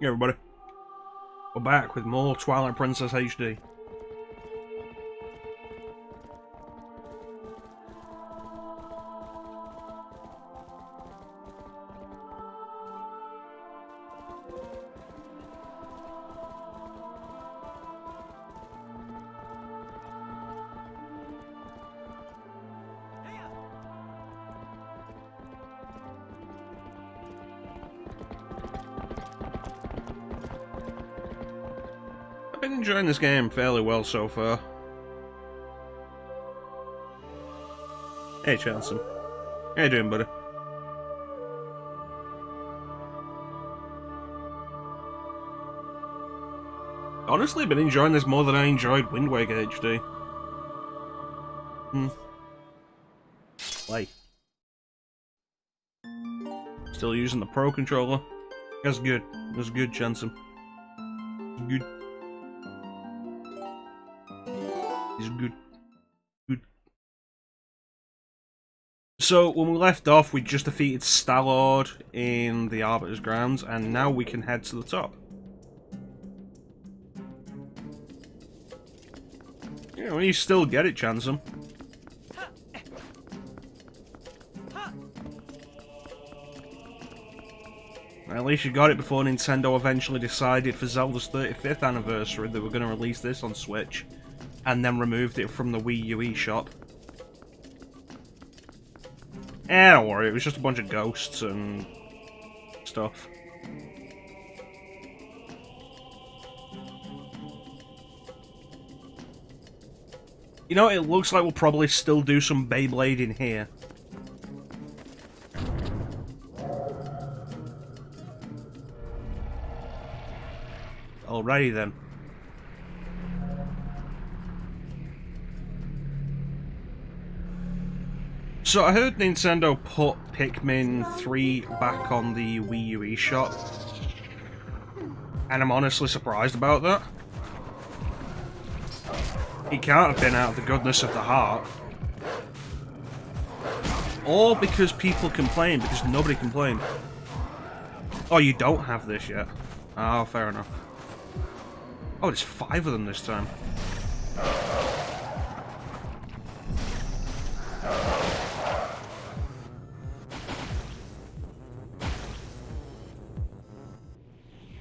Hey everybody, we're back with more Twilight Princess HD. I've been enjoying this game fairly well so far. Hey Chanson, how you doing, buddy? Honestly, I've been enjoying this more than I enjoyed Wind Waker HD. Play. Still using the Pro controller. That's good. That's good, Chanson. Good. He's good. Good. So, when we left off, we just defeated Star-Lord in the Arbiter's grounds, and now we can head to the top. Yeah, well, you still get it, Chanson. At least you got it before Nintendo eventually decided for Zelda's 35th anniversary that we're going to release this on Switch, and then removed it from the Wii U eShop. Don't worry, it was just a bunch of ghosts and stuff. You know, it looks like we'll probably still do some Beyblade in here. Alrighty then. So I heard Nintendo put Pikmin 3 back on the Wii U eShop, and I'm honestly surprised about that. It can't have been out of the goodness of the heart. Or because people complained, because nobody complained. Oh, you don't have this yet? Oh, fair enough. Oh, there's 5 of them this time.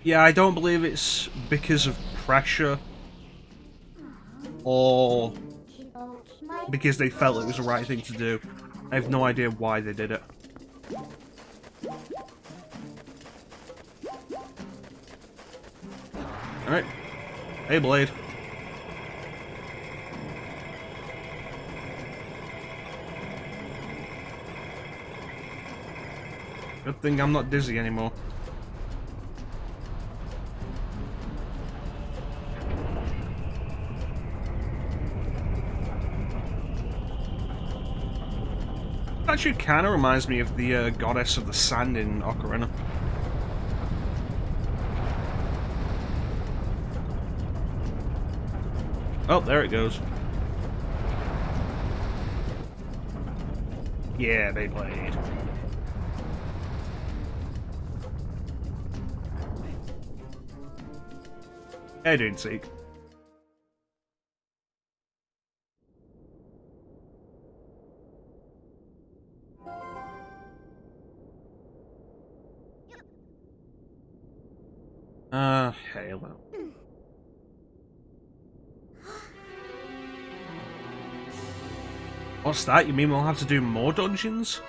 Yeah, I don't believe it's because of pressure or because they felt it was the right thing to do. I have no idea why they did it. Alright. Hey, Blade. Good thing I'm not dizzy anymore. Actually, kind of reminds me of the goddess of the sand in Ocarina. Oh, there it goes. Yeah, they played. I didn't seek. Halo. What's that? You mean we'll have to do more dungeons?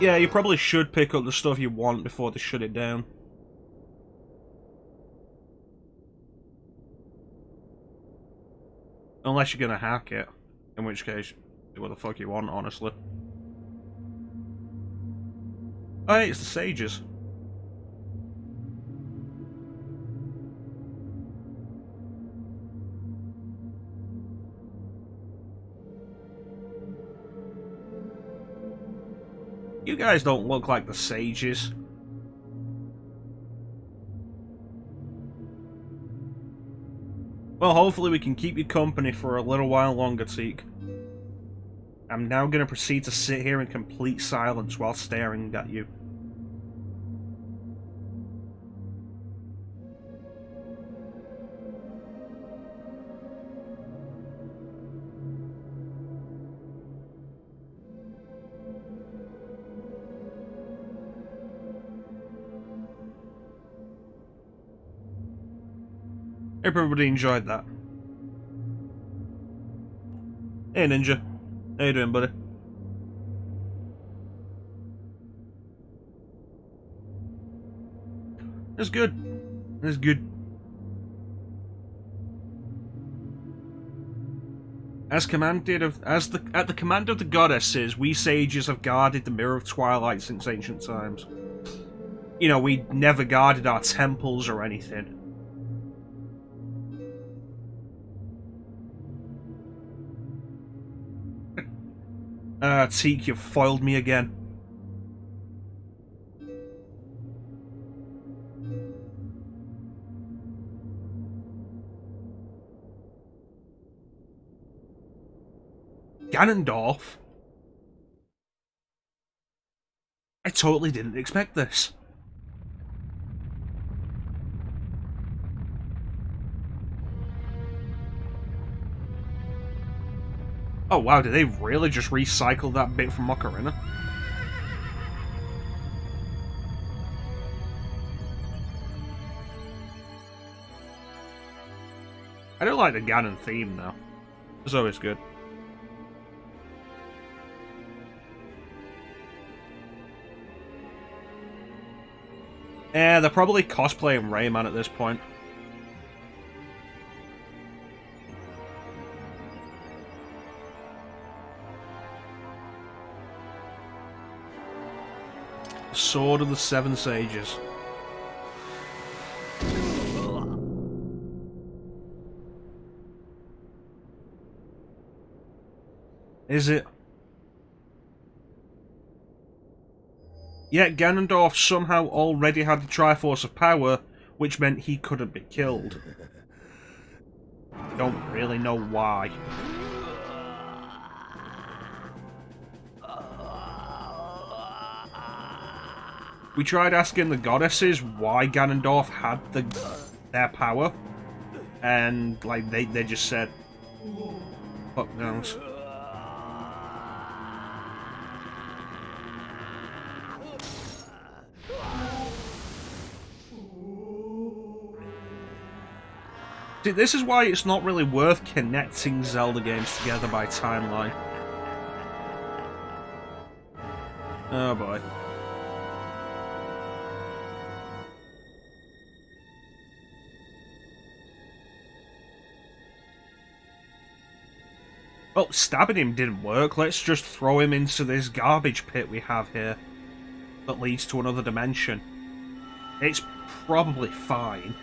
Yeah, you probably should pick up the stuff you want before they shut it down. Unless you're gonna hack it. In which case, do what the fuck you want, honestly. Oh, hey, it's the sages. You guys don't look like the sages. Well, hopefully we can keep you company for a little while longer, Teak. I'm now going to proceed to sit here in complete silence while staring at you. Hope everybody enjoyed that. Hey Ninja, how you doing, buddy? It's good. It's good. At the command of the goddesses, we sages have guarded the Mirror of Twilight since ancient times. You know, we never guarded our temples or anything. Teak, you've foiled me again. Ganondorf? I totally didn't expect this. Oh wow, did they really just recycle that bit from Ocarina? I don't like the Ganon theme though. It's always good. Yeah, they're probably cosplaying Rayman at this point. Sword of the Seven Sages. Is it? Yet Ganondorf somehow already had the Triforce of Power, which meant he couldn't be killed. Don't really know why. We tried asking the goddesses why Ganondorf had their power, and like they just said, "Fuck knows." See, this is why it's not really worth connecting Zelda games together by timeline. Oh boy. Well, stabbing him didn't work. Let's just throw him into this garbage pit we have here that leads to another dimension. It's probably fine.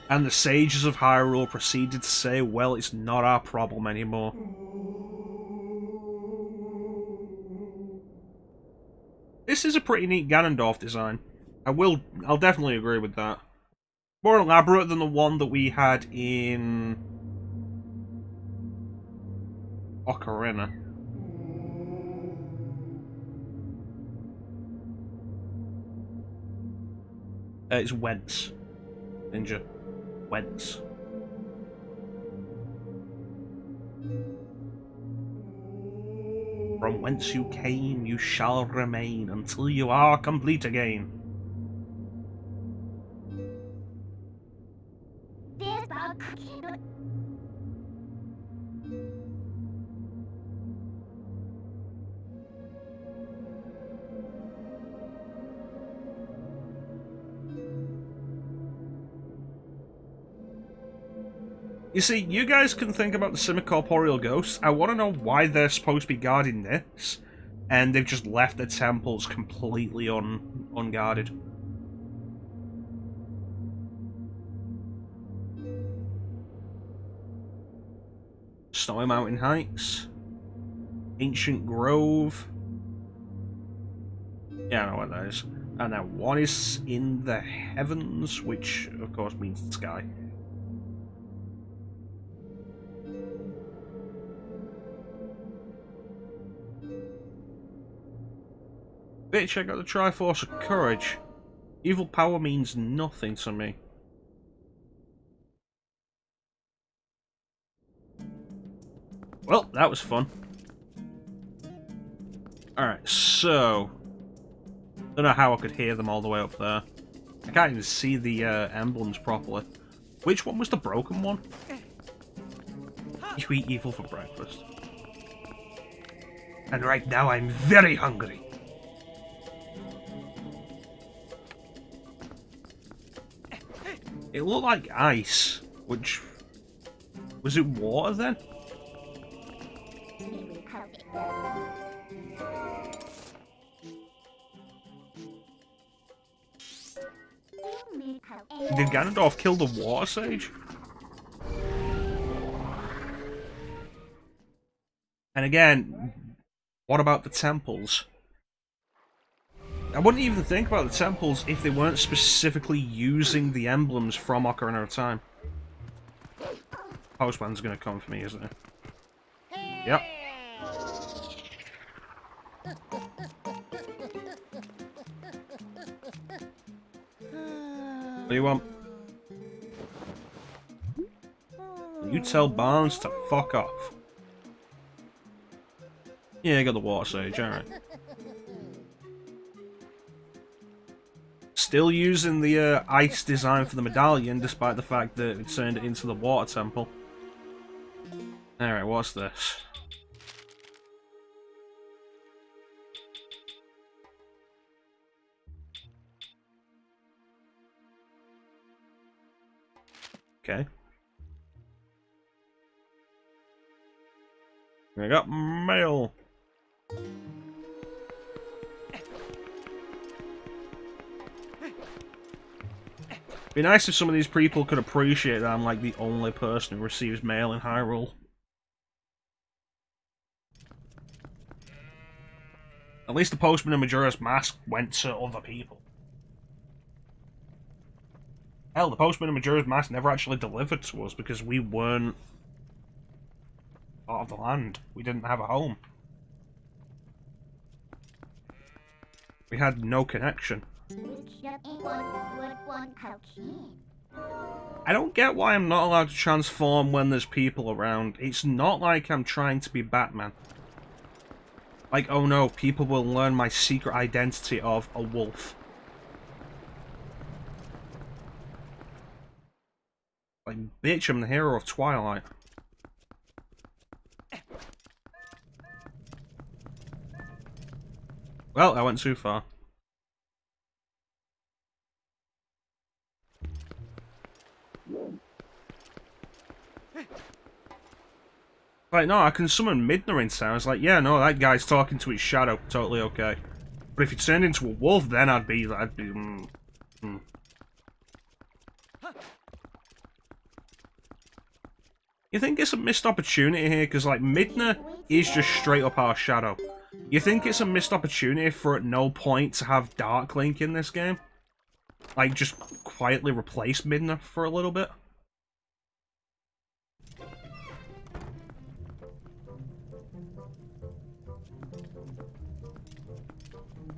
And the sages of Hyrule proceeded to say, well, it's not our problem anymore. This is a pretty neat Ganondorf design. I'll definitely agree with that. More elaborate than the one that we had in Ocarina. It's Wentz. Ninja. Wentz. From whence you came, you shall remain until you are complete again. You see, you guys can think about the semi-corporeal ghosts. I want to know why they're supposed to be guarding this, and they've just left the temples completely unguarded. Snowy Mountain Heights. Ancient Grove. Yeah, I know what that is. And then one is in the heavens, which of course means the sky. Bitch, I got the Triforce of Courage. Evil power means nothing to me. That was fun. Alright, so... Don't know how I could hear them all the way up there. I can't even see the emblems properly. Which one was the broken one? You eat evil for breakfast. And right now I'm very hungry. It looked like ice, which... Was it water then? Did Ganondorf kill the water sage? And again, what about the temples? I wouldn't even think about the temples if they weren't specifically using the emblems from Ocarina of Time. Postman's gonna come for me, isn't he? Yep. What do you want? You tell Barnes to fuck off. Yeah, I got the water sage, alright. Still using the ice design for the medallion, despite the fact that it turned it into the water temple. Alright, what's this? Okay. I got mail. Be nice if some of these people could appreciate that I'm like the only person who receives mail in Hyrule. At least the postman in Majora's Mask went to other people. Hell, the postman in Majora's Mask never actually delivered to us because we weren't part of the land. We didn't have a home. We had no connection. I don't get why I'm not allowed to transform when there's people around. It's not like I'm trying to be Batman. Like, oh no, people will learn my secret identity of a wolf. Like, bitch, I'm the hero of Twilight. Well, I went too far. Like, no, I can summon Midna in town. It's like, yeah, no, that guy's talking to his shadow. Totally okay. But if he turned into a wolf, then I'd be... You think it's a missed opportunity here? Because, like, Midna is just straight up our shadow. You think it's a missed opportunity for at no point to have Dark Link in this game? Like, just quietly replace Midna for a little bit?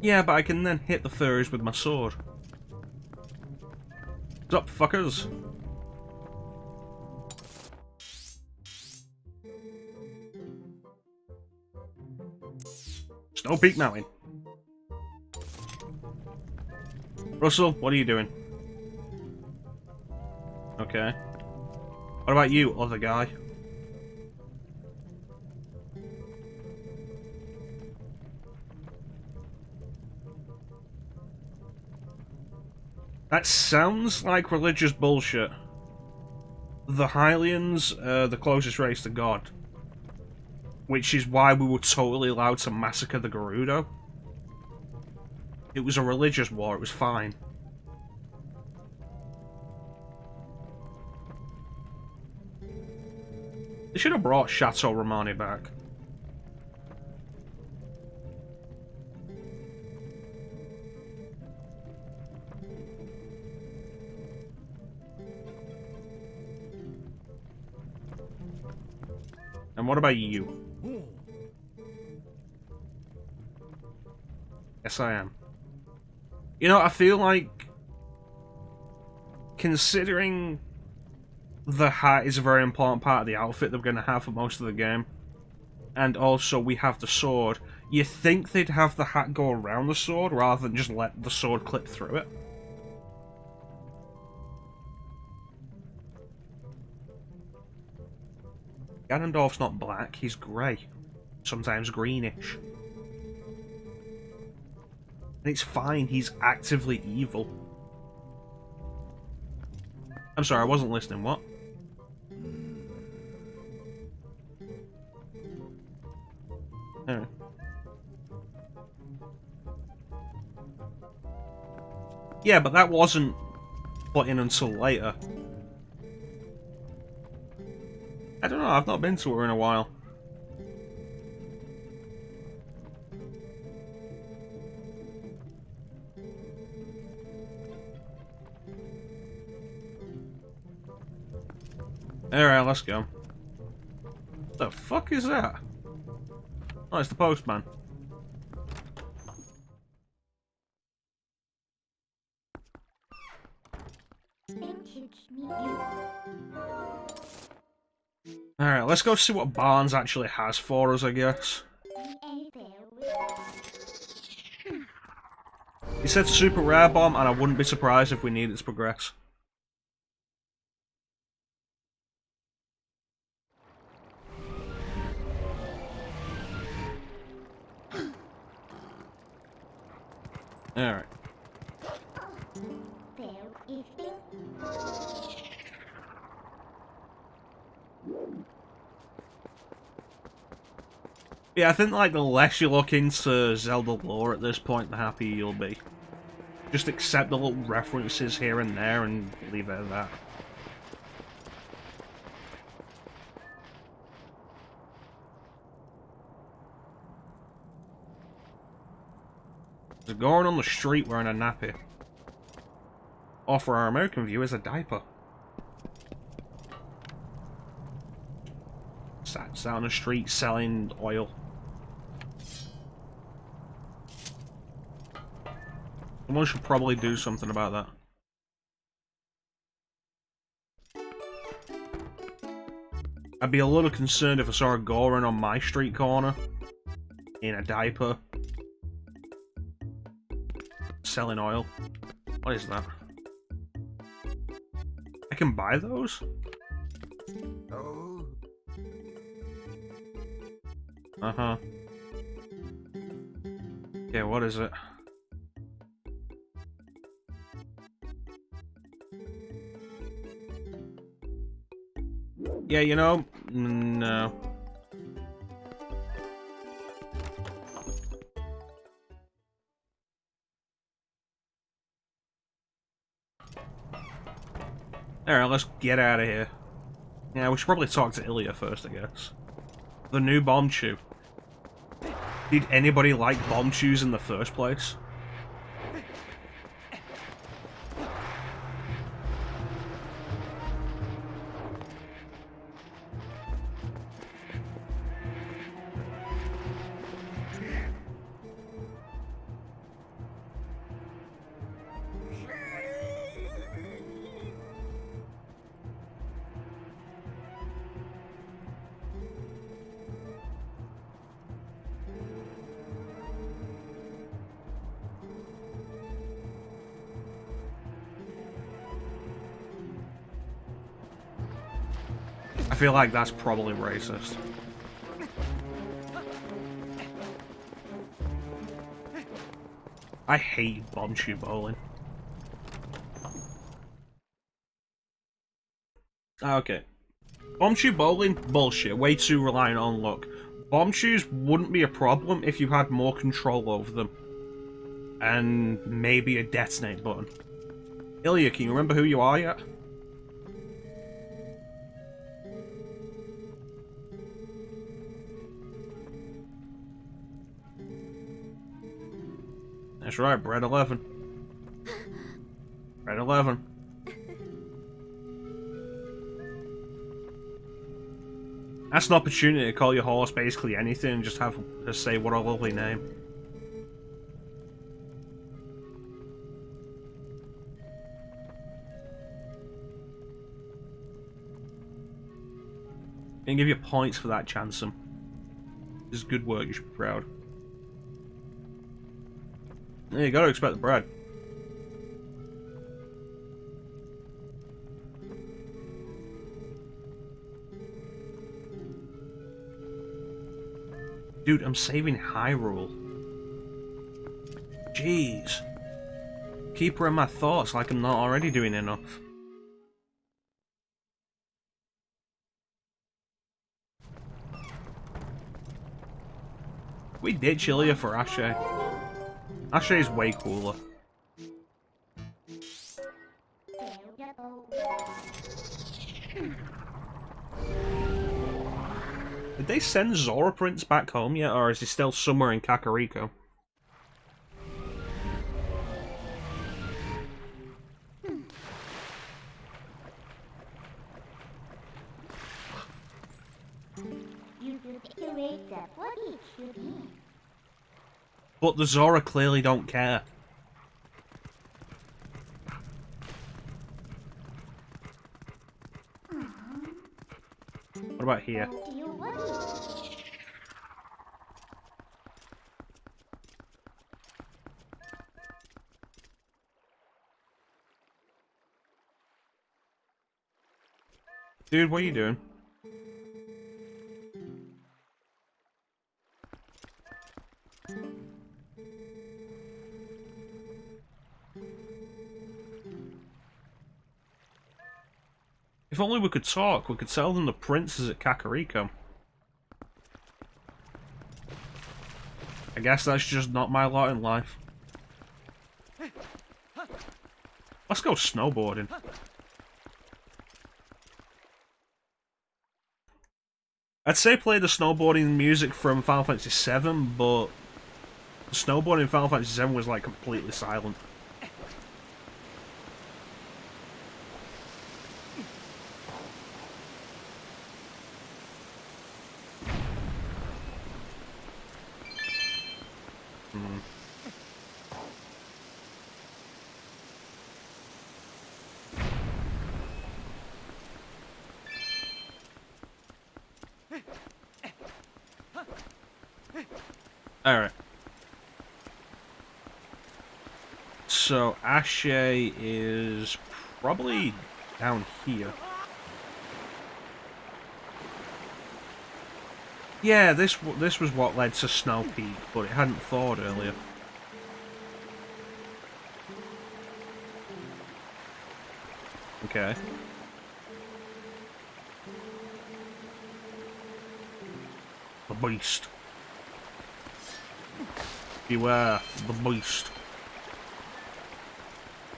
Yeah, but I can then hit the furries with my sword. What's up, fuckers? Snow Peak Mountain. Russell, what are you doing? Okay. What about you, other guy? That sounds like religious bullshit. The Hylians are the closest race to God. Which is why we were totally allowed to massacre the Gerudo. It was a religious war, it was fine. They should have brought Chateau Romani back. And what about you? Yes, I am. You know, I feel like, considering the hat is a very important part of the outfit that we're going to have for most of the game, And also we have the sword. You think they'd have the hat go around the sword rather than just let the sword clip through it. Ganondorf's not black, he's grey. Sometimes greenish. And it's fine, he's actively evil. I'm sorry, I wasn't listening, what? Alright. Yeah, but that wasn't put in until later. I don't know, I've not been to her in a while. Alright, let's go. What the fuck is that? Oh, it's the postman. Alright, let's go see what Barnes actually has for us, I guess. He said super rare bomb, and I wouldn't be surprised if we need it to progress. Alright. Yeah, I think like the less you look into Zelda lore at this point, the happier you'll be. Just accept the little references here and there and leave it at that. There's a guy on the street wearing a nappy. Or for our American viewers, a diaper. Sat on the street selling oil. Someone should probably do something about that. I'd be a little concerned if I saw a Goron on my street corner in a diaper selling oil. What is that? I can buy those? Oh. Uh-huh. Okay, what is it? Yeah, you know, no. Alright, let's get out of here. Yeah, we should probably talk to Ilya first, I guess. The new bomb chew. Did anybody like bomb chews in the first place? I feel like that's probably racist. I hate bomb chew bowling. Okay. Bomb chew bowling? Bullshit. Way too reliant on luck. Bomb chews wouldn't be a problem if you had more control over them. And maybe a detonate button. Ilya, can you remember who you are yet? That's right, Bread 11. Bread 11. That's an opportunity to call your horse basically anything and just have her say what a lovely name. Gonna give you points for that, Chansom. This is good work, you should be proud. Yeah, you gotta expect the bread. Dude, I'm saving Hyrule. Jeez. Keep her in my thoughts like I'm not already doing enough. We ditch Ilya for Ashe. Ashe is way cooler. Did they send Zora Prince back home yet, or is he still somewhere in Kakariko? But the Zora clearly don't care. What about here? Dude, what are you doing? If only we could talk, we could sell them the princes at Kakariko. I guess that's just not my lot in life. Let's go snowboarding. I'd say play the snowboarding music from Final Fantasy VII, but the snowboarding in Final Fantasy VII was like completely silent. Alright. So, Ashe is probably down here. Yeah, this was what led to Snow Peak, but it hadn't thawed earlier. Okay. The beast. Beware the beast.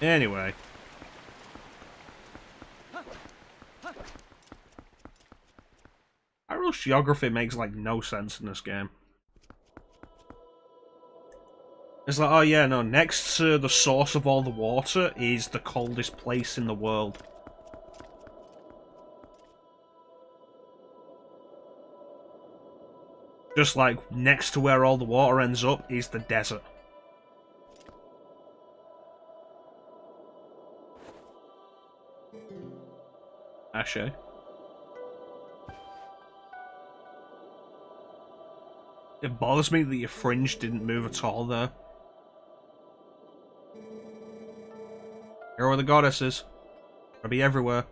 Anyway. Hyrule's geography makes like no sense in this game. It's like, oh yeah, no, next to the source of all the water is the coldest place in the world. Just like next to where all the water ends up is the desert. Ashe. It bothers me that your fringe didn't move at all there. Here are the goddesses. They'll be everywhere.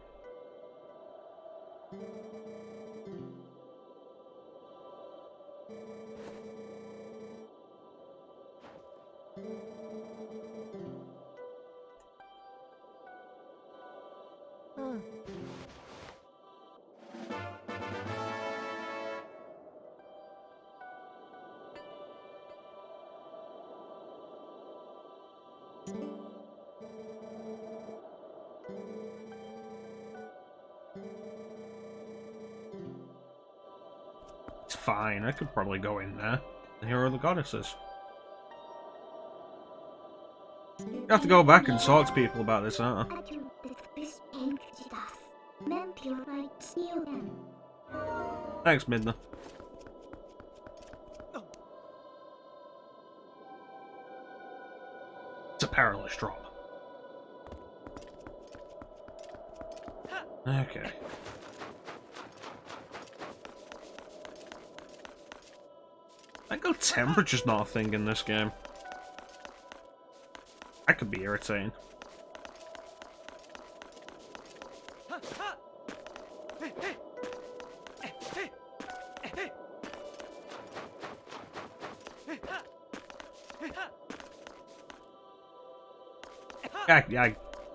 It's fine, I could probably go in there. And here are the goddesses. You have to go back and talk to people about this, aren't I? Thanks, Midna. It's a perilous drop. Okay. How temperature's not a thing in this game? That could be irritating.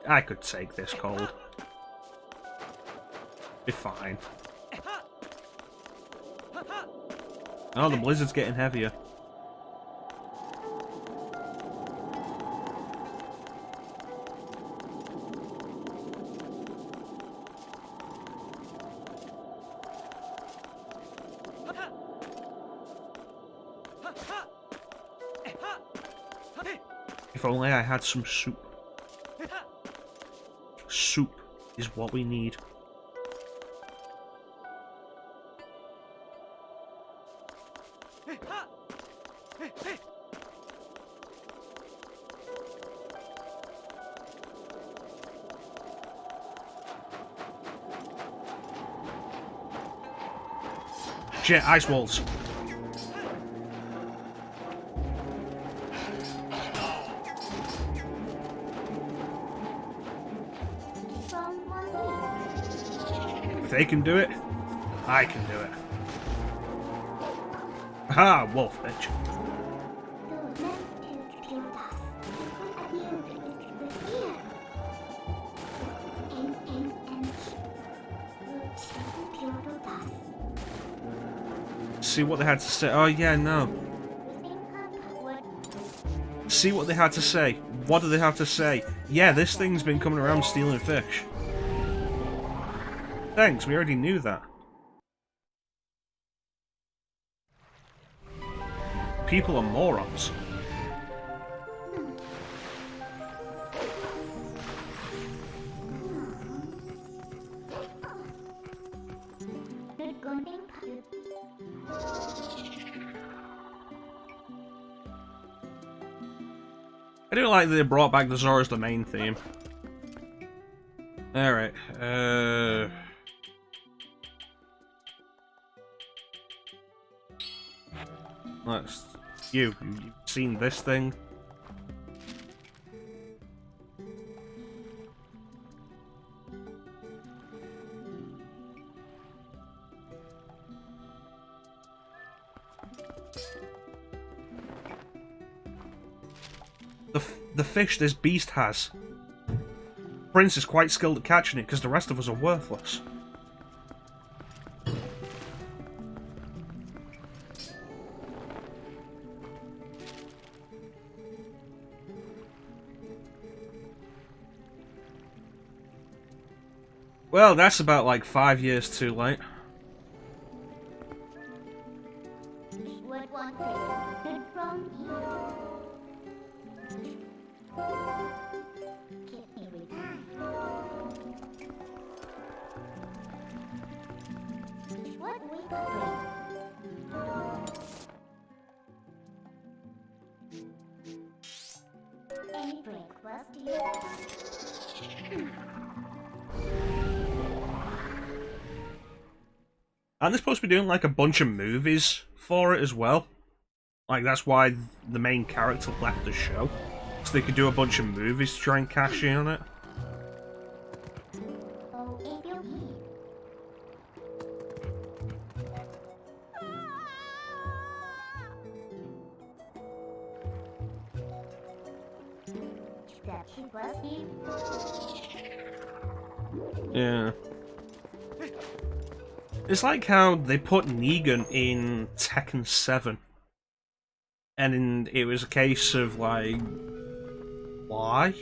I could take this cold. Be fine. Oh, the blizzard's getting heavier. If only I had some soup. Soup is what we need. Shit, ice walls. If they can do it, I can do it. Aha, wolf bitch. See what they had to say. Oh yeah, no. See what they had to say. What do they have to say? Yeah, this thing's been coming around stealing fish. Thanks, we already knew that. People are morons. I do like that they brought back the Zora's the main theme. Alright, let's... You've seen this thing? The fish this beast has. Prince is quite skilled at catching it because the rest of us are worthless. Well, that's about like 5 years too late. Aren't they supposed to be doing like a bunch of movies for it as well? Like that's why the main character left the show. So they could do a bunch of movies to try and cash in on it. Yeah. It's like how they put Negan in Tekken 7. And it was a case of like... Why?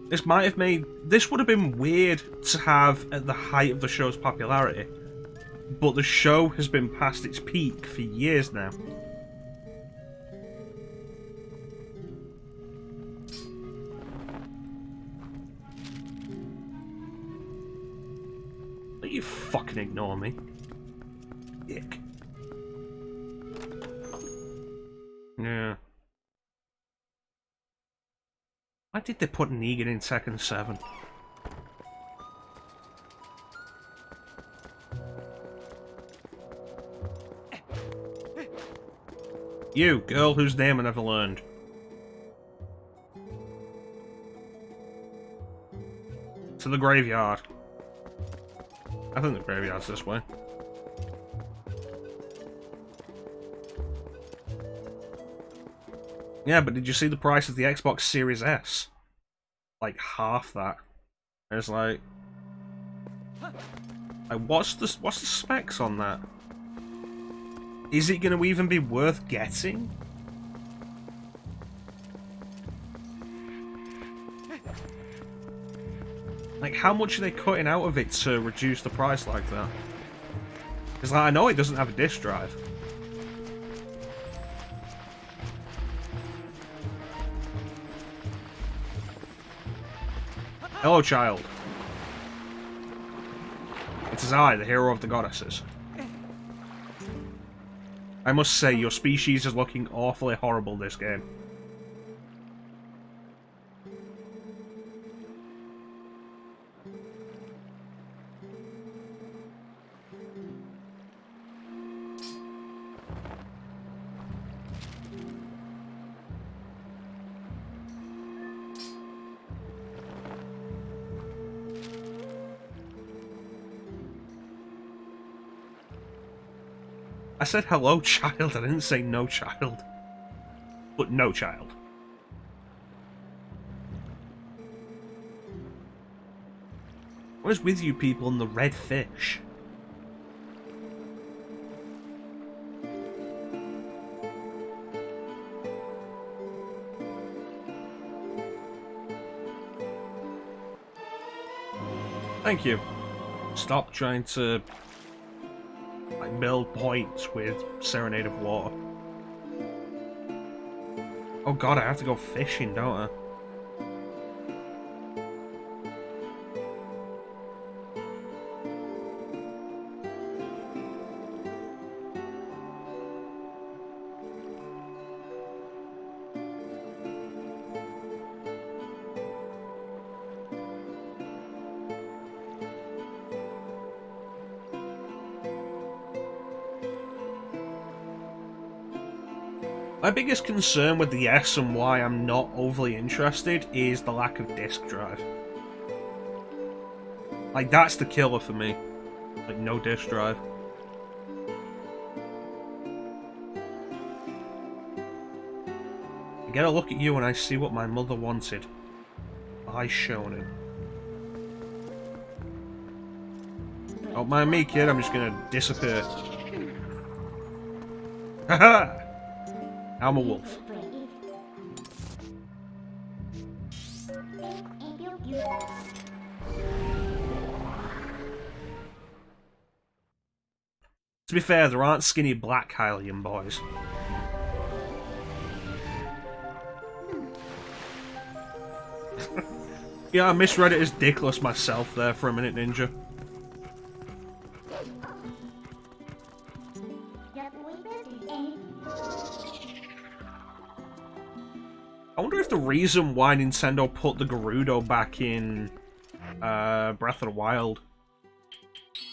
This might have made... This would have been weird to have at the height of the show's popularity. But the show has been past its peak for years now. You fucking ignore me. Dick. Yeah. Why did they put Negan in Tekken 7? You, girl whose name I never learned. To the graveyard. I think the graveyard's this way. Yeah, but did you see the price of the Xbox Series S? Like half that. It's like what's the specs on that? Is it going to even be worth getting? Like, how much are they cutting out of it to reduce the price like that? Because like, I know it doesn't have a disc drive. Hello, child. It is I, the hero of the goddesses. I must say, your species is looking awfully horrible this game. I said hello, child. I didn't say no, child. But no, child. What is with you people and the red fish? Thank you. Stop trying to like build points with Serenade of Water. Oh god, I have to go fishing, don't I? My biggest concern with the S and why I'm not overly interested is the lack of disk drive. Like, that's the killer for me. Like, no disk drive. I get a look at you and I see what my mother wanted. I Shaun. Don't mind me, kid, I'm just gonna disappear. Haha! I'm a wolf. To be fair, there aren't skinny black Hylian boys. Yeah, I misread it as dickless myself there for a minute, Ninja. I wonder if the reason why Nintendo put the Gerudo back in Breath of the Wild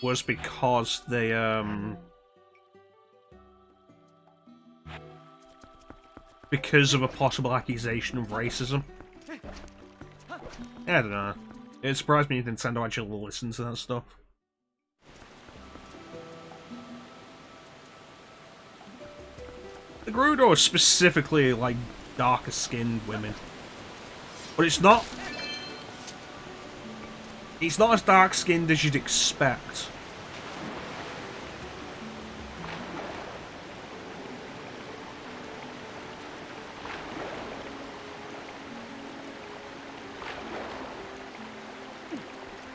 was because they because of a possible accusation of racism. I don't know. It surprised me Nintendo actually listens to that stuff. The Gerudo are specifically like darker skinned women. But it's not as dark skinned as you'd expect.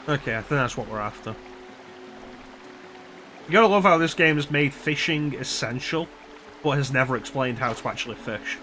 Okay, I think that's what we're after. You gotta love how this game has made fishing essential, but has never explained how to actually fish.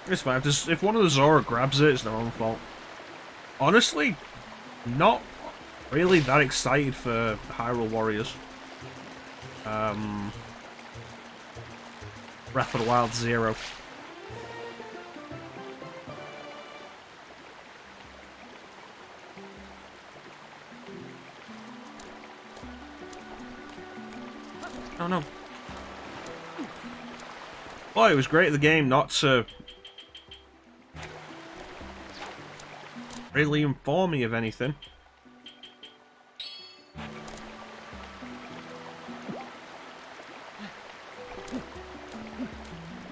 It's fine. If one of the Zora grabs it, it's their own fault. Honestly, not really that excited for Hyrule Warriors. Breath of the Wild 0. Oh no. Boy, it was great at the game not to really inform me of anything.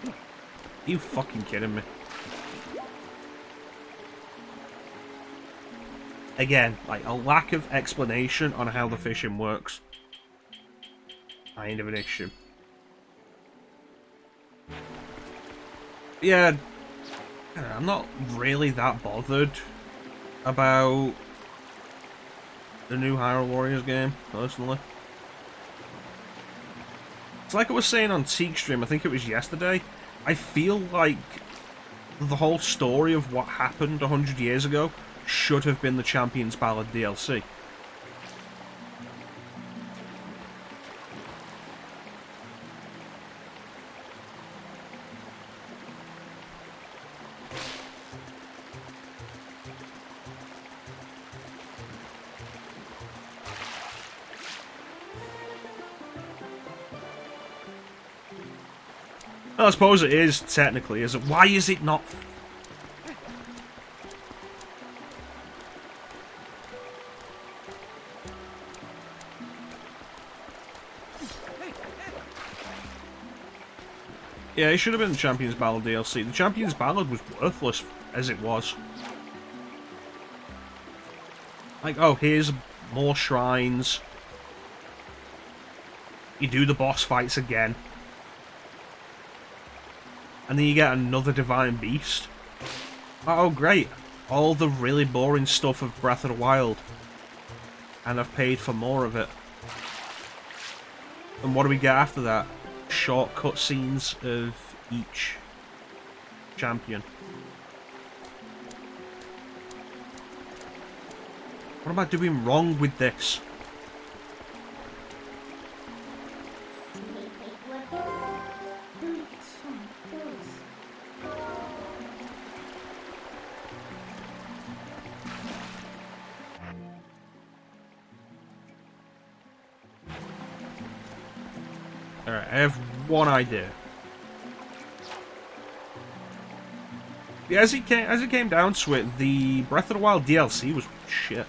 Are you fucking kidding me? Again, like a lack of explanation on how the fishing works. Kind of an issue. Yeah, I'm not really that bothered about the new Hyrule Warriors game, personally. It's like I was saying on Teak Stream, I think it was yesterday, I feel like the whole story of what happened 100 years ago should have been the Champion's Ballad DLC. Well, I suppose it is, technically, is it? Why is it not? Yeah, it should have been the Champion's Ballad DLC. The Champion's Ballad was worthless as it was. Like, oh, here's more shrines. You do the boss fights again. And then you get another Divine Beast. Oh, great. All the really boring stuff of Breath of the Wild. And I've paid for more of it. And what do we get after that? Short cutscenes of each champion. What am I doing wrong with this? Alright, I have one idea. Yeah, as it came down to it, the Breath of the Wild DLC was shit.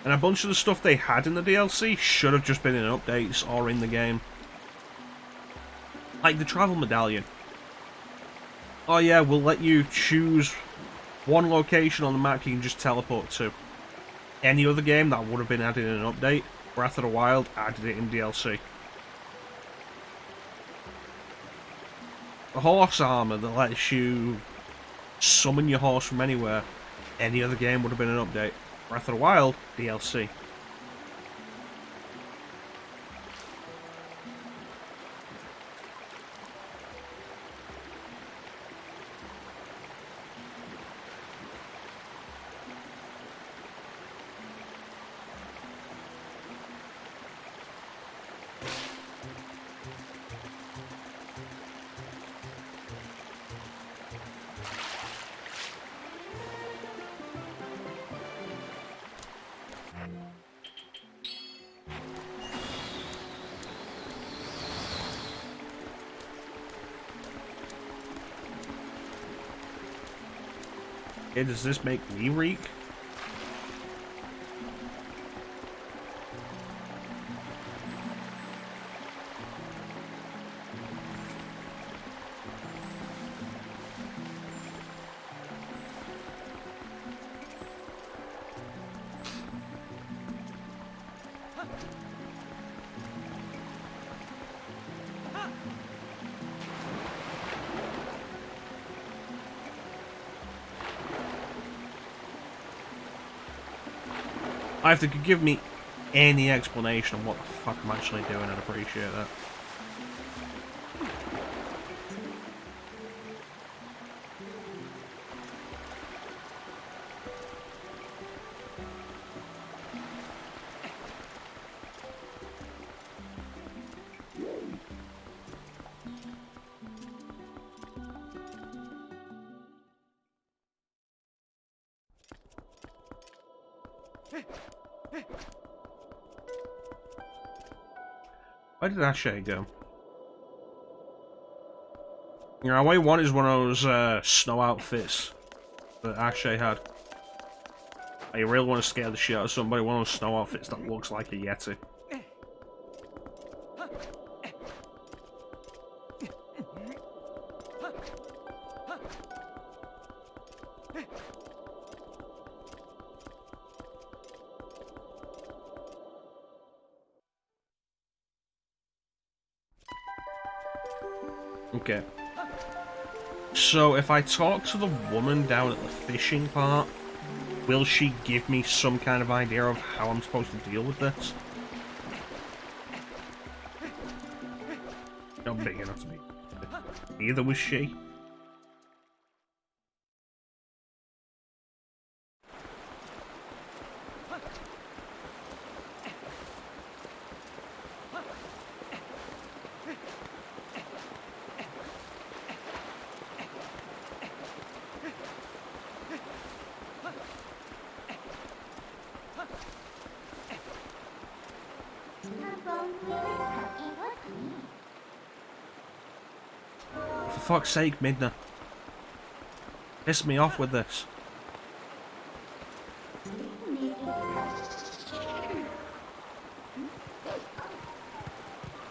And a bunch of the stuff they had in the DLC should have just been in updates or in the game. Like the travel medallion. Oh yeah, we'll let you choose one location on the map you can just teleport to. Any other game that would have been added in an update. Breath of the Wild added it in DLC. The horse armor that lets you summon your horse from anywhere. Any other game would have been an update. Breath of the Wild, DLC. Okay, does this make me reek? If they could give me any explanation of what the fuck I'm actually doing, I'd appreciate that. Where did Ashay go? You know, what I want is one of those snow outfits that Ashay had. I really want to scare the shit out of somebody, one of those snow outfits that looks like a Yeti. Okay. So, if I talk to the woman down at the fishing part, will she give me some kind of idea of how I'm supposed to deal with this? Not big enough to be. Neither was she. For fuck's sake, Midna. Piss me off with this.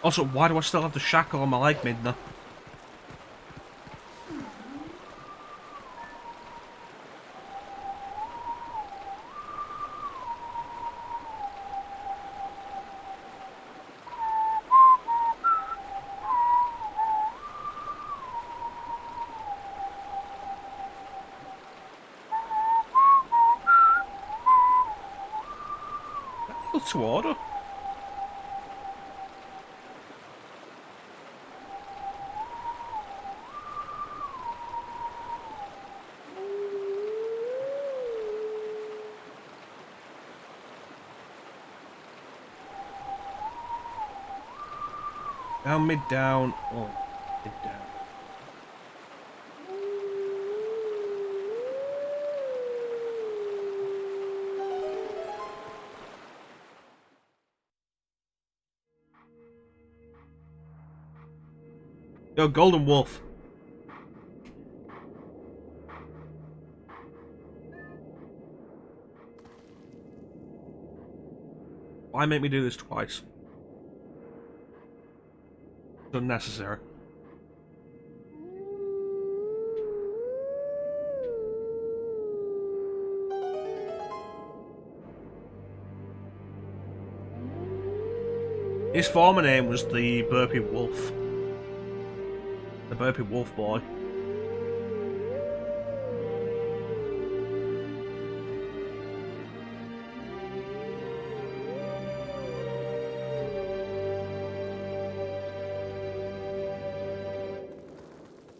Also, why do I still have the shackle on my leg, Midna? To order. Down, mid, down, or mid, down. Yo, Golden Wolf. Why make me do this twice? It's unnecessary. His former name was the Burpy Wolf. The Burpy Wolf boy.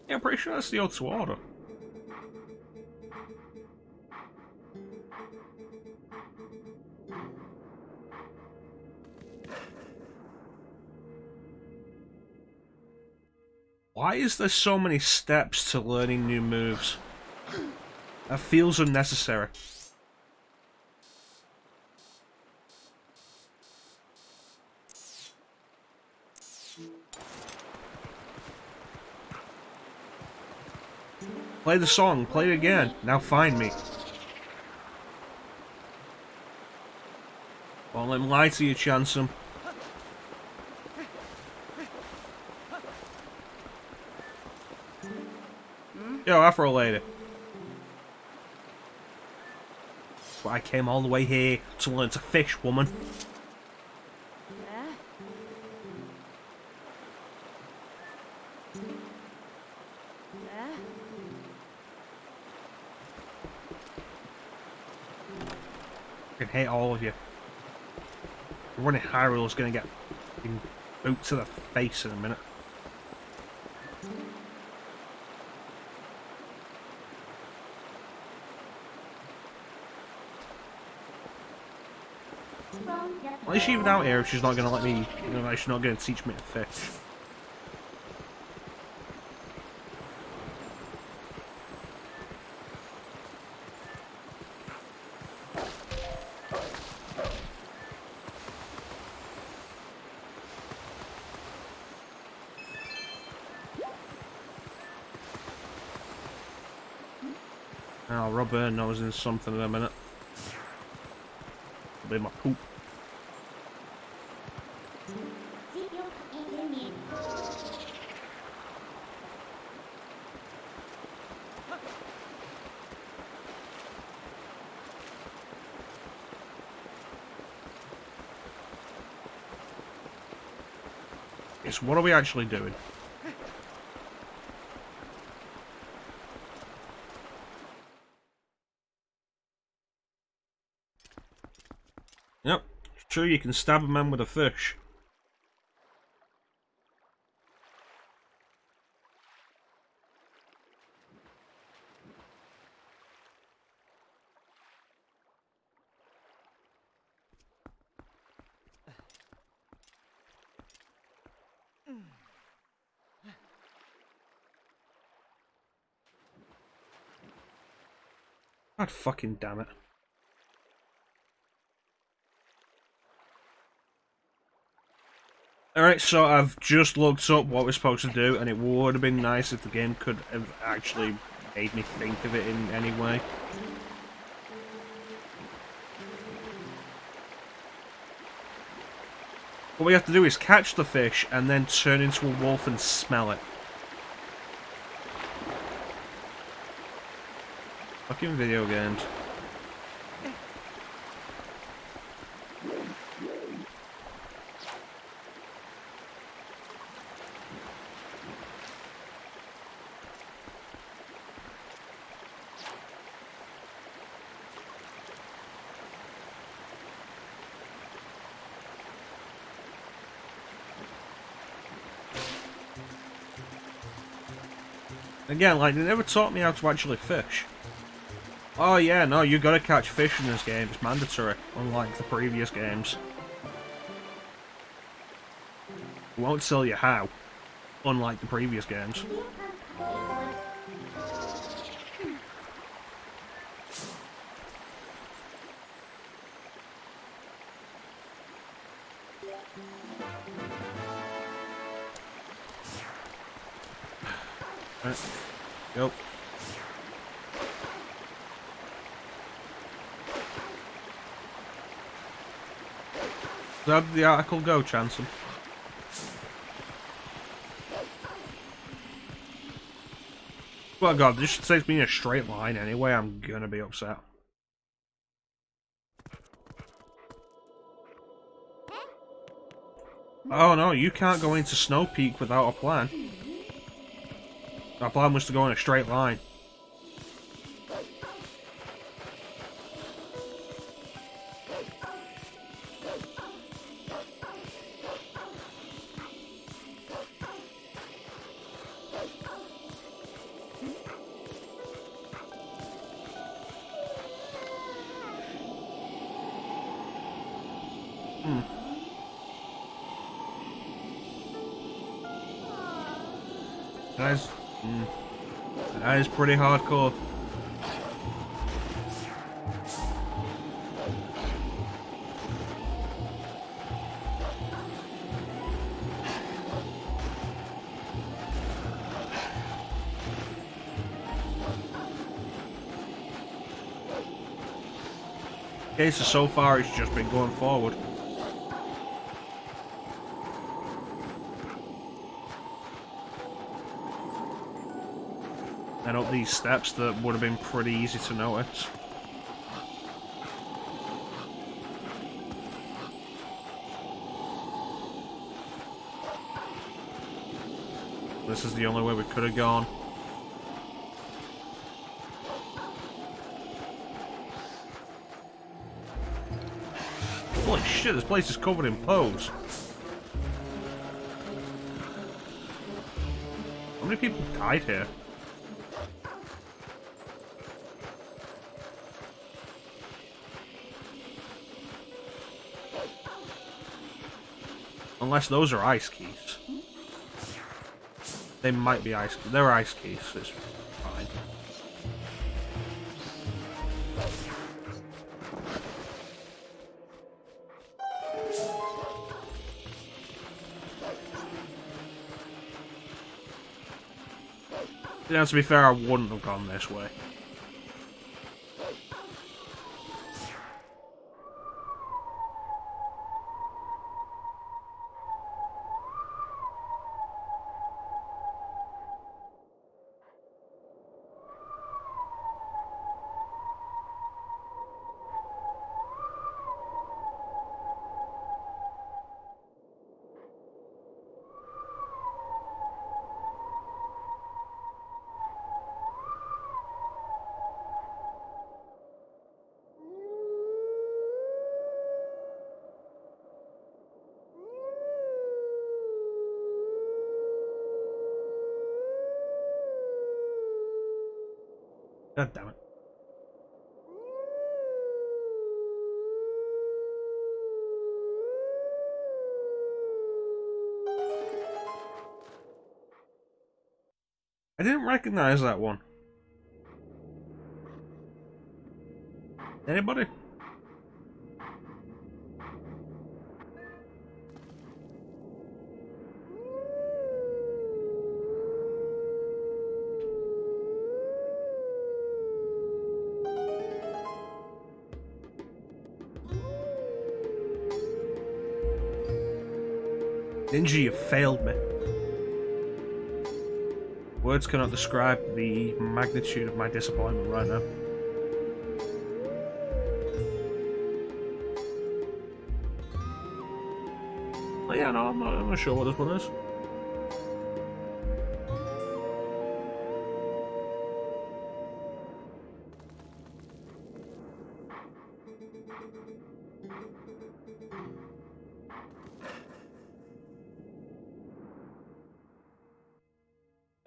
Yeah, I'm pretty sure that's the old to order. Why is there so many steps to learning new moves? That feels unnecessary. Play the song, play it again, now find me. Won't let him lie to you, Chansum. Yo, Afro lady. Well, I came all the way here to learn to fish, woman. I can hate all of you. Running Hyrule's gonna get boot to the face in a minute. Why is she even out here if she's not going to let me, you know, she's not going to teach me to fish? I'll rub her nose in something in a minute. It'll be my poop. So what are we actually doing? Yep, it's true, you can stab a man with a fish. God fucking damn it. Alright, so I've just looked up what we're supposed to do, and it would have been nice if the game could have actually made me think of it in any way. What we have to do is catch the fish and then turn into a wolf and smell it. Fucking video games. Again, like, they never taught me how to actually fish. Oh yeah, no, you gotta catch fish in this game, it's mandatory, unlike the previous games. It won't tell you how, unlike the previous games. Right. Yep. So how did the article go, Chanson? Well, God, this takes me in a straight line anyway. I'm gonna be upset. Oh no, you can't go into Snow Peak without a plan. Our plan was to go in a straight line. That is pretty hardcore. Okay, so far it's just been going forward. And up these steps that would have been pretty easy to notice. This is the only way we could have gone. Holy shit, this place is covered in pose. How many people died here? Unless those are ice keys. They might be ice keys. They're ice keys, so it's fine. You know, to be fair, I wouldn't have gone this way. God damn it. I didn't recognize that one. Anybody? Ninja, you failed me. Words cannot describe the magnitude of my disappointment right now. But yeah, no, I'm not sure what this one is.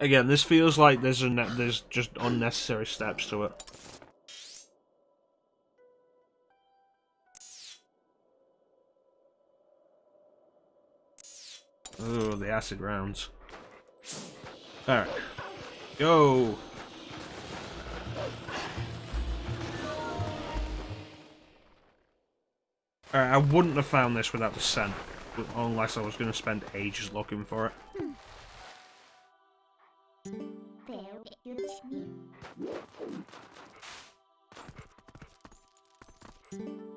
Again, this feels like there's just unnecessary steps to it. Oh, the acid rounds. Alright. Go! Alright, I wouldn't have found this without the scent. Unless I was going to spend ages looking for it.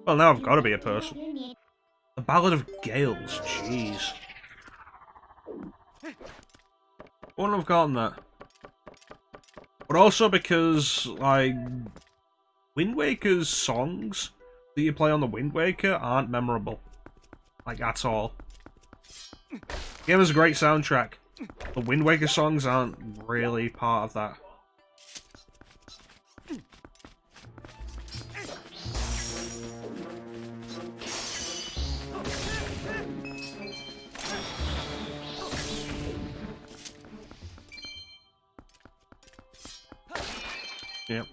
Well, now I've got to be a person. The Ballad of Gales, jeez. Wouldn't have gotten that. But also because, like, Wind Waker's songs that you play on the Wind Waker aren't memorable. Like, at all. The game has a great soundtrack. The Wind Waker songs aren't really part of that. Yep.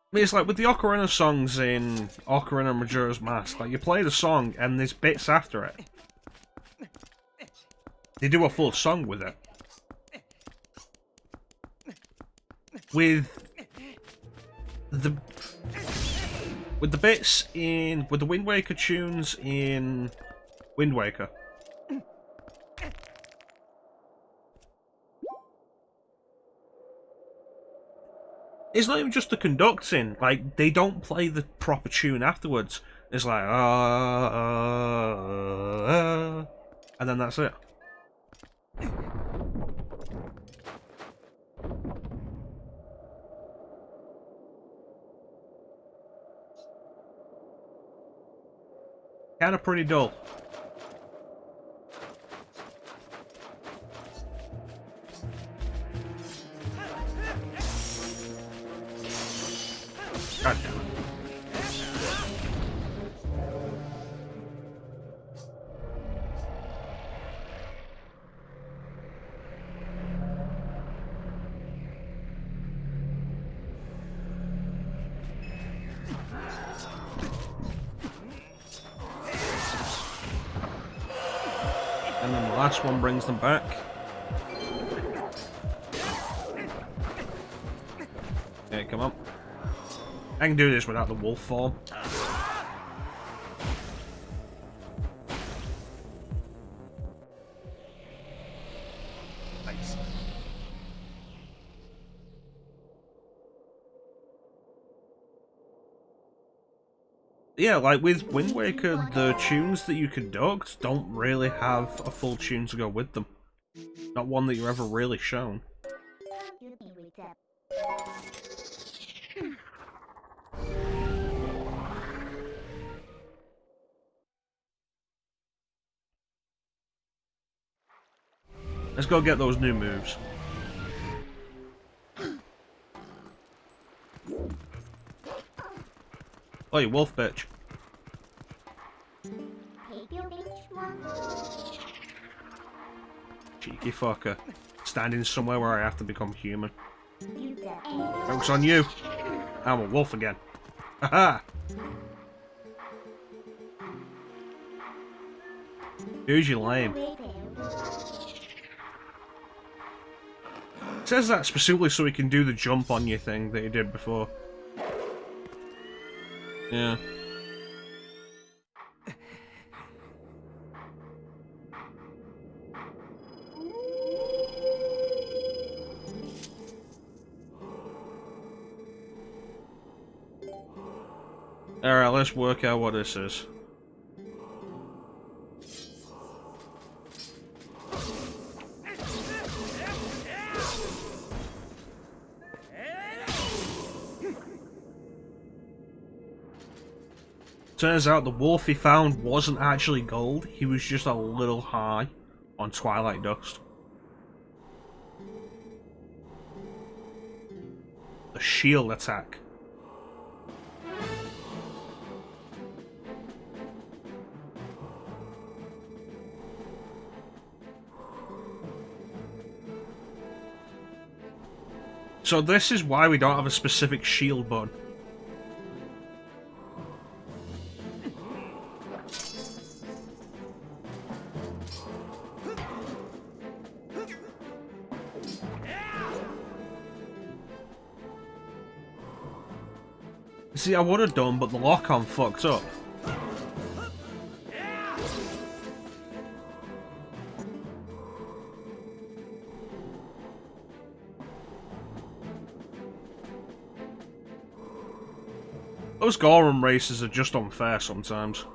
I mean, it's like with the Ocarina songs in Ocarina of Majora's Mask, like you play the song and there's bits after it. They do a full song with it. With the bits in with the Wind Waker tunes in Wind Waker. It's not even just the conducting, like, they don't play the proper tune afterwards. It's like, and then that's it. Kinda pretty dull. God damn it. And then the last one brings them back. Okay, come on. I can do this without the wolf form. Nice. Yeah, like with Wind Waker, the tunes that you conduct don't really have a full tune to go with them. Not one that you're ever really shown. Let's go get those new moves. Oh, you wolf bitch. Cheeky fucker. Standing somewhere where I have to become human. Joke's on you. I'm a wolf again. Haha! Dude, you lame. It says that specifically so he can do the jump on you thing that he did before. Yeah. Alright, let's work out what this is. Turns out the wolf he found wasn't actually gold, he was just a little high on Twilight dust. The shield attack. So this is why we don't have a specific shield button. See, I would have done, but the lock-on fucked up. Those Gorham races are just unfair sometimes.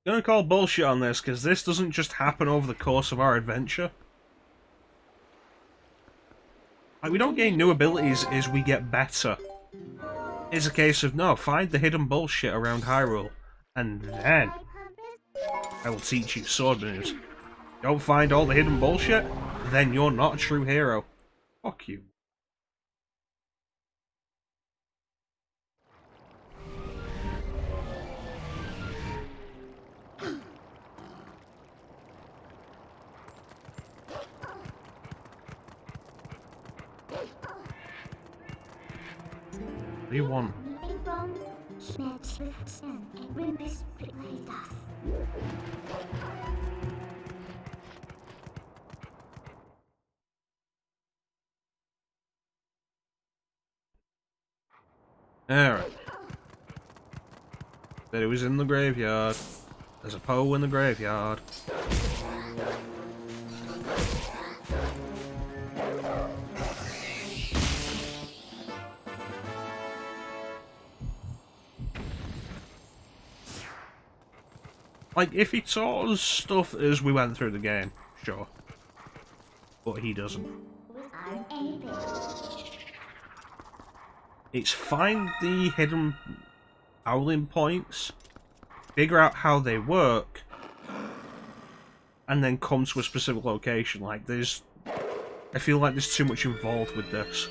I'm gonna call bullshit on this, because this doesn't just happen over the course of our adventure. Like, we don't gain new abilities as we get better. It's a case of, no, find the hidden bullshit around Hyrule, and then I will teach you sword moves. Don't find all the hidden bullshit? Then you're not a true hero. Fuck you. What do you want? Alright. Said it was in the graveyard. There's a Poe in the graveyard. Like, if he taught us stuff as we went through the game, sure. But he doesn't. It's find the hidden howling points, figure out how they work, and then come to a specific location. Like, I feel like there's too much involved with this.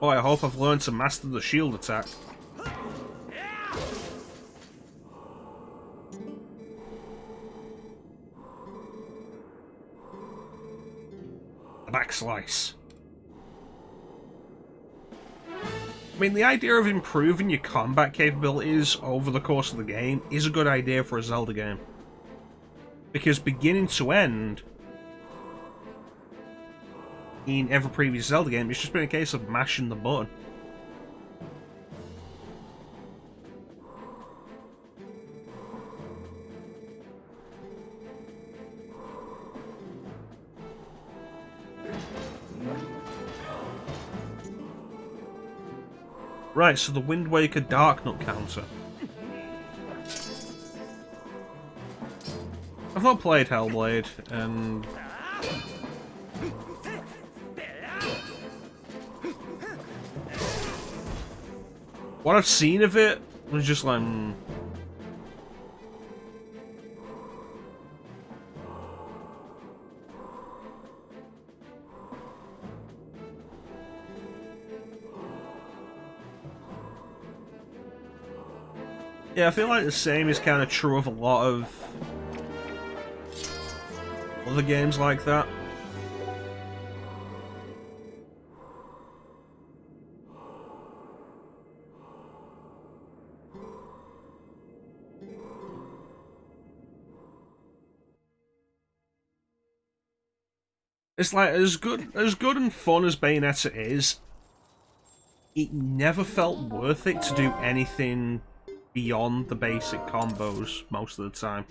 Boy, I hope I've learned to master the shield attack. The back slice. I mean, the idea of improving your combat capabilities over the course of the game is a good idea for a Zelda game. Because beginning to end, in every previous Zelda game. It's just been a case of mashing the button. Right, so the Wind Waker Dark Nut counter. I've not played Hellblade, and what I've seen of it was just like, yeah, I feel like the same is kind of true of a lot of other games like that. It's like, as good and fun as Bayonetta is, it never felt worth it to do anything beyond the basic combos most of the time.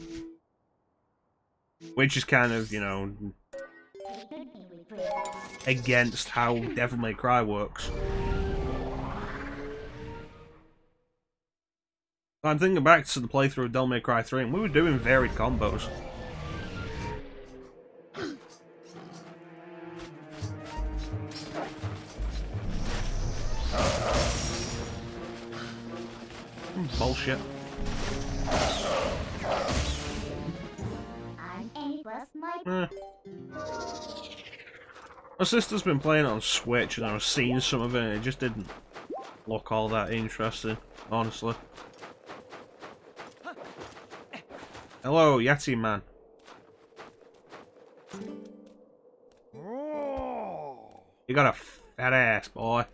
Which is kind of, you know, against how Devil May Cry works. I'm thinking back to the playthrough of Devil May Cry 3, and we were doing varied combos. Bullshit. My sister's been playing it on Switch, and I was seeing some of it, and it just didn't look all that interesting, honestly. Hello, Yeti man. You got a fat ass, boy.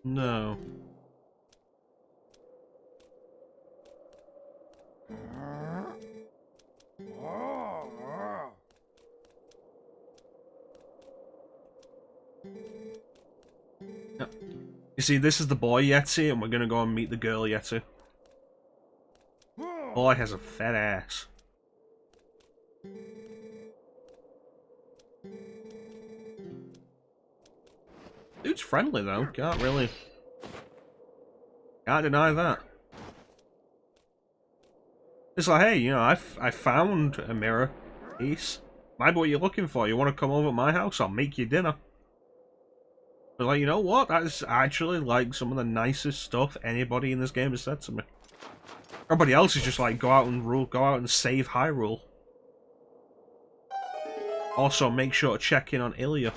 No. You see, this is the boy Yeti, and we're gonna go and meet the girl Yeti. Boy has a fat ass. Dude's friendly though, can't deny that. It's like, hey, you know, I found a mirror piece. Might be what you're looking for. You want to come over to my house? I'll make you dinner. But like, you know what? That's actually like some of the nicest stuff anybody in this game has said to me. Everybody else is just like, go out and save Hyrule. Also, make sure to check in on Ilya.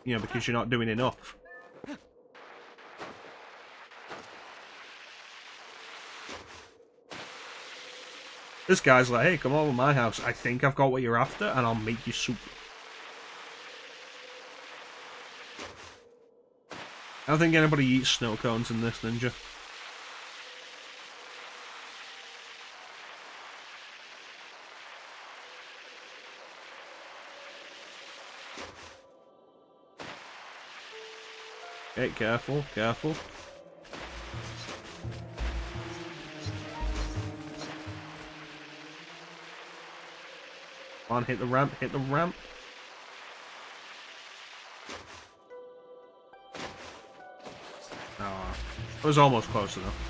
You know, because you're not doing enough. This guy's like, hey, come over to my house. I think I've got what you're after, and I'll make you soup. I don't think anybody eats snow cones in this, Ninja. Okay, careful, careful. Come on, hit the ramp, hit the ramp. Oh, it was almost close enough.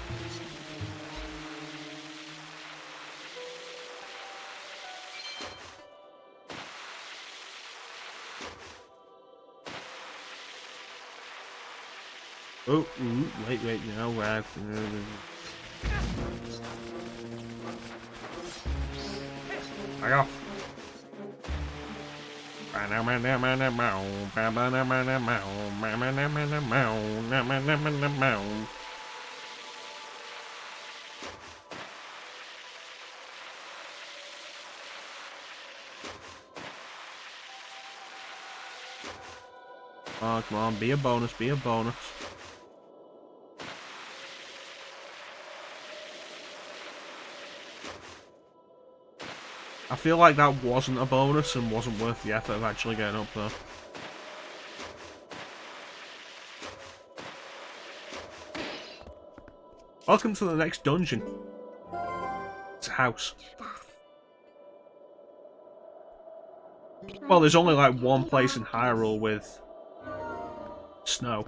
Oh, wait, no, right. Back off. Oh, come on, be a bonus, be a bonus. I feel like that wasn't a bonus and wasn't worth the effort of actually getting up there. Welcome to the next dungeon. It's a house. Well, there's only like one place in Hyrule with snow.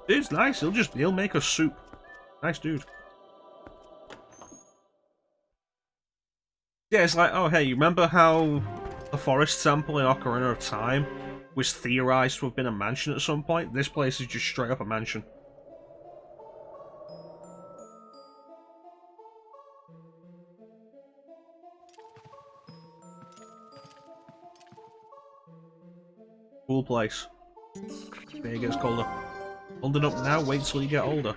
Dude's nice, he'll make us soup. Nice dude. Yeah, it's like, oh hey, you remember how the forest temple in Ocarina of Time was theorized to have been a mansion at some point? This place is just straight up a mansion. Cool place. There it gets colder. Holding up now, wait till you get older.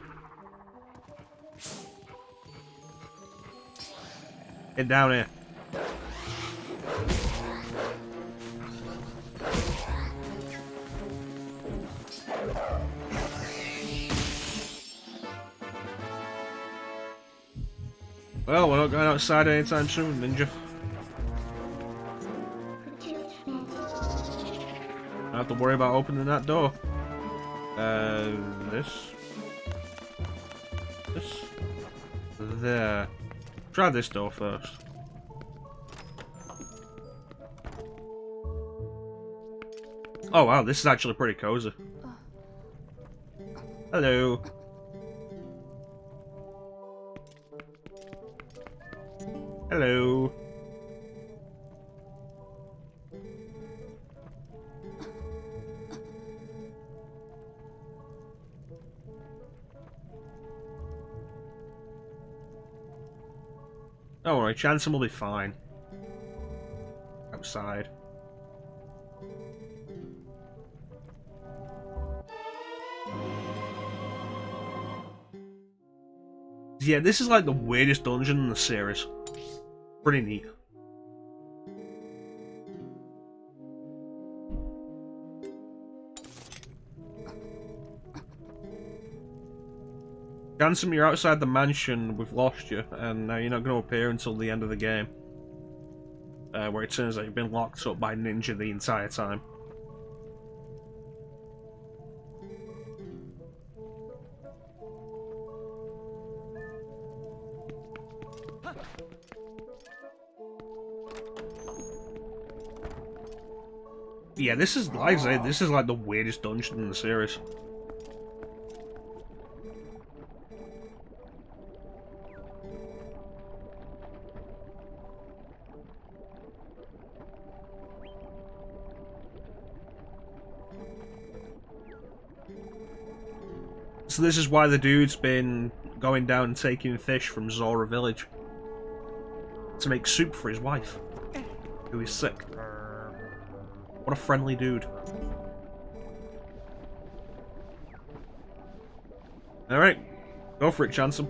Get down here. Well, we're not going outside anytime soon, Ninja. I have to worry about opening that door. This. There. Try this door first. Oh wow, this is actually pretty cozy. Hello. Hello. Don't worry, Chanson will be fine. Outside. Yeah, this is like the weirdest dungeon in the series. Pretty neat. Chanson, you're outside the mansion, we've lost you, and now you're not going to appear until the end of the game. Where it turns out you've been locked up by Ninja the entire time. Yeah, this is, like I say, this is like the weirdest dungeon in the series. So this is why the dude's been going down and taking fish from Zora village to make soup for his wife, who is sick. What a friendly dude. Alright, go for it, Chanson.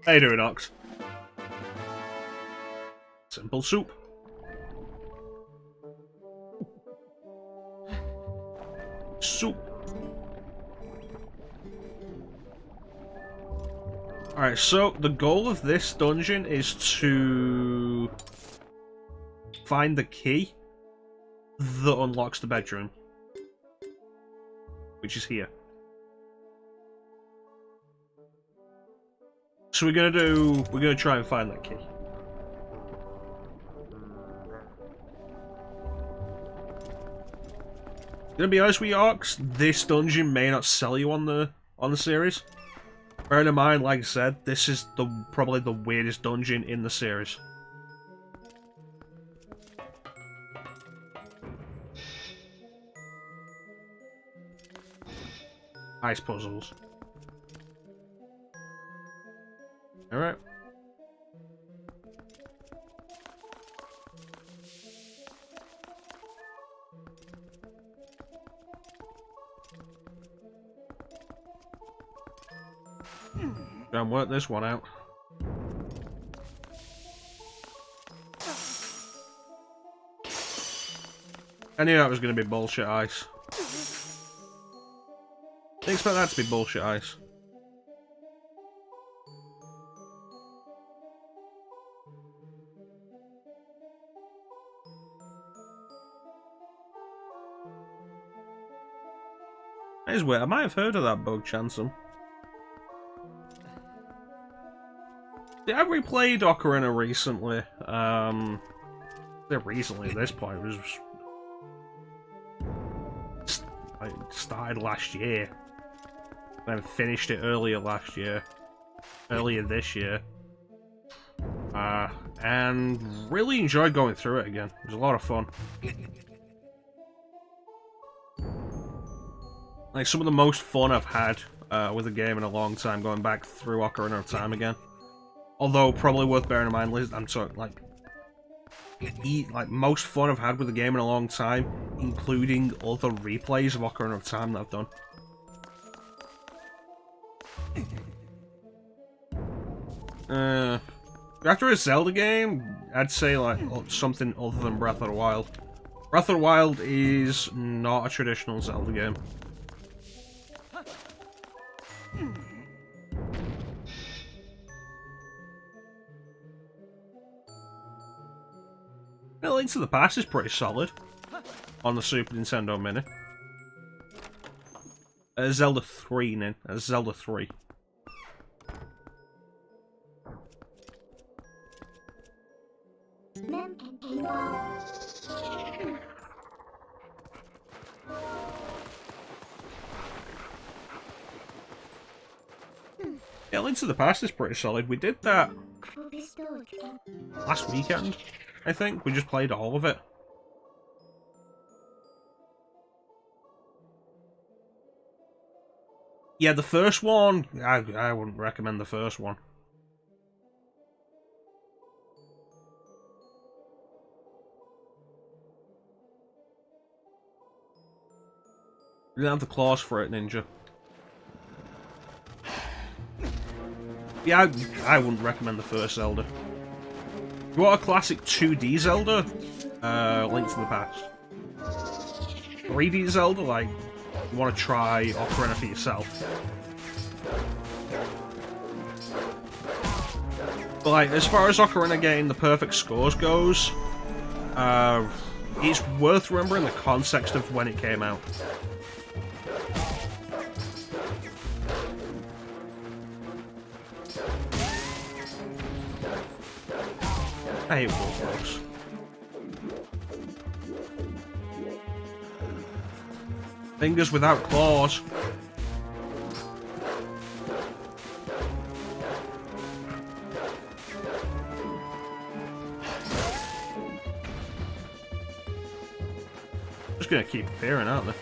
How you doing, Ox? Simple soup. Soup. Alright, so the goal of this dungeon is to find the key that unlocks the bedroom, which is here. So we're gonna try and find that key. Gonna be honest with you, Ox, this dungeon may not sell you on the series. Bearing in mind, like I said, this is probably the weirdest dungeon in the series. Ice puzzles. Alright. Try and work this one out. I knew that was going to be bullshit ice. Didn't expect that to be bullshit ice. That is weird. I might have heard of that bug, Chansum. Yeah, I replayed Ocarina recently. Recently at this point, it was like, started last year. And finished it earlier this year. And really enjoyed going through it again. It was a lot of fun. Like, some of the most fun I've had with a game in a long time, going back through Ocarina of Time again. Although, probably worth bearing in mind, I'm sorry, like most fun I've had with a game in a long time, including other replays of Ocarina of Time that I've done. After a Zelda game, I'd say like something other than Breath of the Wild. Breath of the Wild is not a traditional Zelda game. Link to the Past is pretty solid on the Super Nintendo Mini. Zelda 3, Nin. Zelda 3. Yeah, Link to the Past is pretty solid. We did that last weekend, I think. We just played all of it. Yeah, the first one, I wouldn't recommend the first one. You didn't have the claws for it, Ninja. Yeah, I wouldn't recommend the first Zelda. If you want a classic 2D Zelda, Link to the Past. 3D Zelda, like, you want to try Ocarina for yourself. But, like, as far as Ocarina getting the perfect scores goes, it's worth remembering the context of when it came out. I hate bullfrogs. Fingers without claws. Just gonna keep appearing, aren't they?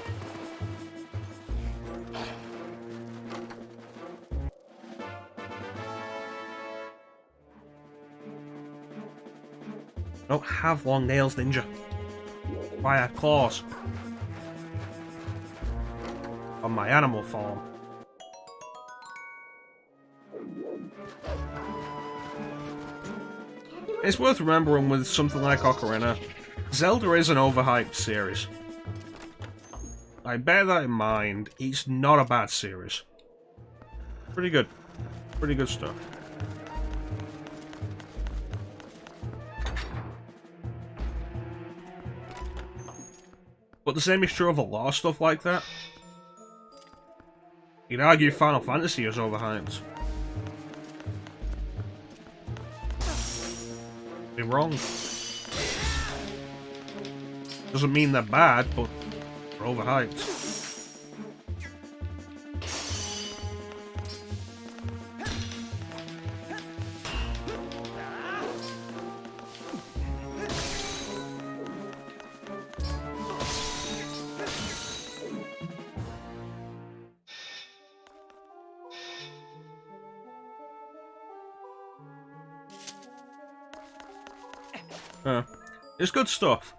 I don't have long nails, Ninja. Why I have claws? On my animal farm. It's worth remembering with something like Ocarina, Zelda is an overhyped series. I bear that in mind. It's not a bad series. Pretty good. Pretty good stuff. But the same is true of a lot of stuff like that. You'd argue Final Fantasy is overhyped. Be wrong. Doesn't mean they're bad, but they're overhyped. It's good stuff.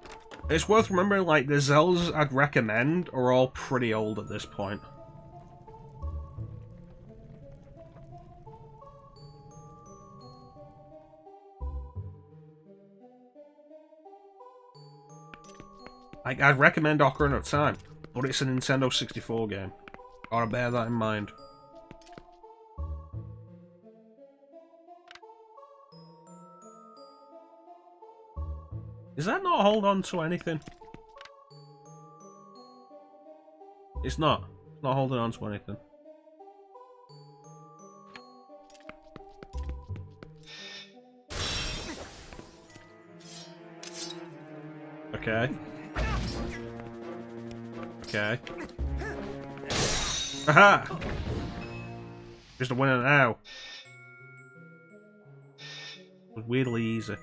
It's worth remembering, like, the Zeldas I'd recommend are all pretty old at this point. Like, I'd recommend Ocarina of Time, but it's a Nintendo 64 game. Gotta bear that in mind. Is that not hold on to anything? It's not. It's not holding on to anything. Okay. Okay. Aha! Just a winner now. It was weirdly easy.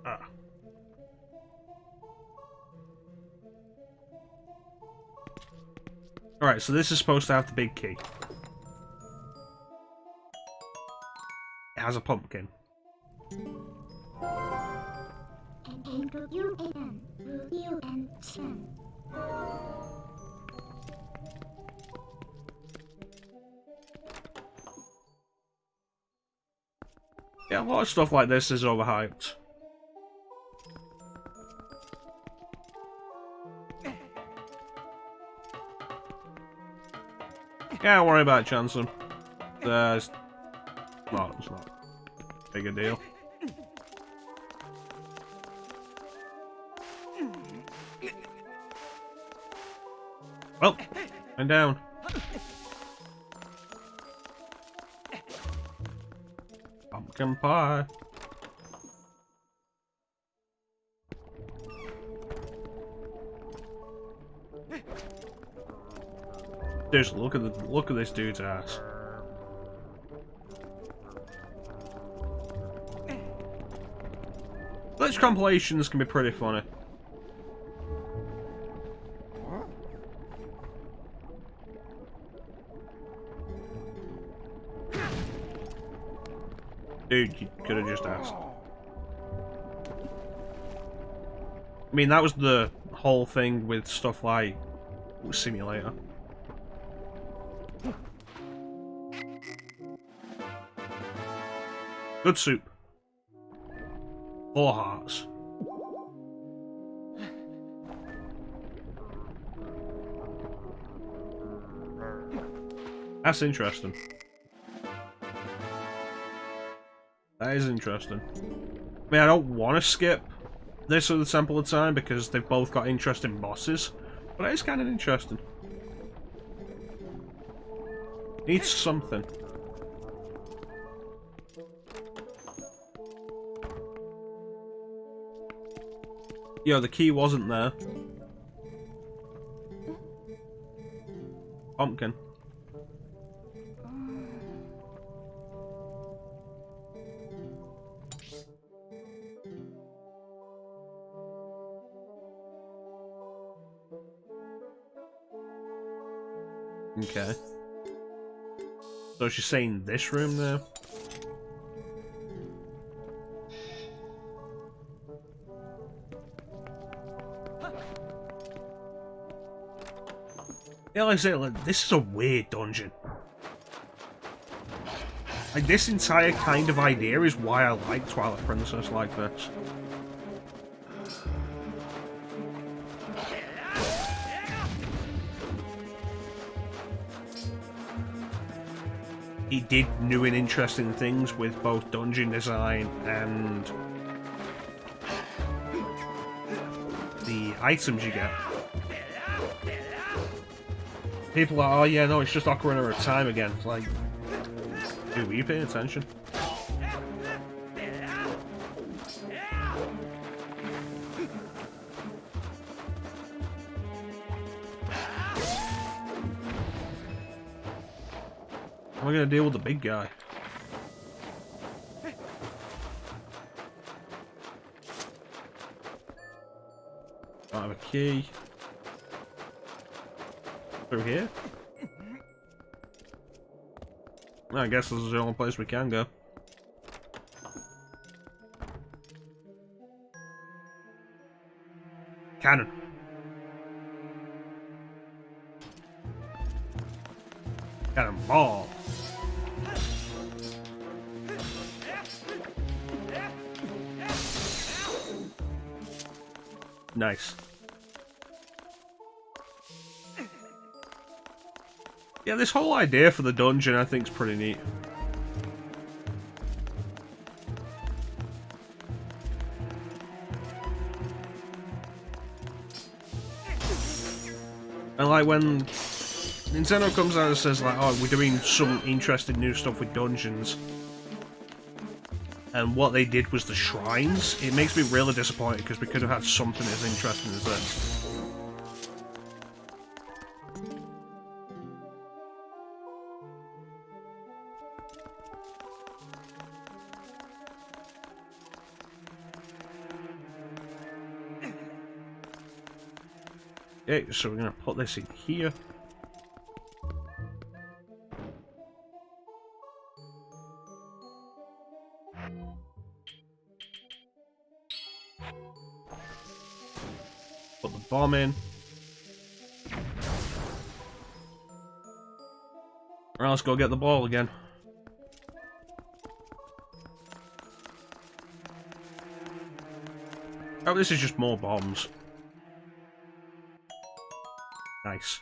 Ah. Alright, so this is supposed to have the big key. It has a pumpkin. Yeah, a lot of stuff like this is overhyped. Yeah, don't worry about it, Chancellor. Well, it's not big a deal. Well, I'm down. Pumpkin pie. Just look at this dude's ass. Glitch compilations can be pretty funny. Dude, you could have just asked. I mean, that was the whole thing with stuff like Simulator. Good soup. 4 hearts. That's interesting. That is interesting. I mean, I don't want to skip this or the Temple of Time because they've both got interesting bosses, but it is kind of interesting. Needs something. Yo, the key wasn't there. Pumpkin. Okay. So she's saying this room there? Yeah, like I say, like, this is a weird dungeon. Like, this entire kind of idea is why I like Twilight Princess like this. He did new and interesting things with both dungeon design and the items you get. People are, oh yeah, no, it's just Ocarina of Time again. It's like, dude, were you paying attention? How am I gonna deal with the big guy? Don't have a key. Through here? I guess this is the only place we can go. Cannon. Cannonball. Nice. Yeah, this whole idea for the dungeon I think is pretty neat. And like when Nintendo comes out and says like, oh, we're doing some interesting new stuff with dungeons, and what they did was the shrines, it makes me really disappointed because we could have had something as interesting as this. Okay, so we're gonna put this in here. Put the bomb in. Alright, let's go get the ball again. Oh, this is just more bombs. Nice.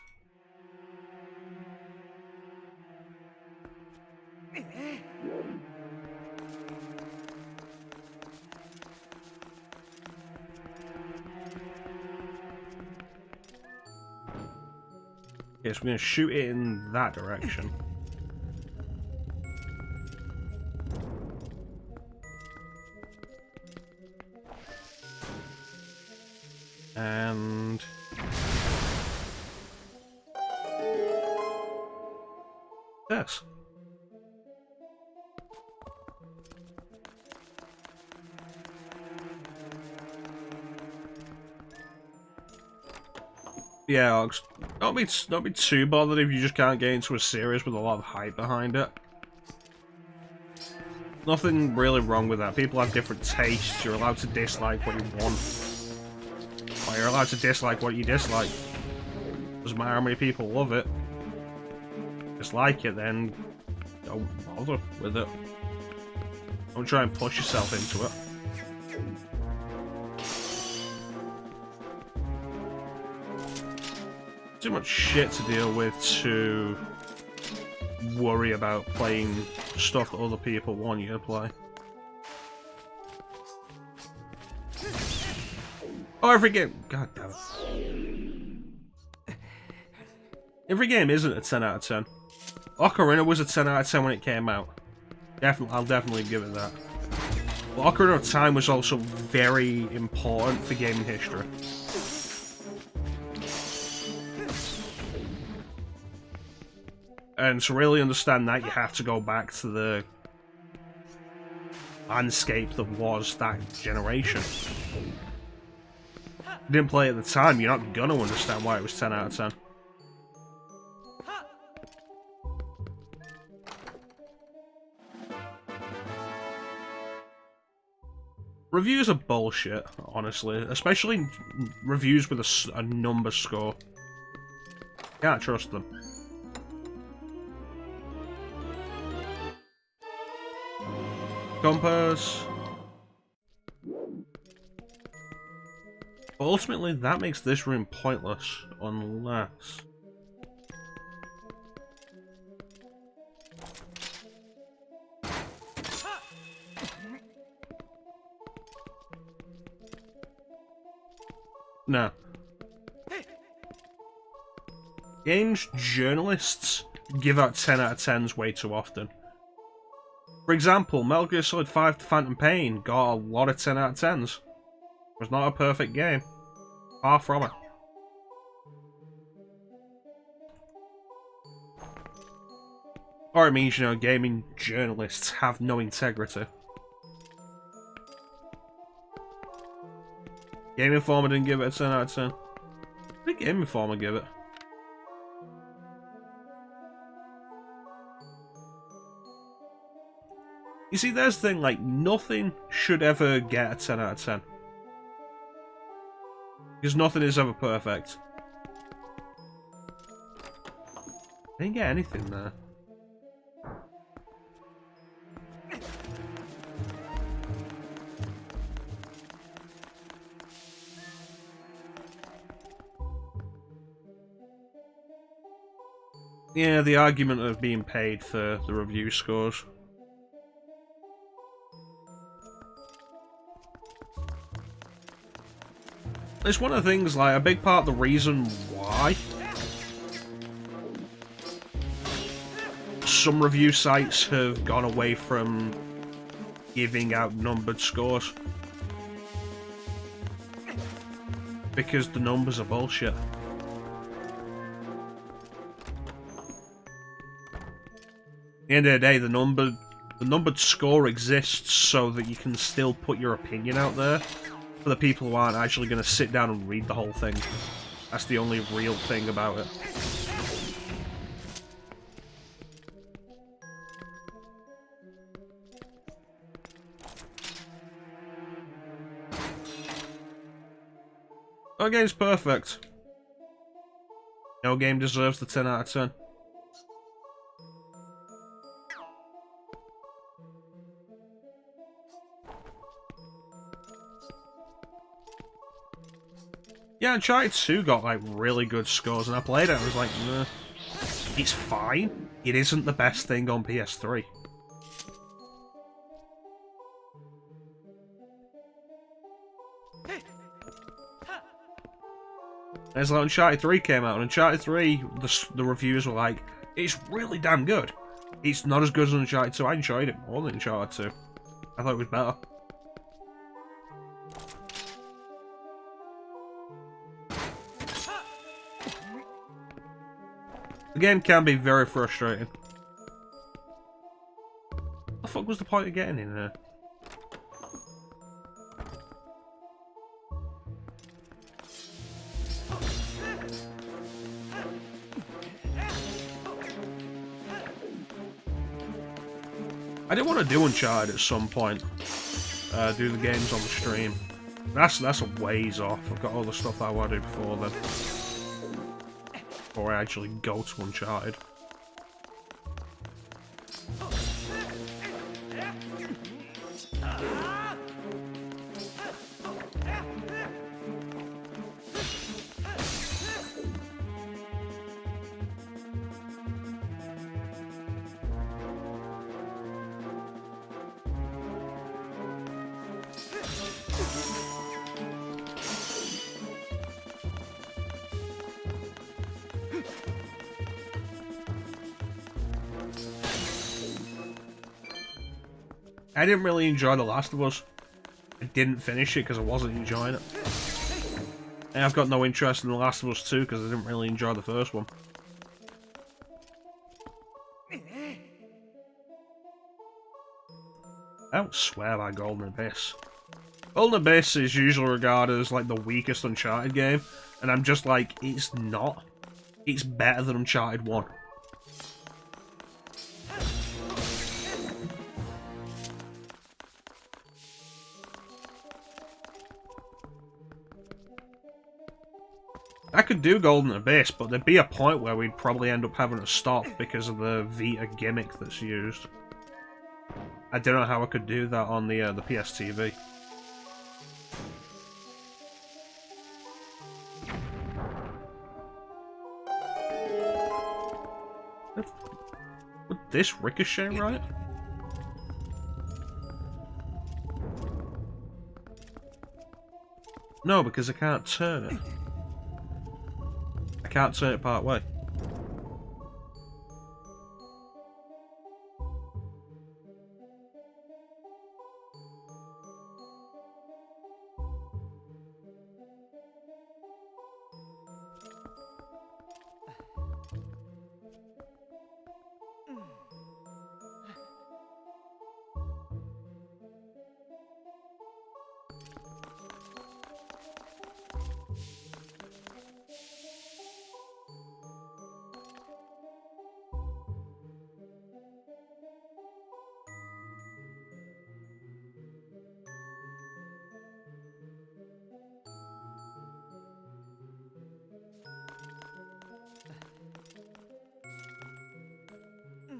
Okay, so we're going to shoot it in that direction. And... this. Yeah, don't be too bothered if you just can't get into a series with a lot of hype behind it. Nothing really wrong with that. People have different tastes. You're allowed to dislike what you want. Or you're allowed to dislike what you dislike. Doesn't matter how many people love it. Dislike it, then don't bother with it. Don't try and push yourself into it. Too much shit to deal with to worry about playing stuff that other people want you to play. Oh, every game... God damn it. Every game isn't a 10 out of 10. Ocarina was a 10 out of 10 when it came out. I'll definitely give it that. But Ocarina of Time was also very important for gaming history. And to really understand that, you have to go back to the landscape that was that generation. If you didn't play at the time, you're not gonna understand why it was 10 out of 10. Reviews are bullshit, honestly. Especially reviews with a number score. Can't trust them. Compass. But ultimately, that makes this room pointless, unless... No. Games journalists give out 10 out of 10s way too often. For example, Metal Gear Solid 5 The Phantom Pain got a lot of 10 out of 10s. It was not a perfect game. Far from it. Or it means, you know, gaming journalists have no integrity. Game Informer didn't give it a 10 out of 10. What did Game Informer give it? You see, there's the thing, like, nothing should ever get a 10 out of 10. Because nothing is ever perfect. I didn't get anything there. Yeah, the argument of being paid for the review scores. It's one of the things, like, a big part of the reason why some review sites have gone away from giving out numbered scores. Because the numbers are bullshit. At the end of the day, the numbered score exists so that you can still put your opinion out there for the people who aren't actually going to sit down and read the whole thing. That's the only real thing about it. No game's perfect. No game deserves the 10 out of 10. Yeah, Uncharted 2 got, like, really good scores, and I played it and I was like, nah, it's fine. It isn't the best thing on PS3. As like Uncharted 3 came out, and Uncharted 3, the reviews were like, it's really damn good. It's not as good as Uncharted 2. I enjoyed it more than Uncharted 2. I thought it was better. The game can be very frustrating. What the fuck was the point of getting in here? I did want to do Uncharted at some point. Do the games on the stream. That's a ways off. I've got all the stuff that I want to do before then. Before I actually go to Uncharted. I didn't really enjoy The Last of Us. I didn't finish it because I wasn't enjoying it. And I've got no interest in The Last of Us 2 because I didn't really enjoy the first one. I don't swear by Golden Abyss. Golden Abyss is usually regarded as like the weakest Uncharted game, and I'm just like, it's not. It's better than Uncharted 1. I could do Golden Abyss, but there'd be a point where we'd probably end up having to stop because of the Vita gimmick that's used. I don't know how I could do that on the PSTV. Would this ricochet right? No, because I can't turn it. I can't turn it part way.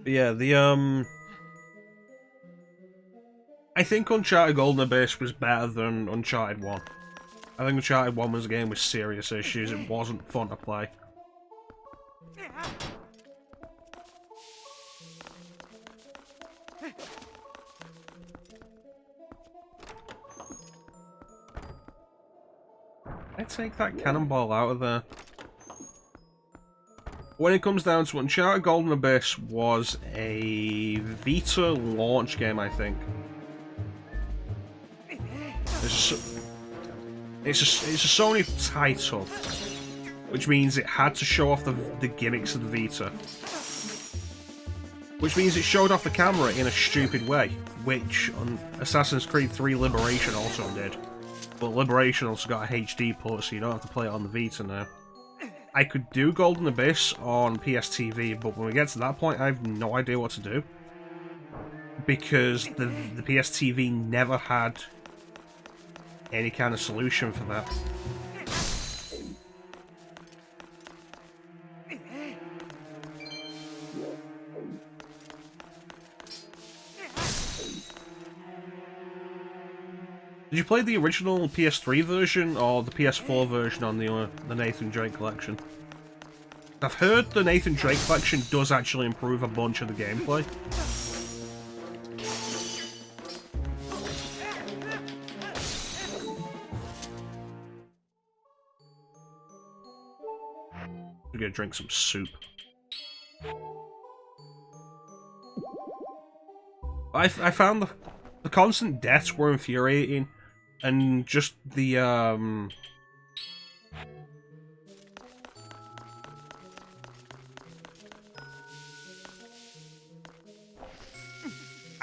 But yeah, I think Uncharted Golden Abyss was better than Uncharted 1. I think Uncharted 1 was a game with serious issues, it wasn't fun to play. I take that cannonball out of there. When it comes down to it, Uncharted Golden Abyss was a Vita launch game, I think. It's a Sony title, which means it had to show off the gimmicks of the Vita. Which means it showed off the camera in a stupid way, which Assassin's Creed 3 Liberation also did. But Liberation also got a HD port, so you don't have to play it on the Vita now. I could do Golden Abyss on PSTV, but when we get to that point, I have no idea what to do. Because the PSTV never had any kind of solution for that. Did you play the original PS3 version or the PS4 version on the Nathan Drake collection? I've heard the Nathan Drake collection does actually improve a bunch of the gameplay. I'm gonna drink some soup. I found the constant deaths were infuriating. And just the, I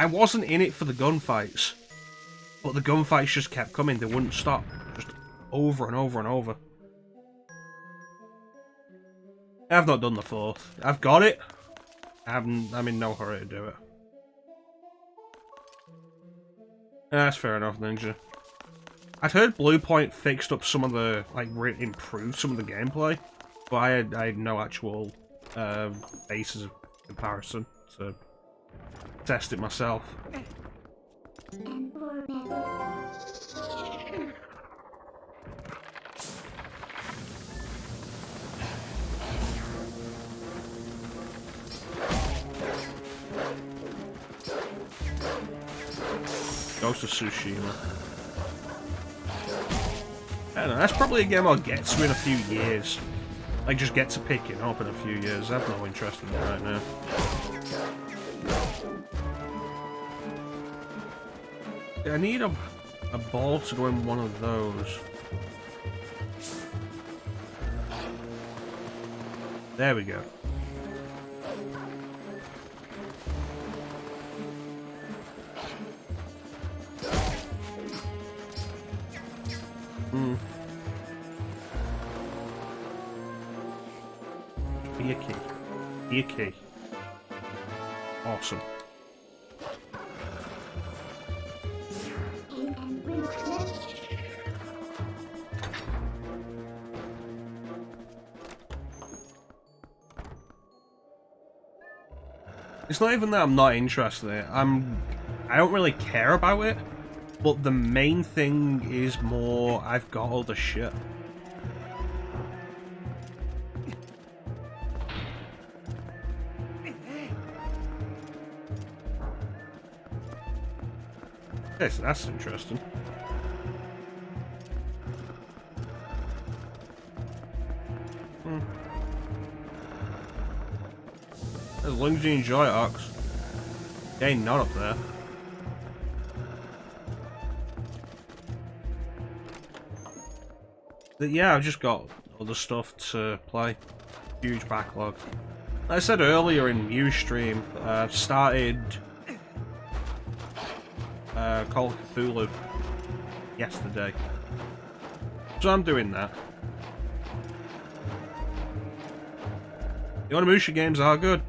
wasn't in it for the gunfights, but the gunfights just kept coming, they wouldn't stop, just over and over and over. I've not done the 4th. I've got it, I'm in no hurry to do it. That's fair enough, Ninja. I'd heard Bluepoint fixed up some of the, like, improved some of the gameplay, but I had no actual basis of comparison to test it myself. Ghost of Tsushima. I don't know, that's probably a game I'll get to in a few years. Like, just get to picking up in a few years. I have no interest in it right now. Yeah, I need a ball to go in one of those. There we go. Be a key. Be a key. Awesome. It's not even that I'm not interested in it. I don't really care about it, but the main thing is more I've got all the shit. Okay, so that's interesting. As long as you enjoy it, Ox. There ain't none up there. But yeah, I've just got other stuff to play. Huge backlog. Like I said earlier in Ustream, I've started Call of Cthulhu yesterday. So I'm doing that. The Onimusha games are good.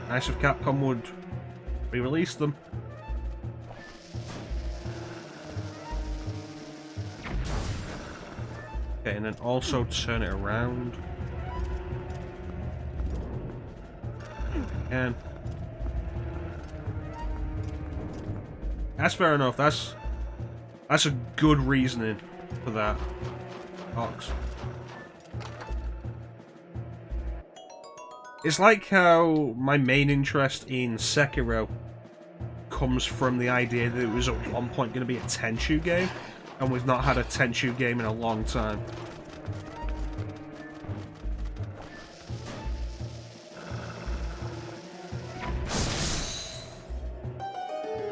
Nice if Capcom would re-release them. Okay, and then also turn it around. And that's fair enough. That's a good reasoning for that, Ox. It's like how my main interest in Sekiro comes from the idea that it was at one point going to be a Tenchu game. And we've not had a Tenchu game in a long time.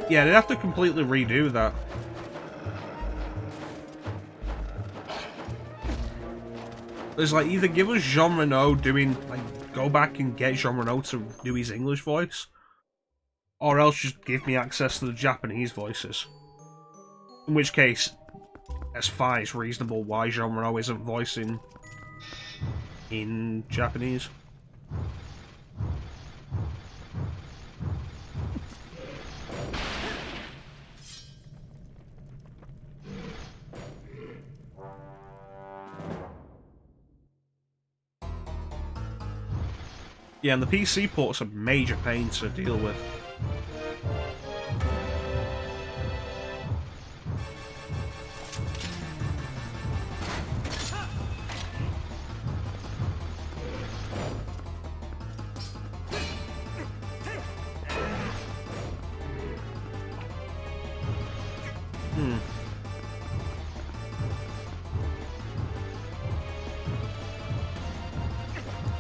Yeah, they'd have to completely redo that. There's like, either give us Jean Reno doing, like, go back and get Jean Reno to do his English voice, or else just give me access to the Japanese voices. In which case, that's fine, it's reasonable why Jean Reno isn't voicing in Japanese. Yeah, and the PC port's a major pain to deal with.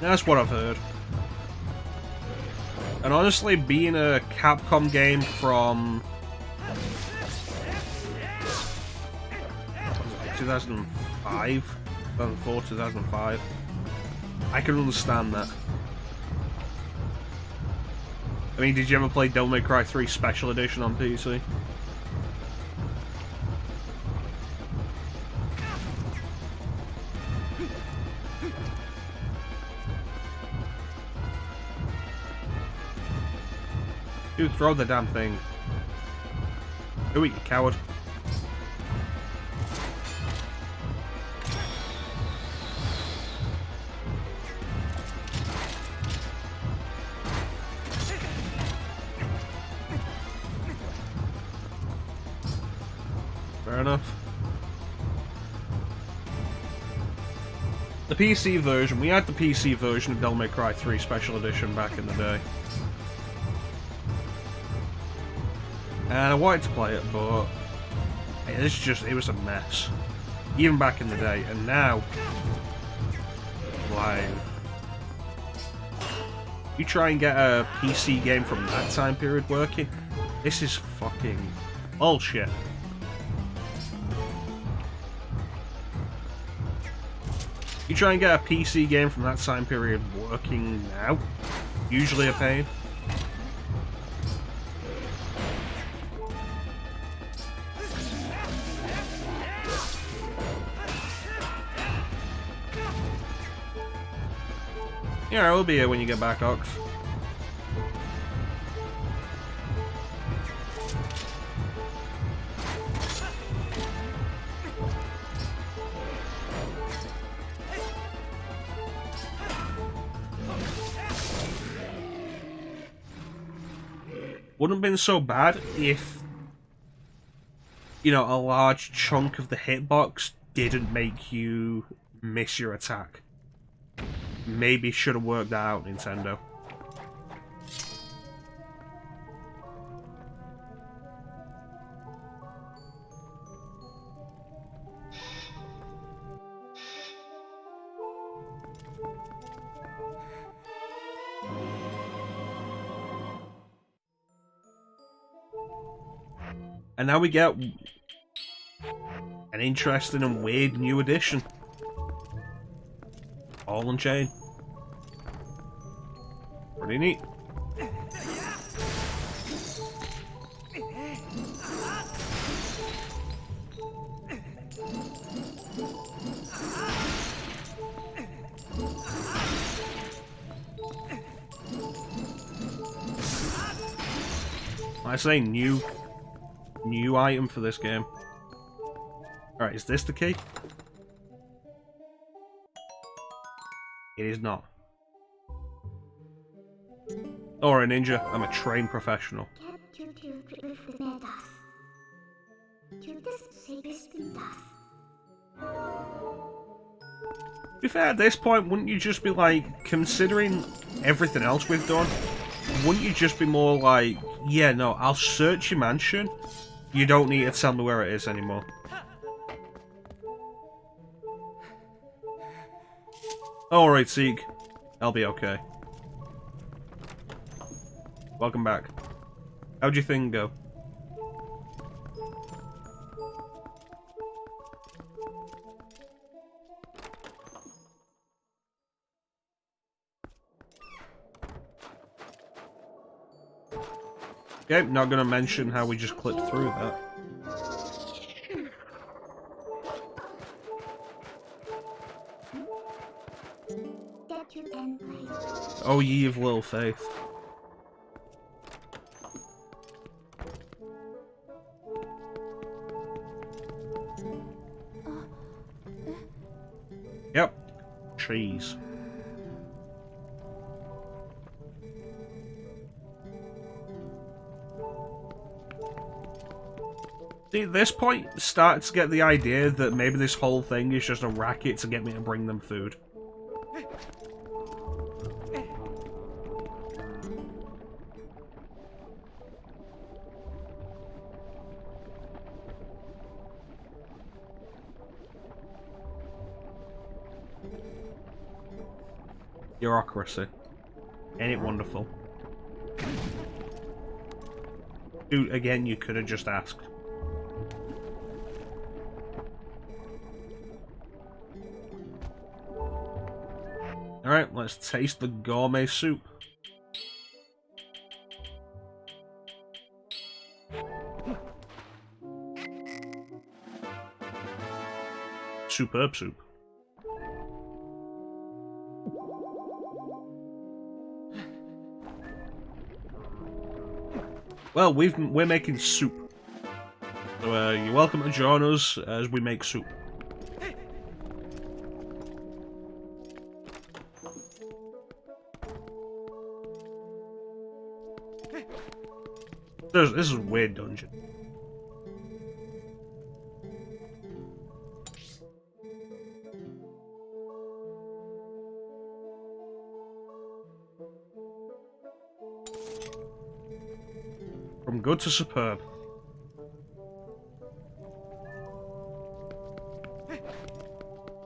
That's what I've heard. And honestly, being a Capcom game from 2005, 2004, 2005, I can understand that. I mean, did you ever play Devil May Cry 3 Special Edition on PC? Dude, throw the damn thing. Do it, you coward. Fair enough. The PC version, we had the PC version of Devil May Cry 3 Special Edition back in the day. And I wanted to play it, but it was a mess. Even back in the day, and now, like, you try and get a PC game from that time period working, this is fucking bullshit. You try and get a PC game from that time period working now, usually a pain. Yeah, we'll be here when you get back, Ox. Wouldn't have been so bad if, you know, a large chunk of the hitbox didn't make you miss your attack. Maybe should have worked that out, Nintendo. And now we get an interesting and weird new addition. Ball and chain. Pretty neat. I say new item for this game. Alright, is this the key? It is not. Or a ninja, I'm a trained professional. To be fair, at this point, wouldn't you just be like, considering everything else we've done, wouldn't you just be more like, yeah, no, I'll search your mansion, you don't need to tell me where it is anymore. Alright, Zeke. I'll be okay. Welcome back. How'd your thing go? Okay, not gonna mention how we just clipped through that. Oh, ye of little faith. Yep. Cheese. See, at this point, start to get the idea that maybe this whole thing is just a racket to get me to bring them food. Bureaucracy. Ain't it wonderful? Dude, again, you could have just asked. Alright, let's taste the gourmet soup. Superb soup. Well, we're making soup. So you're welcome to join us as we make soup. This is a weird dungeon. From good to superb.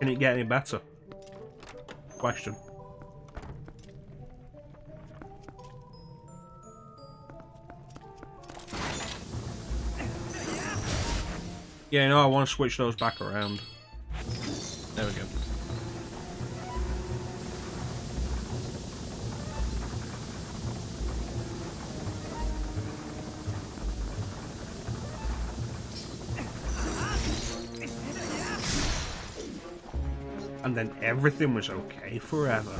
Can it get any better? Question. Yeah, no, I want to switch those back around. There we go. And then everything was okay forever.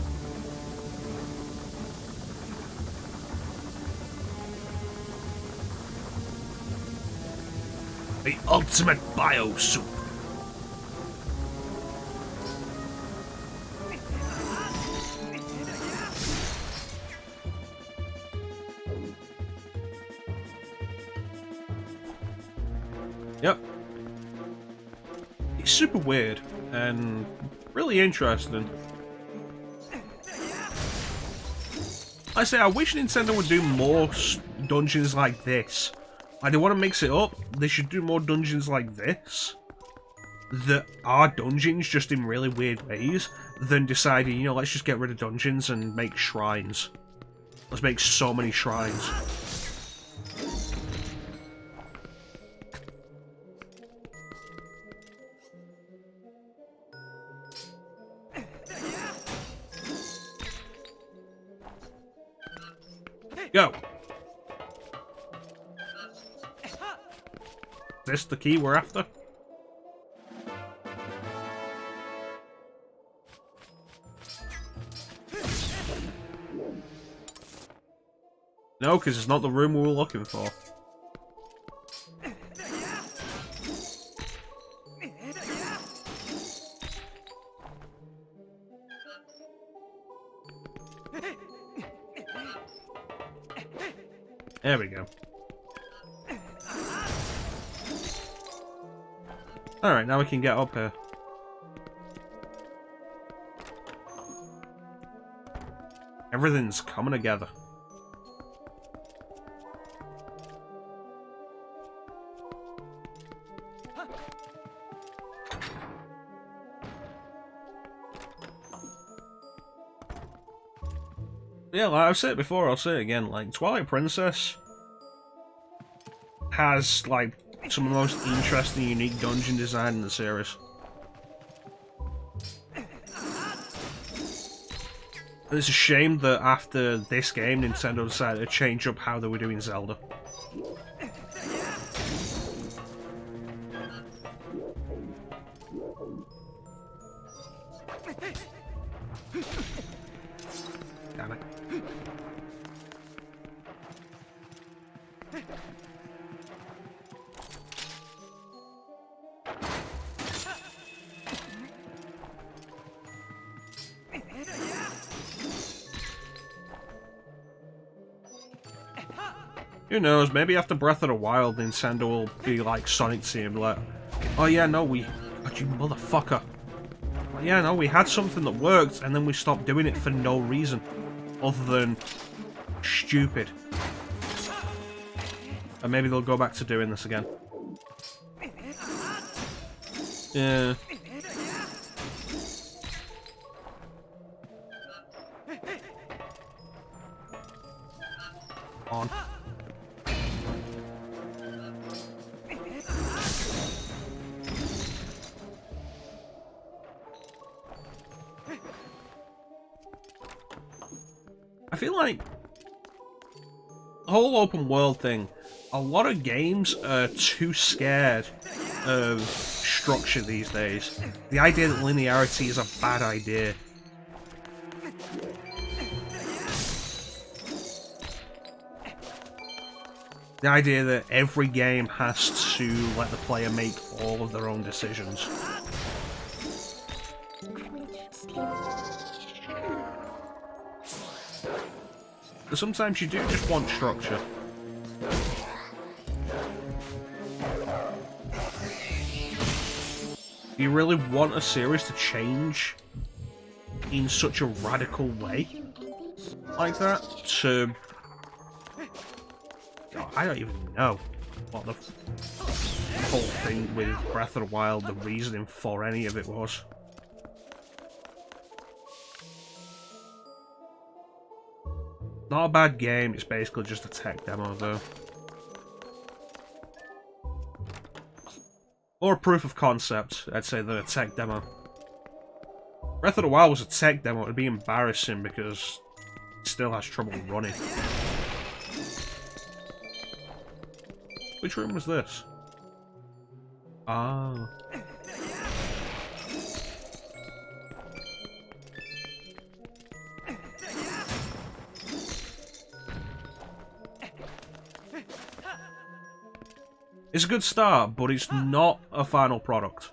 The ultimate bio soup. Yep. It's super weird and really interesting. I say, I wish Nintendo would do more dungeons like this. Like, they want to mix it up. They should do more dungeons like this that are dungeons just in really weird ways than deciding, you know, let's just get rid of dungeons and make shrines. Let's make so many shrines. Go! This the key we're after? No, because it's not the room we were looking for. There we go. Alright, now we can get up here. Everything's coming together. Yeah, like I've said it before, I'll say it again. Like, Twilight Princess has, like, some of the most interesting, unique dungeon design in the series. And it's a shame that after this game, Nintendo decided to change up how they were doing Zelda. Damn it. Who knows, maybe after Breath of the Wild, Nintendo will be like Sonic Team, like, oh yeah, no, you motherfucker. Oh, yeah, no, we had something that worked, and then we stopped doing it for no reason, other than stupid. And maybe they'll go back to doing this again. Yeah. On. I feel like the whole open world thing, a lot of games are too scared of structure these days. The idea that linearity is a bad idea. The idea that every game has to let the player make all of their own decisions. But sometimes you do just want structure. Do you really want a series to change in such a radical way like that? To... I don't even know what the whole thing with Breath of the Wild, the reasoning for any of it was. Not a bad game, it's basically just a tech demo though. Or a proof of concept, I'd say, than a tech demo. Breath of the Wild was a tech demo, it'd be embarrassing because it still has trouble running. Which room was this? Ah. It's a good start, but it's not a final product.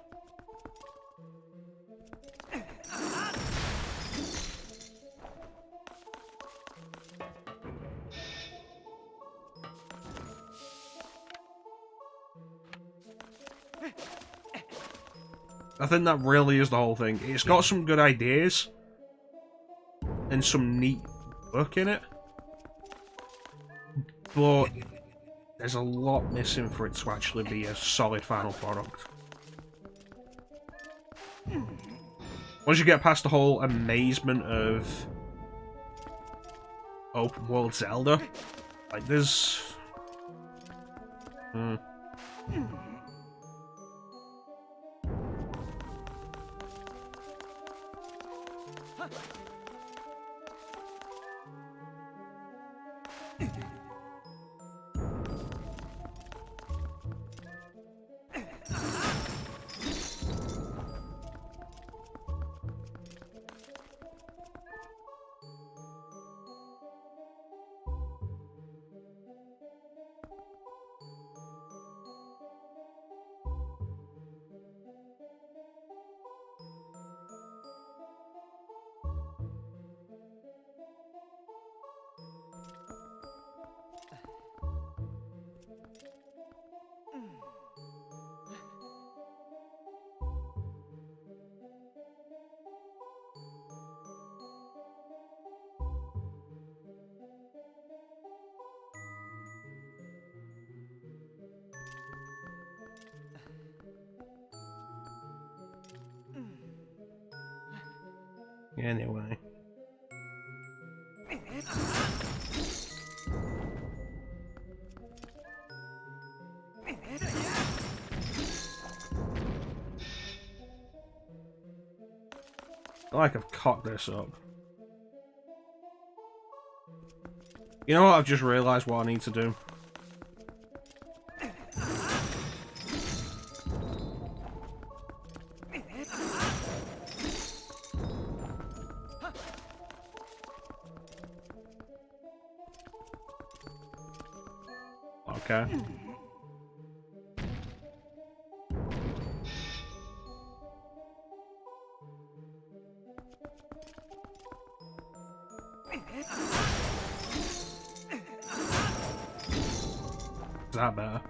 I think that really is the whole thing. It's got some good ideas and some neat work in it, but there's a lot missing for it to actually be a solid final product. Once you get past the whole amazement of open world Zelda, like there's... Anyway. I feel like I've cocked this up. You know what? I've just realised what I need to do. Okay. Is that better?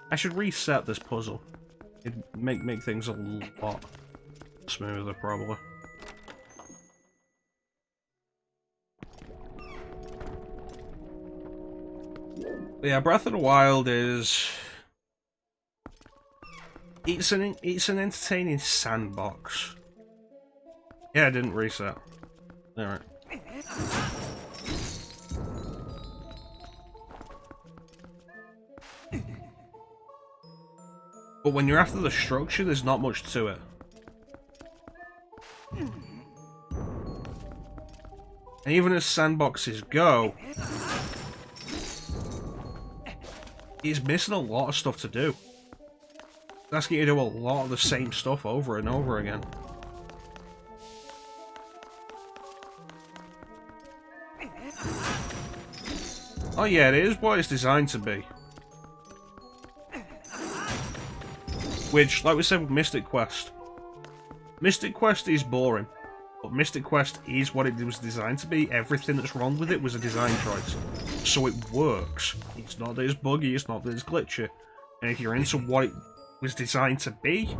I should reset this puzzle. It'd make things a lot smoother, probably. But yeah, Breath of the Wild is... It's an entertaining sandbox. Yeah, I didn't reset. Alright. But when you're after the structure, there's not much to it. And even as sandboxes go, it's missing a lot of stuff to do. It's asking you to do a lot of the same stuff over and over again. Oh yeah, it is what it's designed to be. Which, like we said with Mystic Quest is boring, but Mystic Quest is what it was designed to be. Everything that's wrong with it was a design choice. So it works. It's not that it's buggy, it's not that it's glitchy. And if you're into what it was designed to be,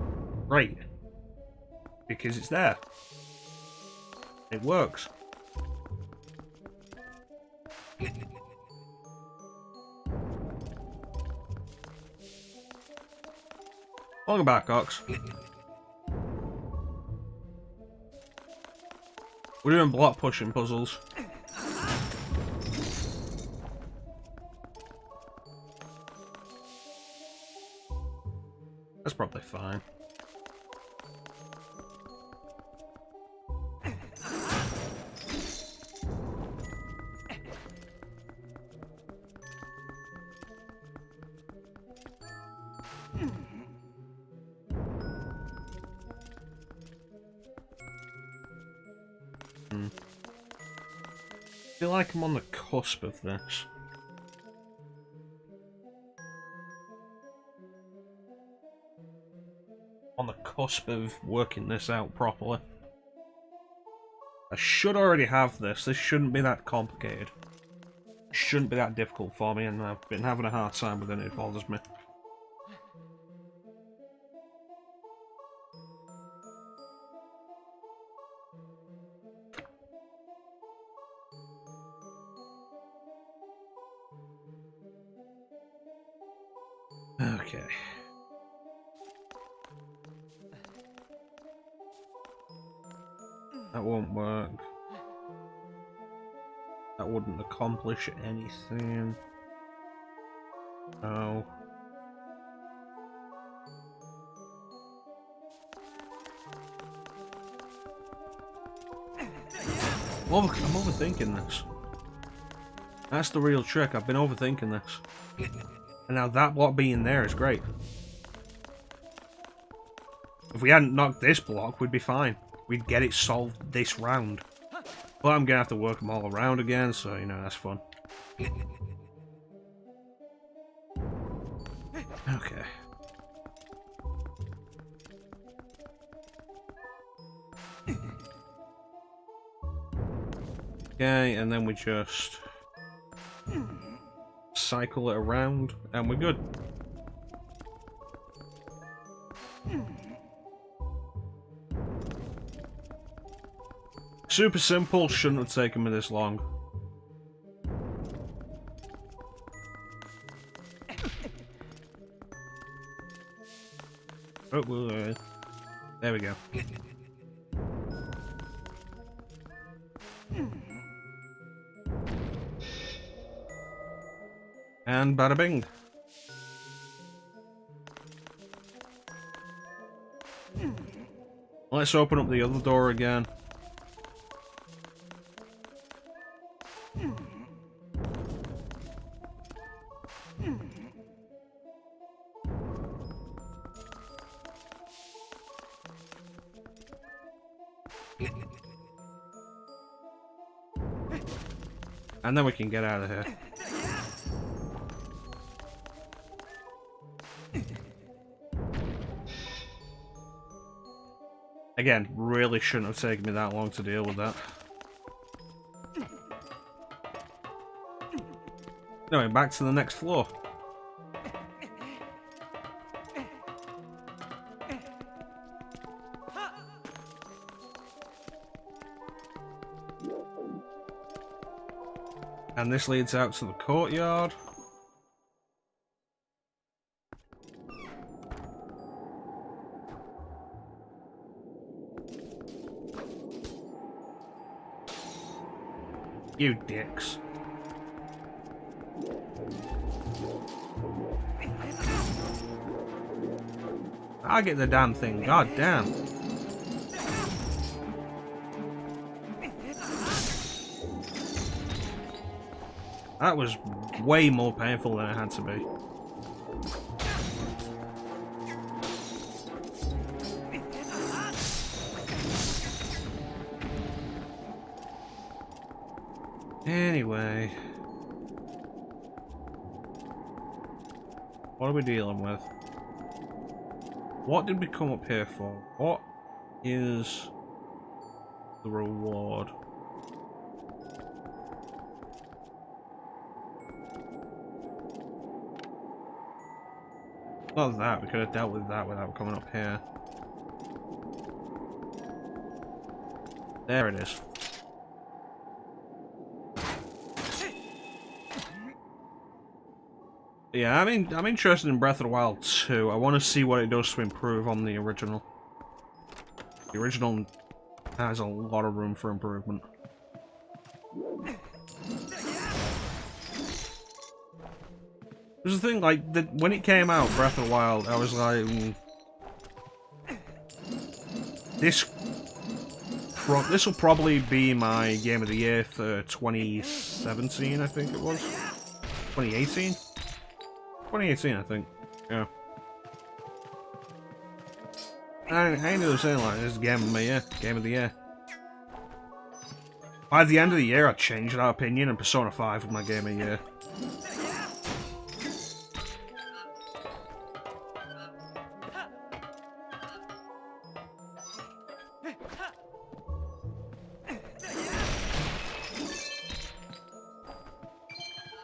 great. Because it's there. It works. Welcome back, Ox. We're doing block pushing puzzles. That's probably fine. I feel like I'm on the cusp of this. On the cusp of working this out properly. I should already have this. This shouldn't be that complicated. It shouldn't be that difficult for me, and I've been having a hard time with it. It bothers me. Okay. That won't work. That wouldn't accomplish anything. Oh. I'm overthinking this. That's the real trick. I've been overthinking this. And now that block being there is great. If we hadn't knocked this block, we'd be fine. We'd get it solved this round. But I'm gonna have to work them all around again, so, you know, that's fun. Okay. Okay, and then we just cycle it around, and we're good. Super simple, shouldn't have taken me this long. Oh, there we go. And bada bing. Let's open up the other door again. And then we can get out of here. Again, really shouldn't have taken me that long to deal with that. Anyway, back to the next floor. And this leads out to the courtyard. You dicks. I'll get the damn thing, god damn. That was way more painful than it had to be. Anyway. What are we dealing with? What did we come up here for? What is the reward? Not that, we could have dealt with that without coming up here. There it is. Yeah, I'm interested in Breath of the Wild 2. I want to see what it does to improve on the original. The original has a lot of room for improvement. There's the thing, like, when it came out, Breath of the Wild, I was like, this will probably be my game of the year for 2017, I think it was. 2018? 2018, I think. Yeah. I ain't really saying like this is game of my year, game of the year. By the end of the year, I changed that opinion, and Persona 5 was my game of the year.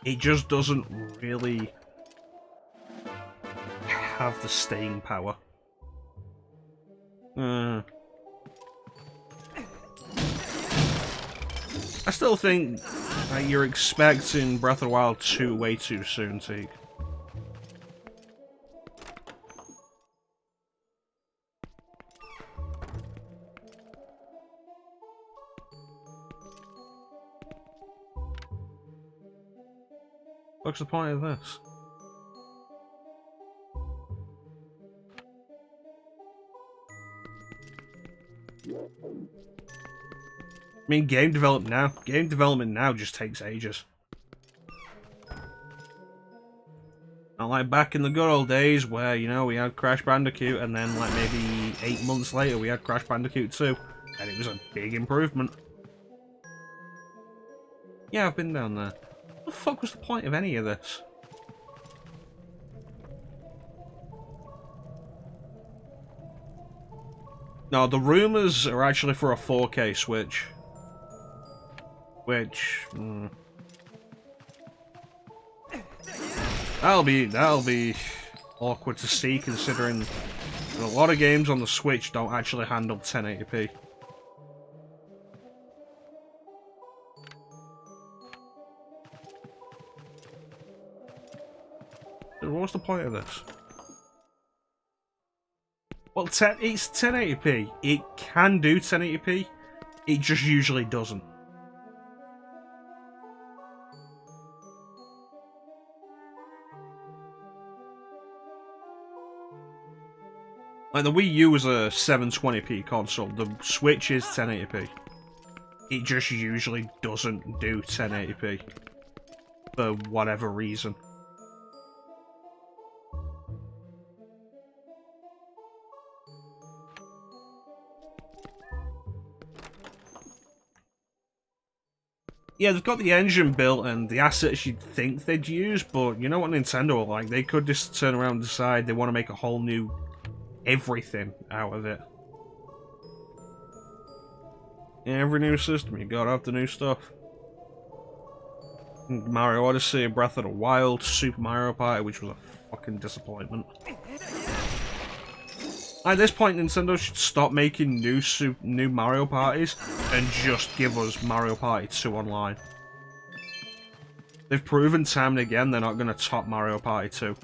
It just doesn't really have the staying power. I still think you're expecting Breath of the Wild 2 way too soon, Teak. What's the point of this? I mean, game development now just takes ages. Not like back in the good old days where, you know, we had Crash Bandicoot and then like maybe 8 months later we had Crash Bandicoot 2. And it was a big improvement. Yeah, I've been down there. What the fuck was the point of any of this? No, the rumours are actually for a 4K Switch. Which... That'll be awkward to see, considering a lot of games on the Switch don't actually handle 1080p. What's the point of this? Well, it's 1080p. It can do 1080p. It just usually doesn't. Like, the Wii U was a 720p console. The Switch is 1080p. It just usually doesn't do 1080p. For whatever reason. Yeah, they've got the engine built and the assets you'd think they'd use, but you know what Nintendo are like? They could just turn around and decide they want to make a whole new everything out of it. Yeah, every new system, you gotta have the new stuff. Mario Odyssey, Breath of the Wild, Super Mario Party, which was a fucking disappointment. At this point, Nintendo should stop making new Mario Parties and just give us Mario Party 2 online. They've proven time and again they're not going to top Mario Party 2.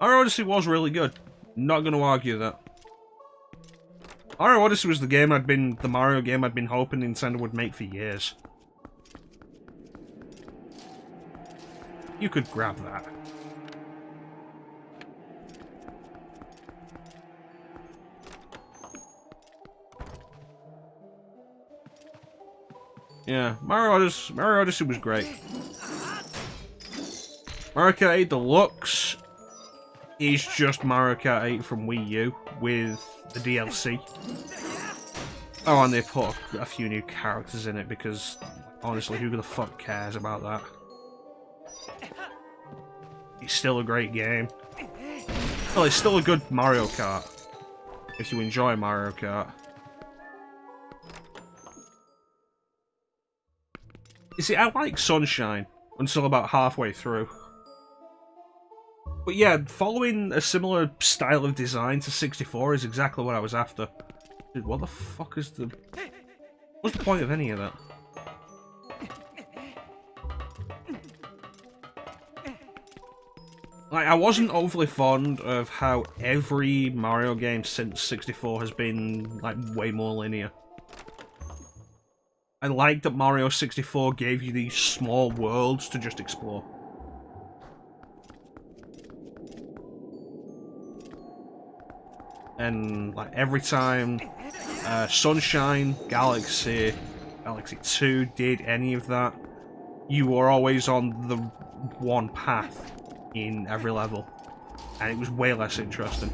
Mario Odyssey was really good. Not going to argue that. Mario Odyssey was the Mario game I'd been hoping Nintendo would make for years. You could grab that. Yeah, Mario Odyssey was great. Mario Kart 8 Deluxe is just Mario Kart 8 from Wii U with the DLC. Oh, and they put a few new characters in it because, honestly, who the fuck cares about that? It's still a great game. Well, it's still a good Mario Kart, if you enjoy Mario Kart. You see, I like Sunshine until about halfway through. But yeah, following a similar style of design to 64 is exactly what I was after. Dude, what the fuck is the... What's the point of any of that? Like, I wasn't overly fond of how every Mario game since 64 has been, like, way more linear. I liked that Mario 64 gave you these small worlds to just explore. And like every time Sunshine, Galaxy 2 did any of that, you were always on the one path in every level. And it was way less interesting.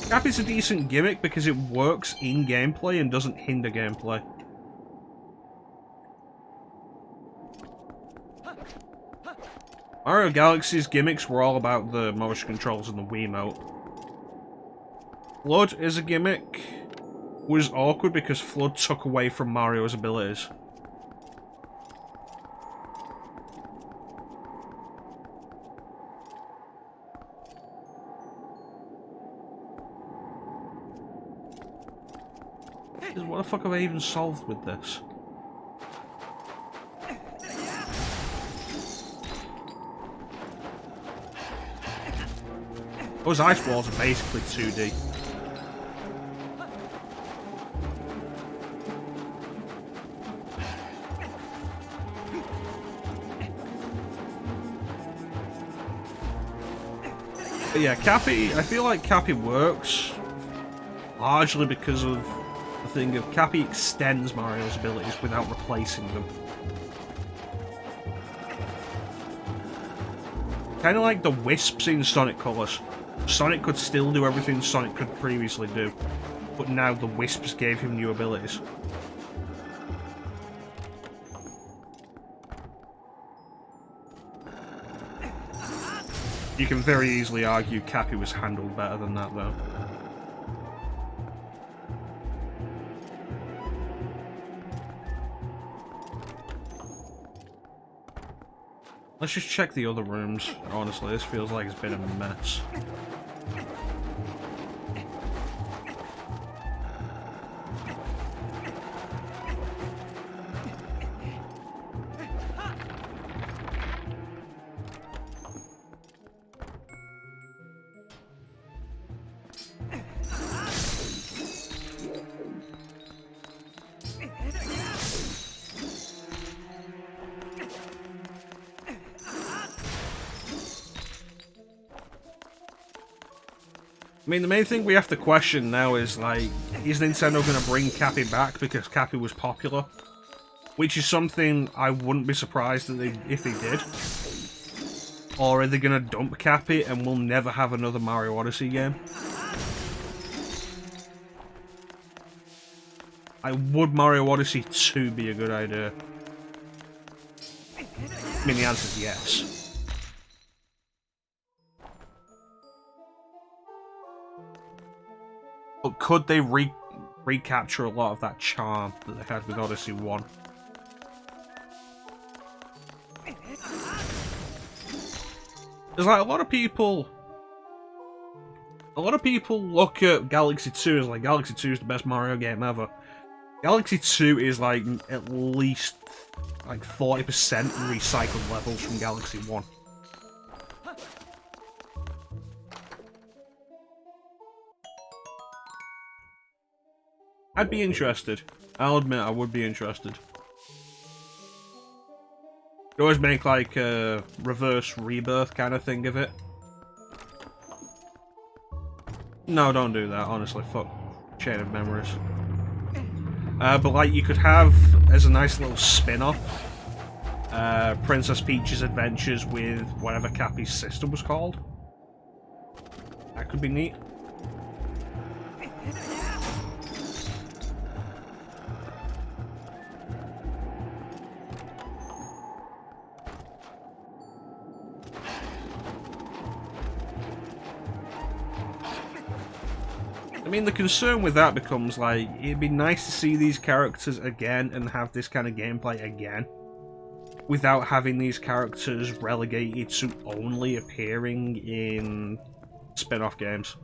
Gap is a decent gimmick because it works in gameplay and doesn't hinder gameplay. Mario Galaxy's gimmicks were all about the motion controls and the Wiimote. Flood as a gimmick was awkward because Flood took away from Mario's abilities. What the fuck have I even solved with this? Those ice walls are basically 2D. But yeah, Cappy, I feel like Cappy works largely because of the thing of Cappy extends Mario's abilities without replacing them. Kind of like the wisps in Sonic Colors. Sonic could still do everything Sonic could previously do, but now the wisps gave him new abilities. You can very easily argue Cappy was handled better than that, though. Let's just check the other rooms. Honestly, this feels like it's been a mess. I mean, the main thing we have to question now is, like, is Nintendo going to bring Cappy back because Cappy was popular? Which is something I wouldn't be surprised if they did. Or are they going to dump Cappy and we'll never have another Mario Odyssey game? Would Mario Odyssey 2 be a good idea? I mean, the answer is yes. But could they recapture a lot of that charm that they had with Odyssey 1? There's like a lot of people look at Galaxy 2 as like Galaxy 2 is the best Mario game ever. Galaxy 2 is like at least like 40% recycled levels from Galaxy 1. I'd be interested. I'll admit I would be interested. You always make like a reverse rebirth kind of thing of it. No, don't do that, honestly. Fuck Chain of Memories. But like you could have, as a nice little spin-off, Princess Peach's adventures with whatever Cappy's sister was called. That could be neat. I mean, the concern with that becomes, like, it'd be nice to see these characters again and have this kind of gameplay again, without having these characters relegated to only appearing in spin-off games.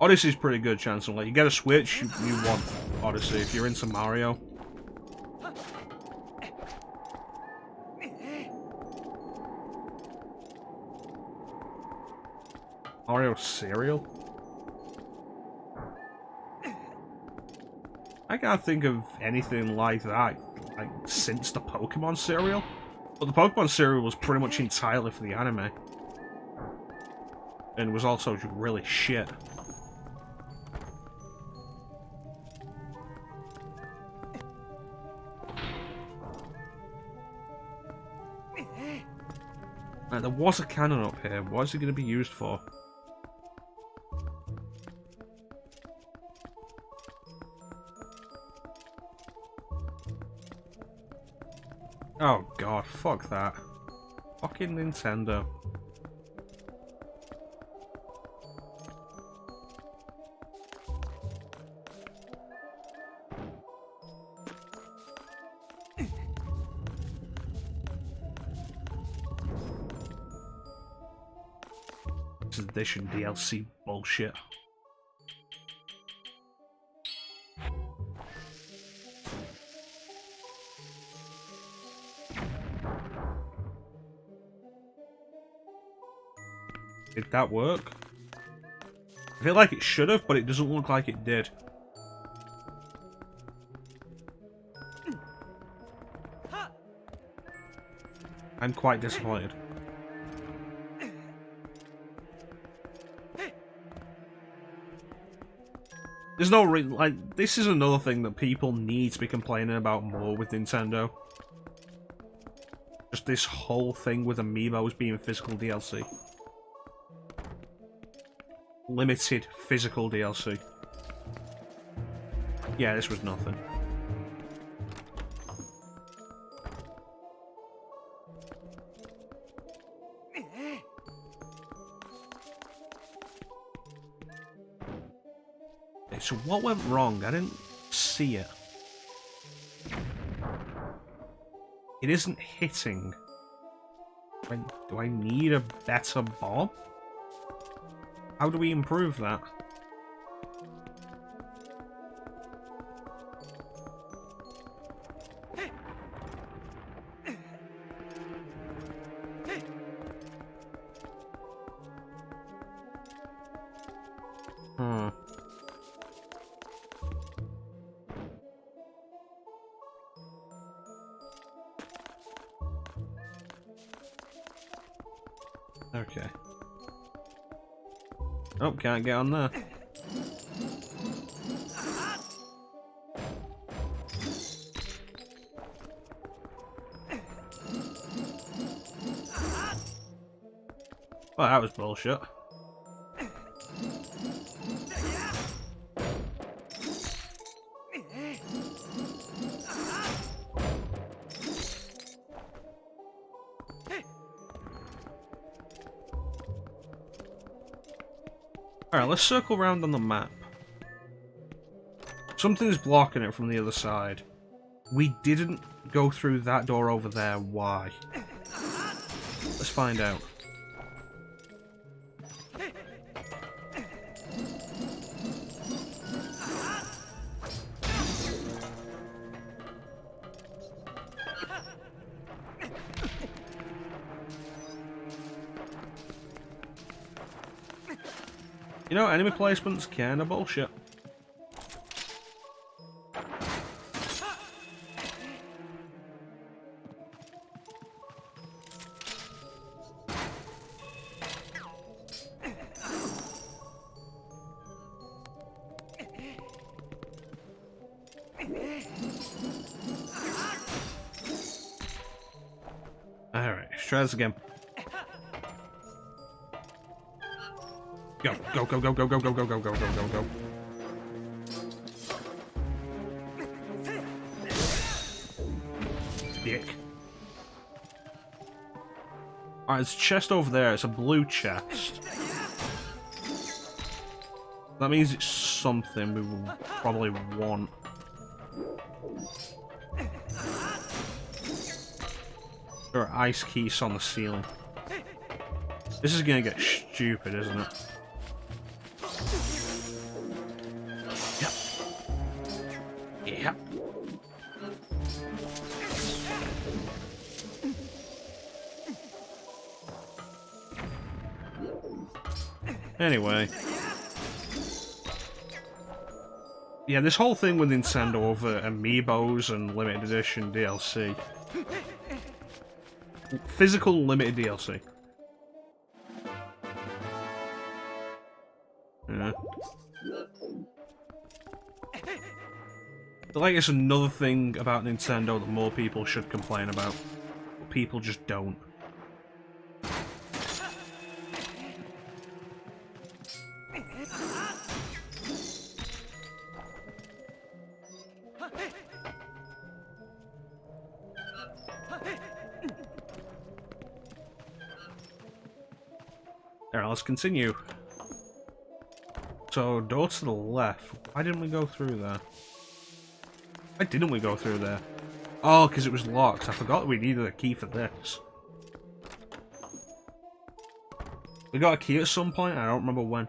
Odyssey's pretty good, Chancellor. Like, you get a Switch, you want Odyssey if you're into Mario. Mario cereal? I can't think of anything like that, like, since the Pokemon cereal. But the Pokemon cereal was pretty much entirely for the anime. And was also really shit. Now, there was a cannon up here. What is it going to be used for? Oh god, fuck that. Fucking Nintendo. This edition DLC bullshit. Did that work? I feel like it should have, but it doesn't look like it did. I'm quite disappointed. There's no like, this is another thing that people need to be complaining about more with Nintendo. Just this whole thing with amiibos being physical DLC. Limited physical DLC. Yeah, this was nothing. So what went wrong? I didn't see it. It isn't hitting. Do I need a better bob? How do we improve that? Okay. Oh, can't get on there. Well, that was bullshit. Alright, let's circle around on the map. Something's blocking it from the other side. We didn't go through that door over there. Why? Let's find out. You know, enemy placement's kinda bullshit. Alright, let's try this again. Go, go, go, go, go, go, go, go, go, go, go, go, go. Dick. Alright, there's a chest over there. It's a blue chest. That means it's something we will probably want. There are ice keys on the ceiling. This is gonna get stupid, isn't it? Yep. Anyway. Yeah, this whole thing with Nintendo over amiibos and limited edition DLC. Physical limited DLC. Yeah. I feel like it's another thing about Nintendo that more people should complain about. But people just don't. Alright, let's continue. So, door to the left. Why didn't we go through there? Why didn't we go through there? Oh, because it was locked. I forgot we needed a key for this. We got a key at some point, I don't remember when.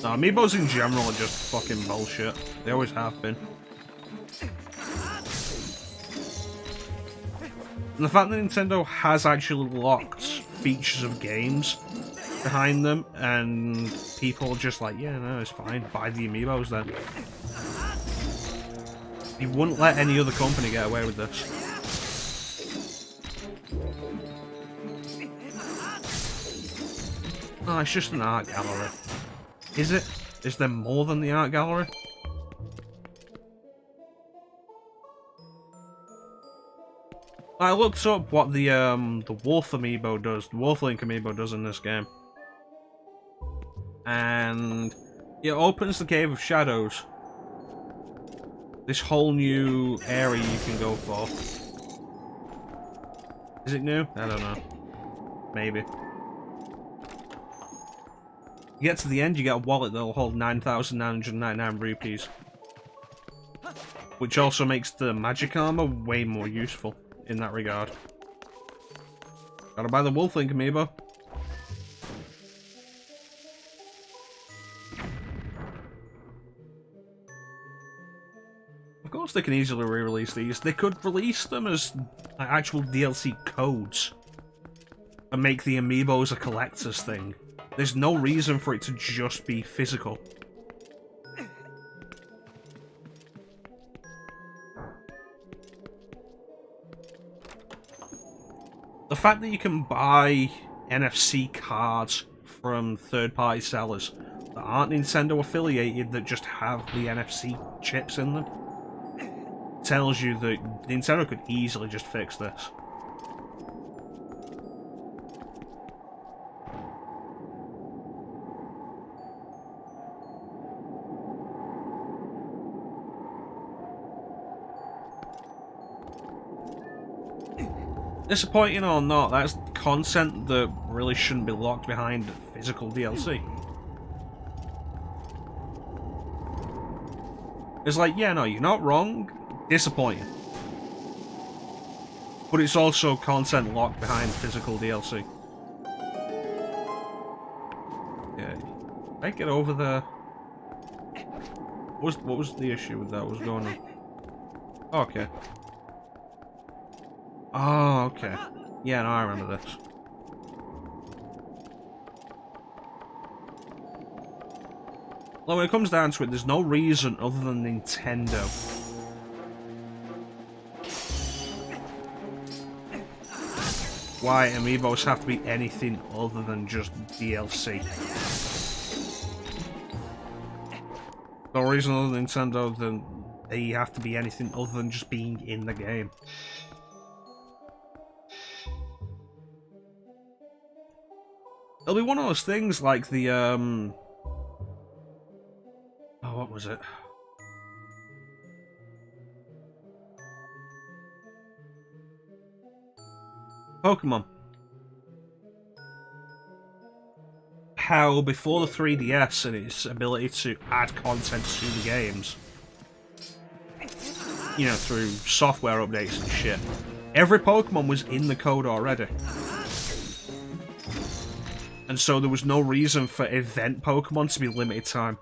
No, amiibos in general are just fucking bullshit. They always have been. And the fact that Nintendo has actually locked features of games behind them, and people are just like, yeah, no, it's fine, buy the amiibos then. You wouldn't let any other company get away with this. Oh, it's just an art gallery. Is it? Is there more than the art gallery? I looked up what the wolf amiibo does, the wolf link amiibo does in this game. And it opens the Cave of Shadows. This whole new area you can go for. Is it new? I don't know. Maybe. You get to the end, you get a wallet that'll hold 9,999 rupees. Which also makes the magic armor way more useful in that regard. Gotta buy the wolf link amiibo. Of course they can easily re-release these. They could release them as actual DLC codes and make the amiibos a collector's thing. There's no reason for it to just be physical. The fact that you can buy NFC cards from third-party sellers that aren't Nintendo affiliated that just have the NFC chips in them tells you that Nintendo could easily just fix this. Disappointing or not, that's content that really shouldn't be locked behind physical DLC. It's like, yeah, no, you're not wrong. Disappointing. But it's also content locked behind physical DLC. Okay. I get over there. What was the issue with that? What was going on? Okay. Oh, okay. Yeah, no, I remember this. Well, when it comes down to it, there's no reason other than Nintendo why amiibos have to be anything other than just DLC. No reason other than Nintendo than they have to be anything other than just being in the game. It'll be one of those things like the, oh, what was it? Pokemon. How before the 3DS and its ability to add content to the games, you know, through software updates and shit, every Pokemon was in the code already. And so there was no reason for event Pokemon to be limited time.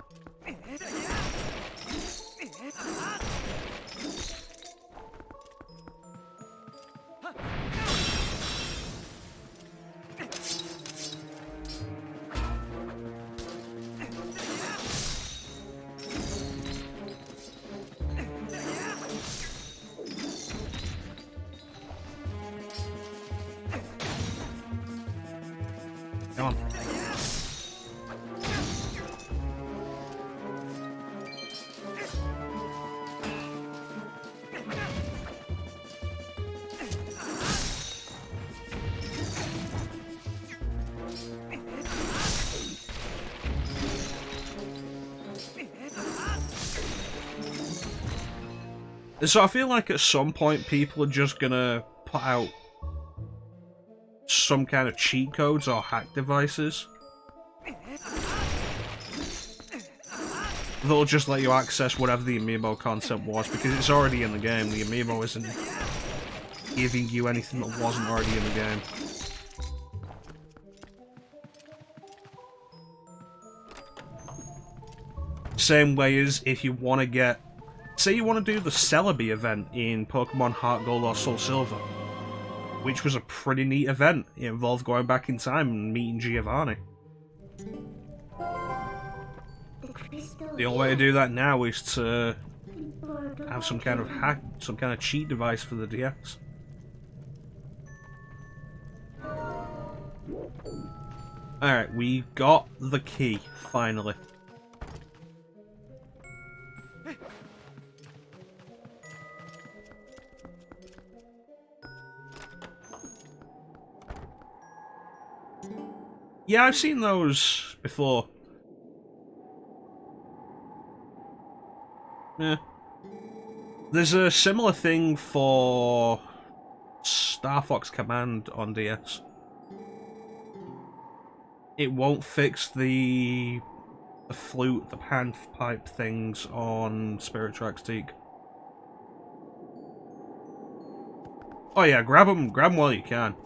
Come on. So I feel like at some point people are just gonna put out some kind of cheat codes or hack devices that'll just let you access whatever the amiibo content was, because it's already in the game. The amiibo isn't giving you anything that wasn't already in the game. Same way as if you want to get, say you want to do the Celebi event in Pokemon Heart Gold or Soul Silver, which was a pretty neat event. It involved going back in time and meeting Giovanni. The only way to do that now is to have some kind of hack, some kind of cheat device for the DS. Alright, we got the key, finally. Yeah, I've seen those before. Yeah. There's a similar thing for Star Fox Command on DS. It won't fix the flute, the panpipe things on Spirit Tracks Teak. Oh yeah, grab them while you can.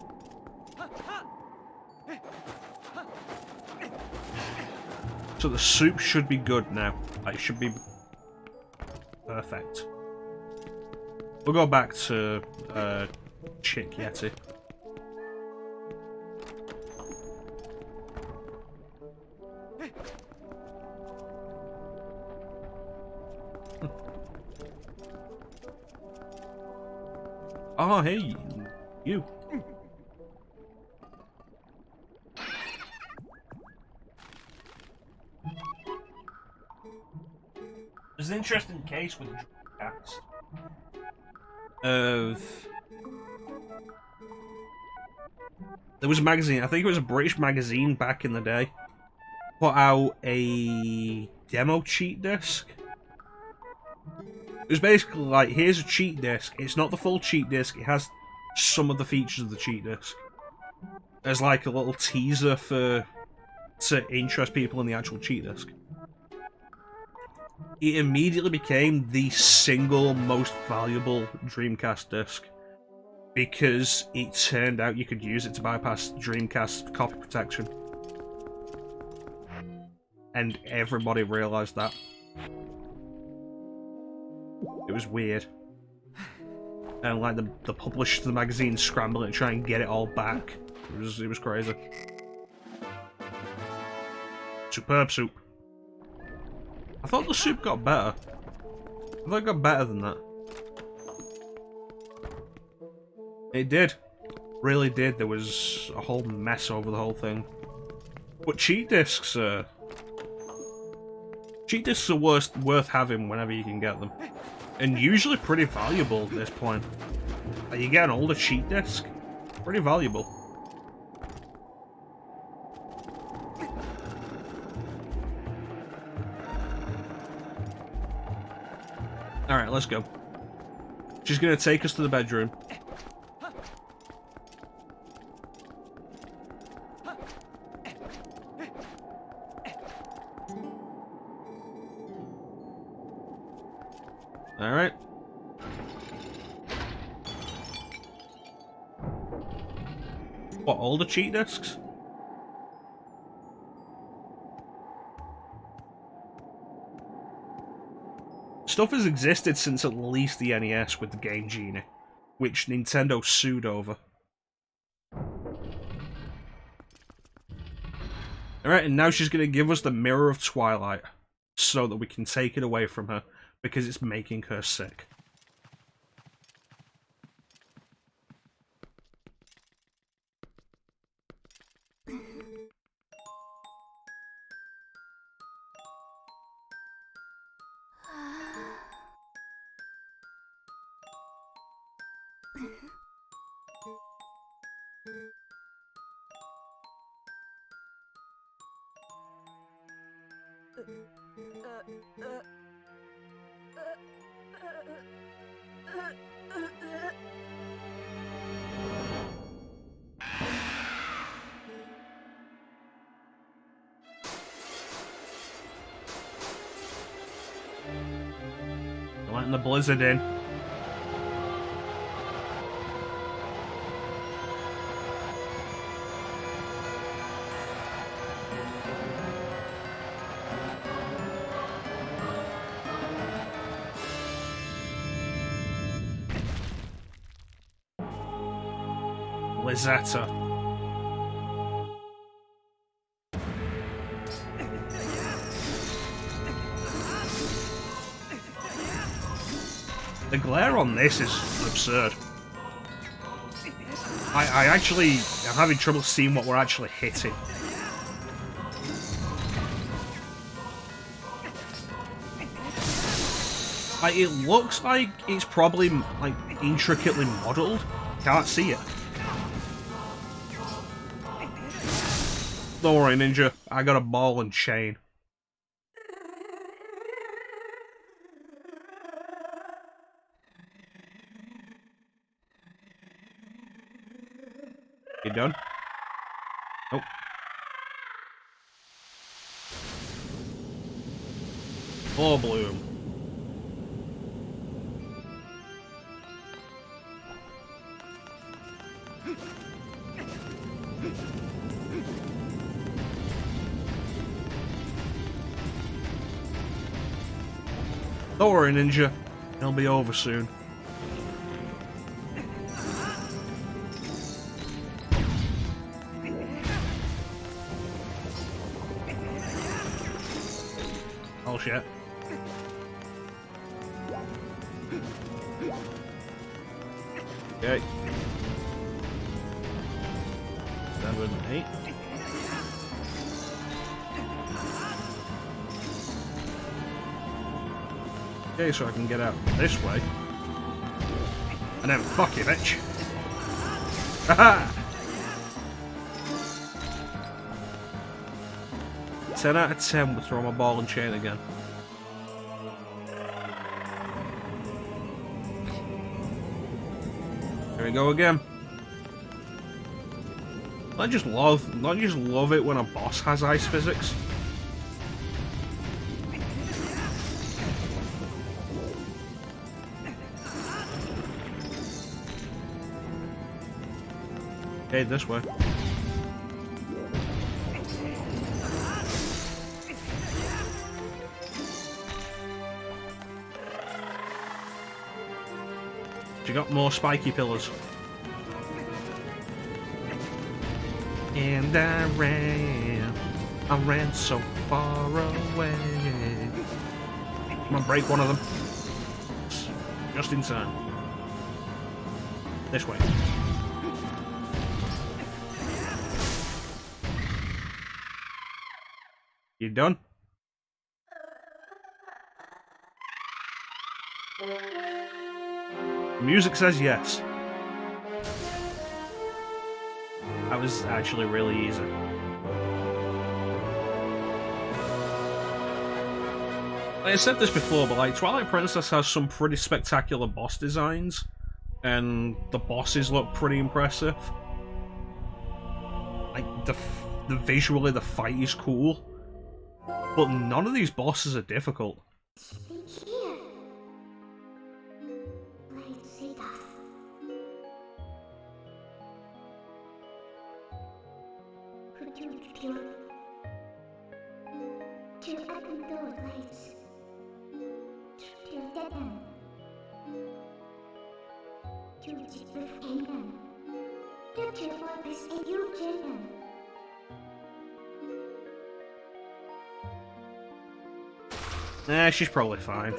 So the soup should be good now. It should be perfect. We'll go back to Chick Yeti. Oh, hey, you. There's an interesting case with cats. There was a magazine, I think it was a British magazine back in the day, put out a demo cheat disc. It was basically like, here's a cheat disc. It's not the full cheat disc, it has some of the features of the cheat disc. There's like a little teaser to interest people in the actual cheat disc. It immediately became the single most valuable Dreamcast disc because it turned out you could use it to bypass Dreamcast copy protection. And everybody realised that. It was weird. And like the publishers of the magazine scrambling to try and get it all back. It was crazy. Superb soup. I thought the soup got better. I thought it got better than that. It did. Really did. There was a whole mess over the whole thing. But cheat discs are worth having whenever you can get them. And usually pretty valuable at this point. Like, you get an older cheat disc, pretty valuable. Alright, let's go. She's gonna take us to the bedroom. Alright. What, all the cheat discs? Stuff has existed since at least the NES with the Game Genie, which Nintendo sued over. Alright, and now she's going to give us the Mirror of Twilight, so that we can take it away from her, because it's making her sick. Letting the blizzard in. Blizzetta. The glare on this is absurd. I actually am having trouble seeing what we're actually hitting. Like, it looks like it's probably, like, intricately modelled. Can't see it. Don't worry, Ninja. I got a ball and chain. You done? Nope. Oh, bloom. Don't worry, Ninja. It'll be over soon. Oh shit. Okay. 7, 8. Okay, so I can get out this way. And then fuck you, bitch. Haha! 10 out of 10 would throw my ball and chain again. Here we go again. I just love it when a boss has ice physics. Okay, this way. You got more spiky pillars. And I ran so far away. I'm gonna break one of them. Just in time. This way. You done? Music says yes. That was actually really easy. Like I said this before, but like Twilight Princess has some pretty spectacular boss designs, and the bosses look pretty impressive. Like the visually the fight is cool, but none of these bosses are difficult. Nah, she's probably fine.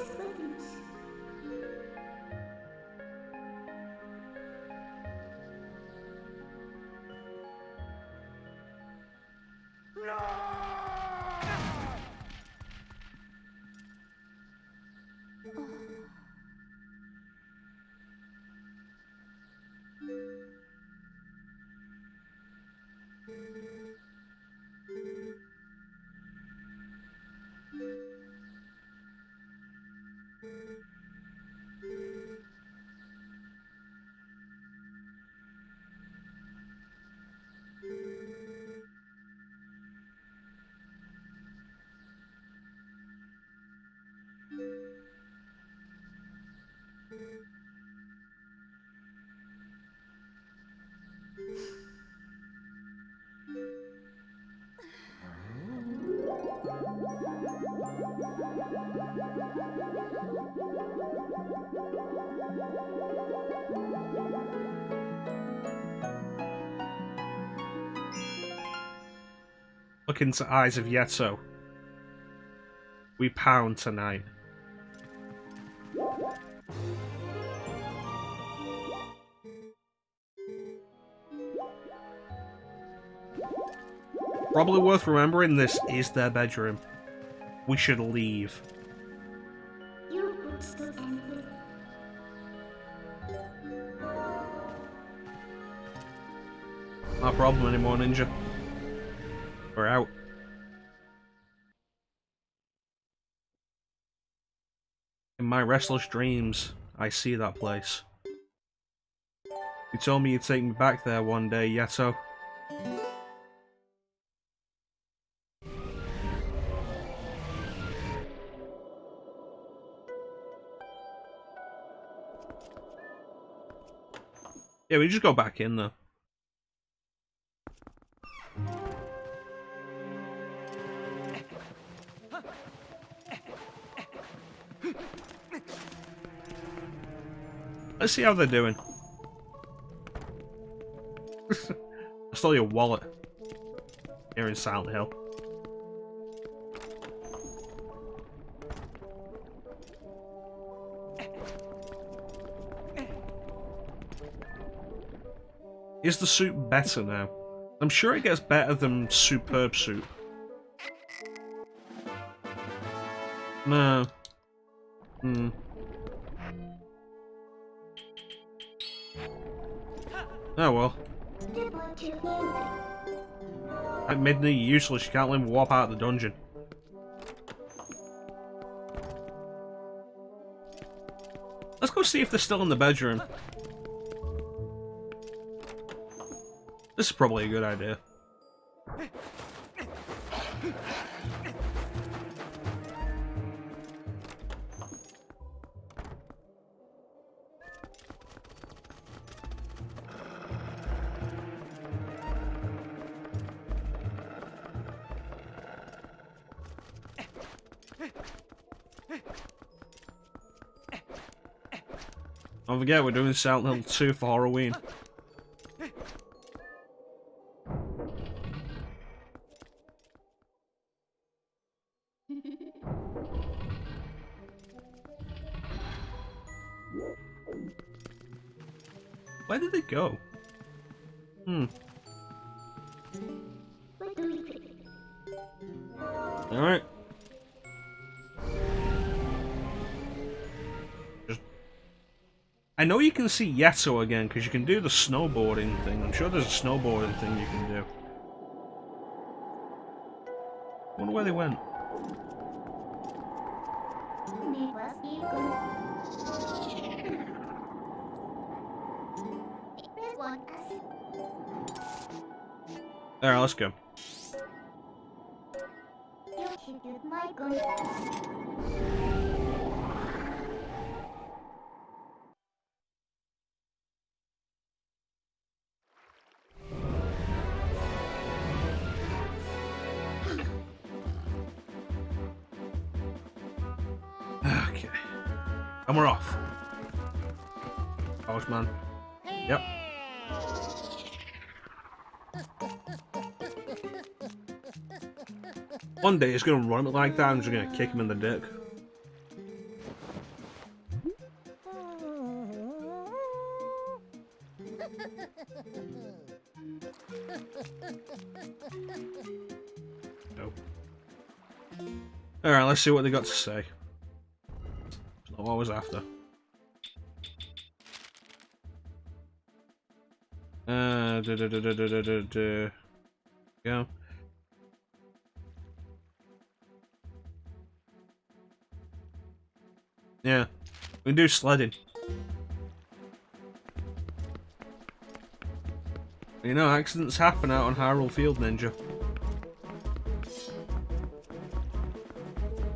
Look into eyes of Yeto. We pound tonight. Probably worth remembering this is their bedroom. We should leave. Not a problem anymore, Ninja. We're out. In my restless dreams, I see that place. You told me you'd take me back there one day, Yeto. Yeah, we just go back in though. Let's see how they're doing. I stole your wallet. Here in Silent Hill. Is the soup better now? I'm sure it gets better than superb soup. No. Hmm. Oh well. At midnight, you're useless. You can't let him warp out of the dungeon. Let's go see if they're still in the bedroom. This is probably a good idea. Don't forget, we're doing Silent Hill 2 for Halloween. Where did they go? Alright. I know you can see Yeto again, because you can do the snowboarding thing. I'm sure there's a snowboarding thing you can do. I wonder where they went. Alright, let's go. Okay. And we're off. Postman. Yep. One day he's gonna run it like that and I'm just gonna kick him in the dick. Nope. Alright, let's see what they got to say. It's not what I was after. Go. Yeah, we can do sledding. You know, accidents happen out on Hyrule Field, Ninja.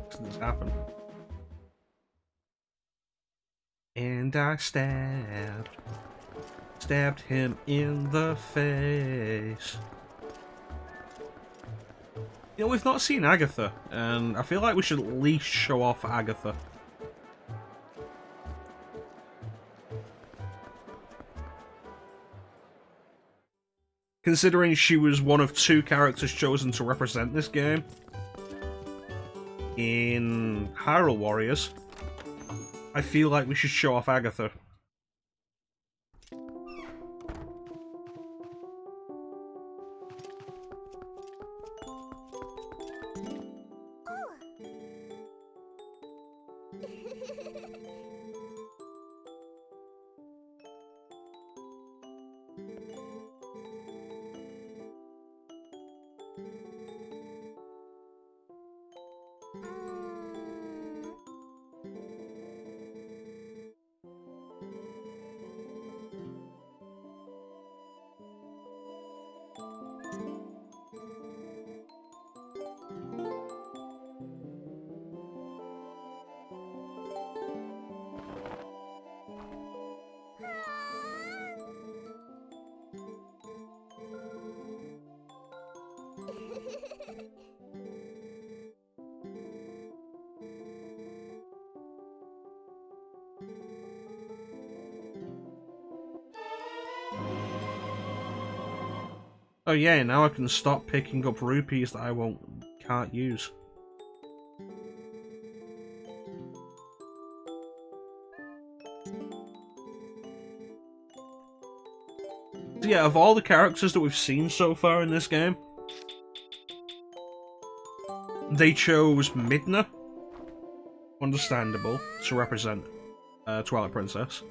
Accidents happen. And I stabbed him in the face. You know, we've not seen Agatha, and I feel like we should at least show off Agatha. Considering she was one of 2 characters chosen to represent this game in Hyrule Warriors, I feel like we should show off Agatha. Oh yeah, now I can stop picking up rupees that I can't use. So yeah, of all the characters that we've seen so far in this game, they chose Midna, understandable, to represent Twilight Princess,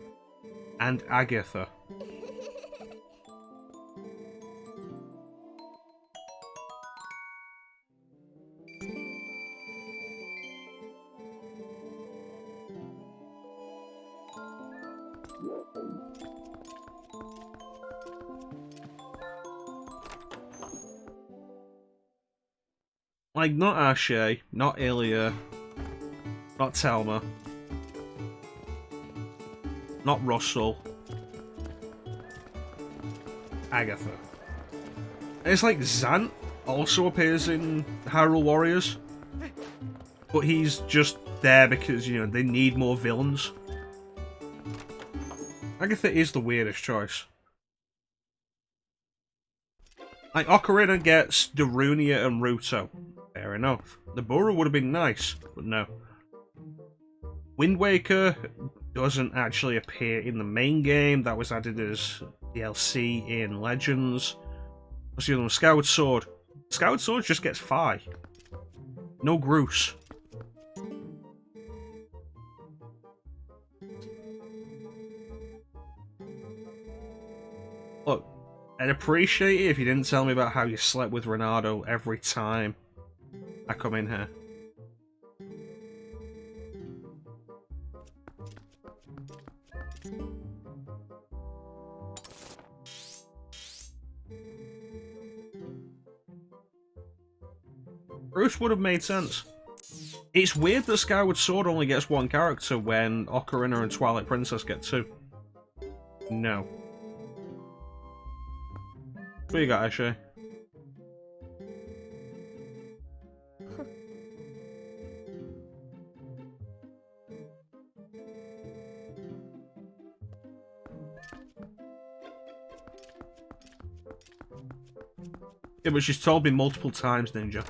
and Agatha. Like, not Ashe, not Ilya, not Telma, not Russell, Agatha. And it's like Zant also appears in Hyrule Warriors, but he's just there because, you know, they need more villains. Agatha is the weirdest choice. Like, Ocarina gets Darunia and Ruto. Fair enough. The Burrow would have been nice, but no. Wind Waker doesn't actually appear in the main game. That was added as DLC in Legends. What's the other one? Skyward Sword. Skyward Sword just gets Fi. No Groose. Look, I'd appreciate it if you didn't tell me about how you slept with Renato every time I come in here. Bruce would have made sense. It's weird that Skyward Sword only gets one character when Ocarina and Twilight Princess get two. No. What you got, Ashe? Yeah, but she's told me multiple times, Ninja.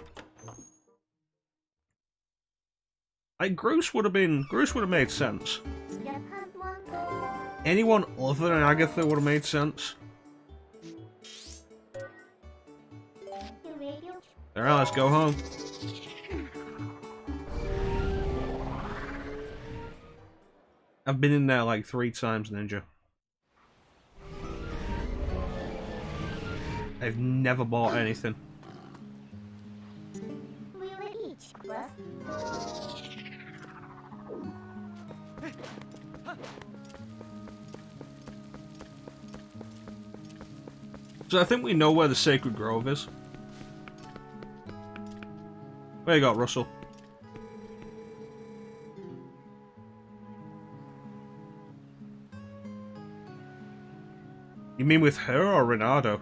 Like, Groose would have made sense. Anyone other than Agatha would have made sense. Alright, let's go home. I've been in there like 3 times, Ninja. I've never bought anything. So I think we know where the Sacred Grove is. Where you got, Russell? You mean with her or Renato?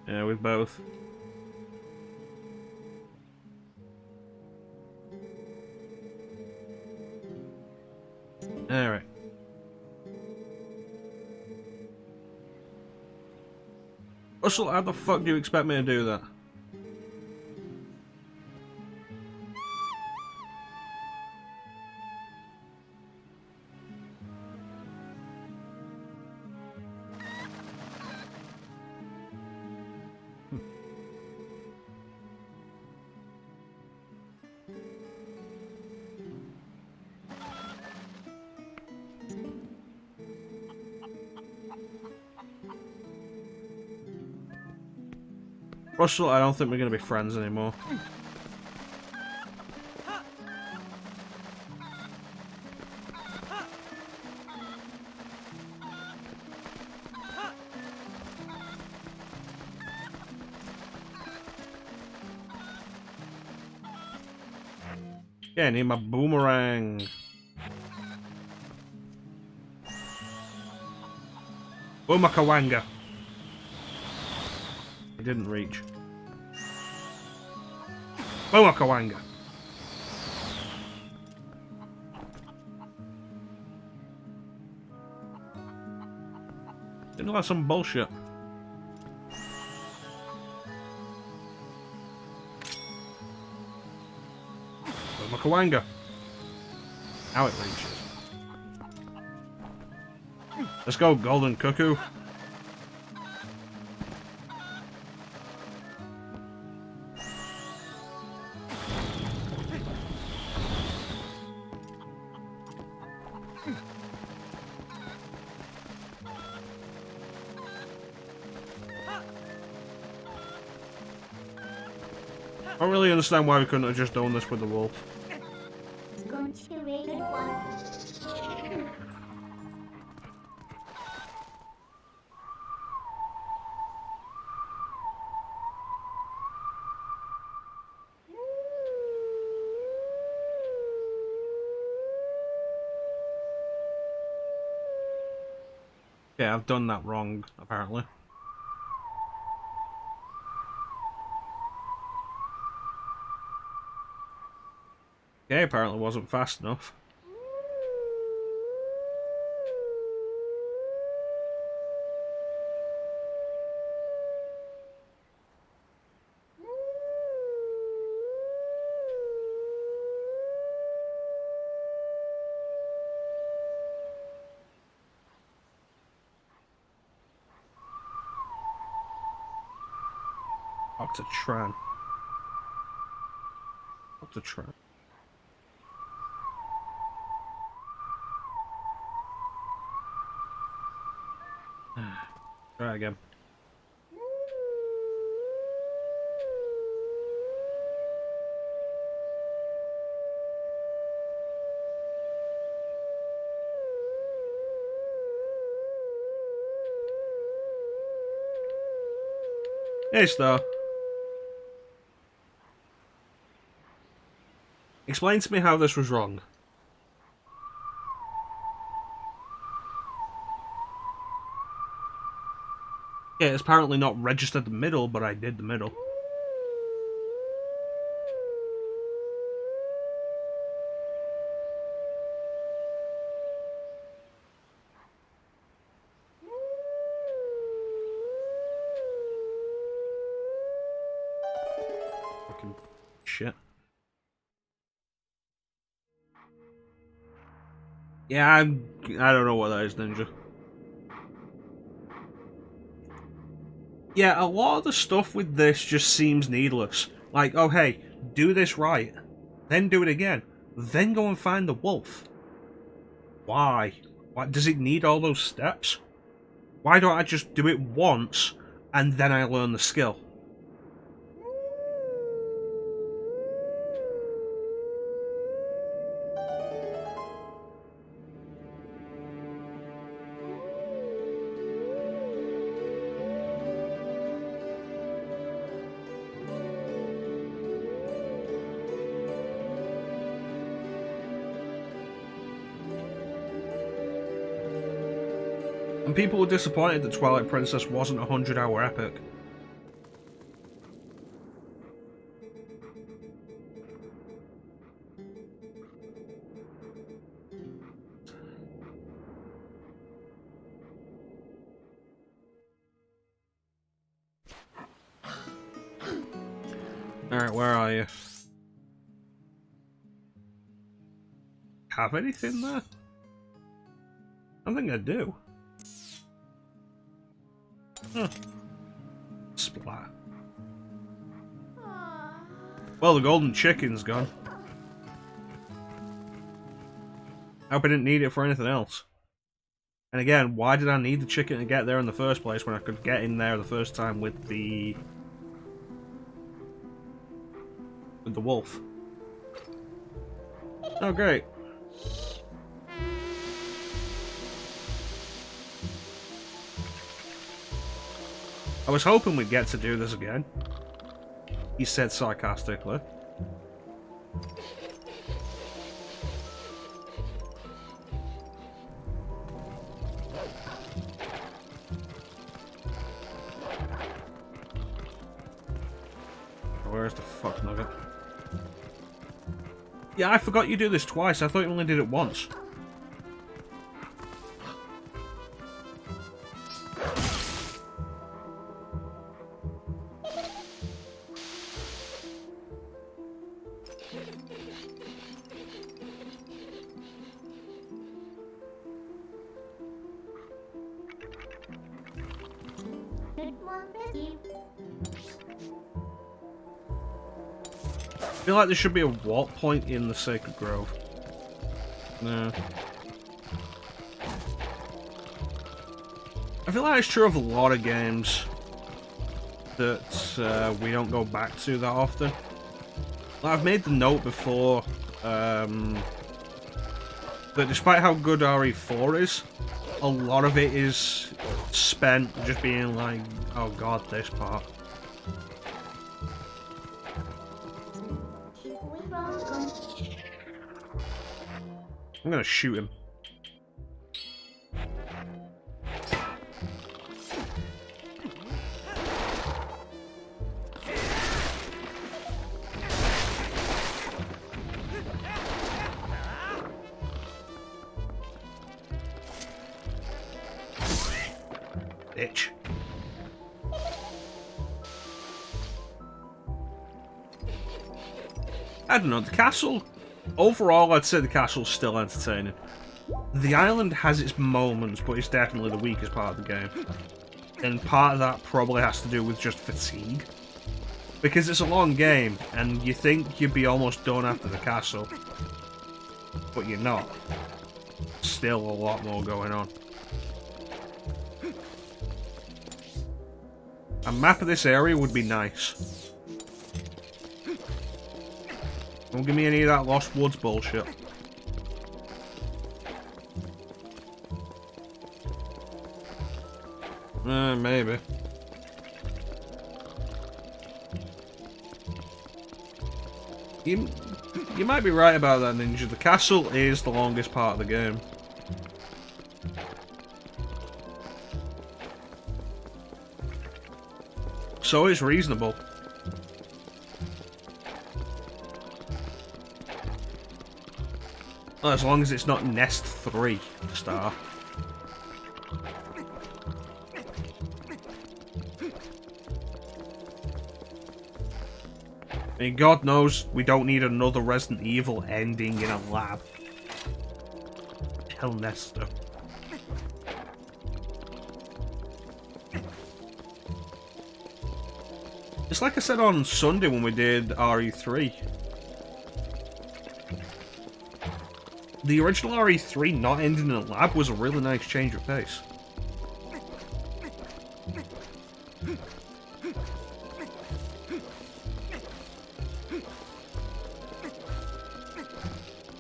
Yeah, with both. Alright. Russell, how the fuck do you expect me to do that? Russell, I don't think we're going to be friends anymore. Yeah, I need my boomerang. Boomakawanga. It didn't reach. Bomakawanga. Didn't like some bullshit. Bomakawanga. Now it reaches. Let's go, Golden Cuckoo. I don't really understand why we couldn't have just done this with the wolf. Yeah, I've done that wrong, apparently. Okay, apparently wasn't fast enough. Dr. Tran. Dr. Tran. Try again. Hey, Star. Explain to me how this was wrong. Yeah, it's apparently not registered the middle, but I did the middle. Fucking shit. Yeah, I don't know what that is, Ninja. Yeah, a lot of the stuff with this just seems needless. Like, oh hey, do this right, then do it again, then go and find the wolf. Why? Why does it need all those steps? Why don't I just do it once, and then I learn the skill? And people were disappointed that Twilight Princess wasn't a 100-hour epic. Alright, where are you? Have anything there? I don't think I do. Huh. Splat. Well, the golden chicken's gone. I hope I didn't need it for anything else. And again, why did I need the chicken to get there in the first place when I could get in there the first time with the wolf? Oh, great. I was hoping we'd get to do this again, he said sarcastically. Where's the fuck nugget? Yeah, I forgot you do this twice. I thought you only did it once. I feel like there should be a warp point in the Sacred Grove. No. I feel like it's true of a lot of games that we don't go back to that often. Like, I've made the note before that despite how good RE4 is, a lot of it is spent just being like, oh god, this part. I'm gonna shoot him. Bitch. I don't know, the castle, overall I'd say the castle's still entertaining. The island has its moments, but it's definitely the weakest part of the game. And part of that probably has to do with just fatigue. Because it's a long game, and you think you'd be almost done after the castle. But you're not. Still a lot more going on. A map of this area would be nice. Don't give me any of that Lost Woods bullshit. Maybe. You might be right about that, Ninja. The castle is the longest part of the game. So it's reasonable. Well, as long as it's not Nest 3 star. I mean, God knows we don't need another Resident Evil ending in a lab. Hell, Nesta. It's like I said on Sunday when we did RE3. The original RE3 not ending in a lab was a really nice change of pace.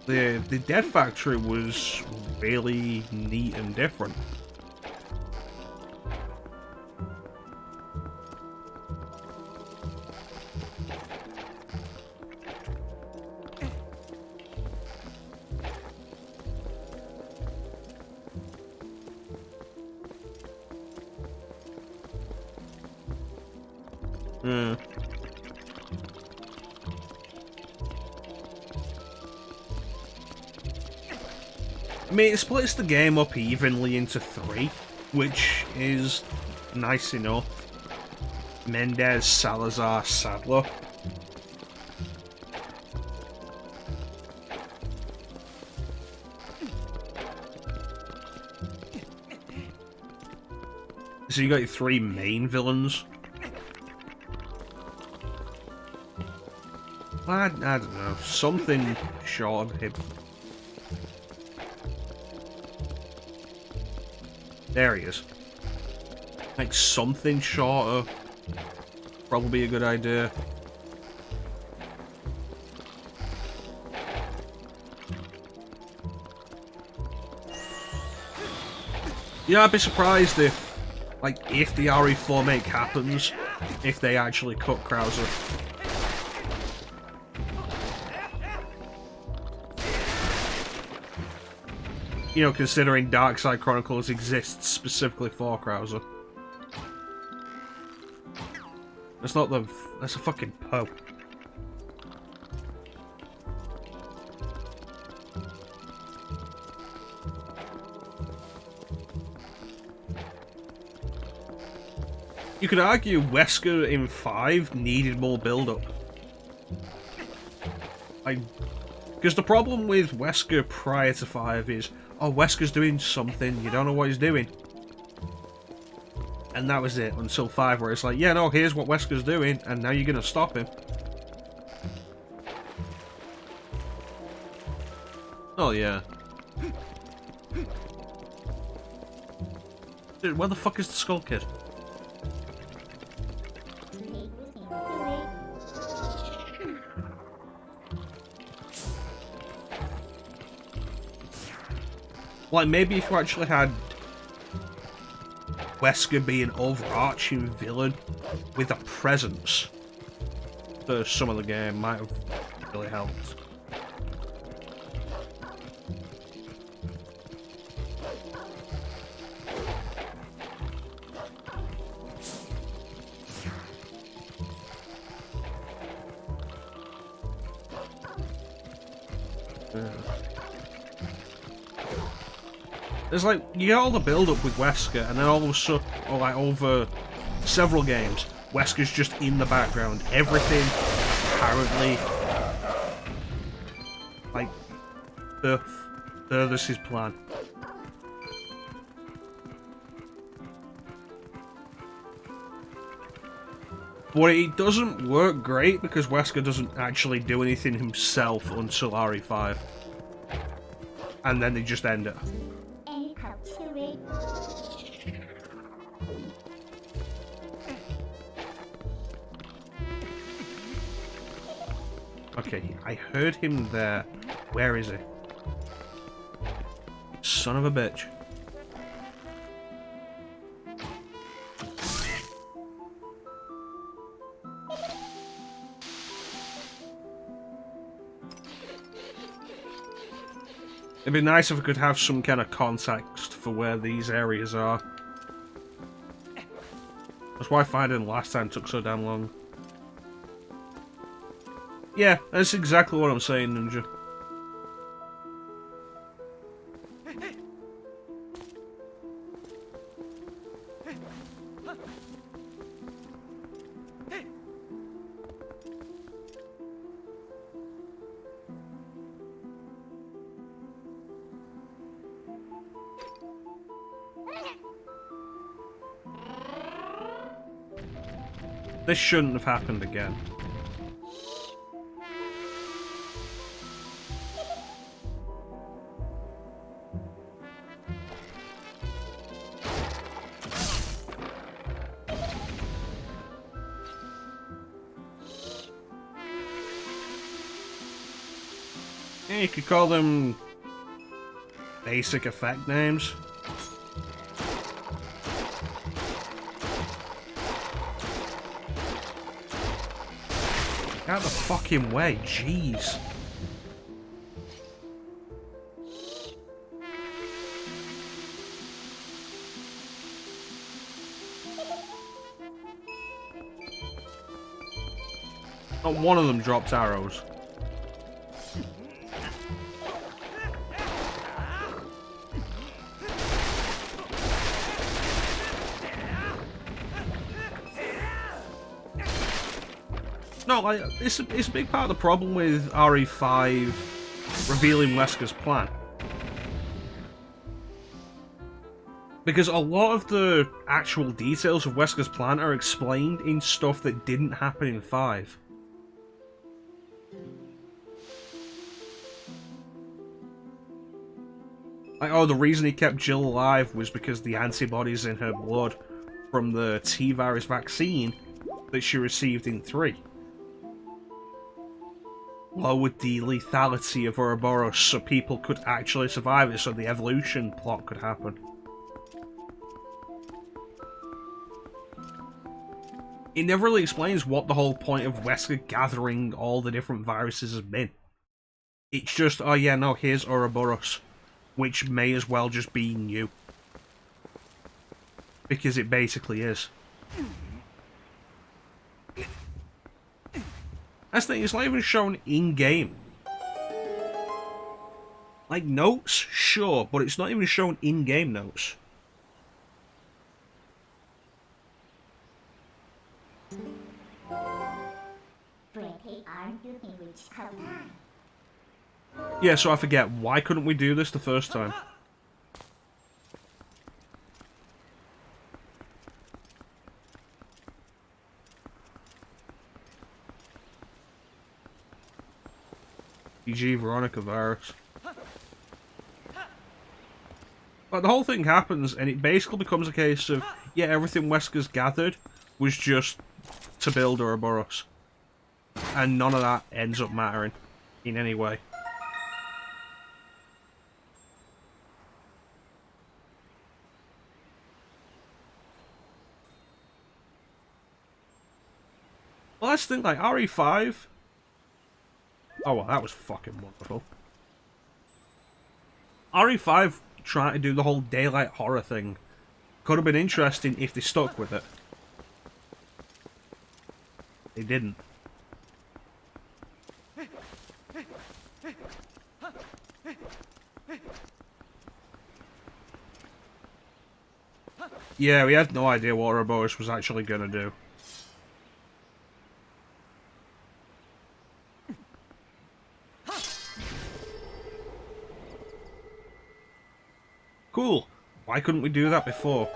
The Dead Factory was really neat and different. I mean, it splits the game up evenly into 3, which is nice enough. Mendez, Salazar, Sadler. So you got your 3 main villains. I don't know, something short of him. There he is. Like something shorter. Probably a good idea. Yeah, I'd be surprised if, like, if the RE4 make happens, if they actually cut Krauser. You know, considering Darkside Chronicles exists specifically for Krauser. That's not the... That's a fucking Poe. You could argue Wesker in 5 needed more build-up. Because the problem with Wesker prior to 5 is, oh, Wesker's doing something, you don't know what he's doing. And that was it, until 5, where it's like, yeah, no, here's what Wesker's doing, and now you're gonna stop him. Oh, yeah. Dude, where the fuck is the Skull Kid? Like, maybe if you actually had Wesker be an overarching villain with a presence for some of the game, might have really helped. It's like, you get all the build-up with Wesker, and then all of a sudden, or like over several games, Wesker's just in the background. Everything, apparently, like, furthers his plan. But it doesn't work great because Wesker doesn't actually do anything himself until RE5. And then they just end it. Okay, I heard him there. Where is he? Son of a bitch. It'd be nice if I could have some kind of context for where these areas are. That's why finding last time took so damn long. Yeah, that's exactly what I'm saying, Ninja. This shouldn't have happened again. Yeah, you could call them basic effect names. Out of the fucking way, jeez. Not one of them dropped arrows. No, like, it's a big part of the problem with RE5 revealing Wesker's plan. Because a lot of the actual details of Wesker's plan are explained in stuff that didn't happen in 5. Like, oh, the reason he kept Jill alive was because the antibodies in her blood from the T-virus vaccine that she received in 3 lowered the lethality of Ouroboros so people could actually survive it, so the evolution plot could happen. It never really explains what the whole point of Wesker gathering all the different viruses has been. It's just, oh yeah, no, here's Ouroboros, which may as well just be new. Because it basically is. That's the thing, it's not even shown in-game. Like, notes? Sure, but it's not even shown in-game notes. Yeah, so I forget, why couldn't we do this the first time? PG Veronica virus. Like, the whole thing happens, and it basically becomes a case of, yeah, everything Wesker's gathered was just to build Ouroboros. And none of that ends up mattering in any way. Well, let's think, like, RE5... Oh, well, that was fucking wonderful. RE5 trying to do the whole daylight horror thing could have been interesting if they stuck with it. They didn't. Yeah, we had no idea what Ouroboros was actually gonna do. Cool. Why couldn't we do that before?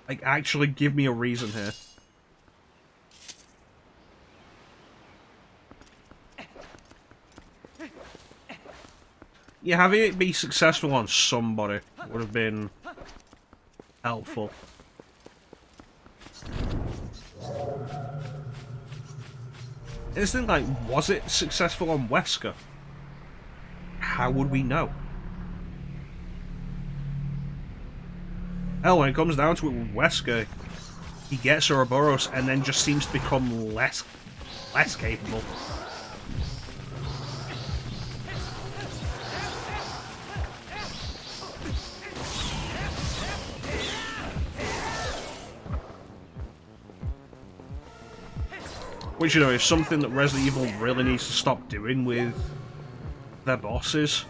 Like, actually give me a reason here. Yeah, having it be successful on somebody would have been helpful. It's the thing, like, was it successful on Wesker? How would we know? Hell, when it comes down to it with Wesker, he gets Ouroboros and then just seems to become less capable. Which, you know, is something that Resident Evil really needs to stop doing with their bosses.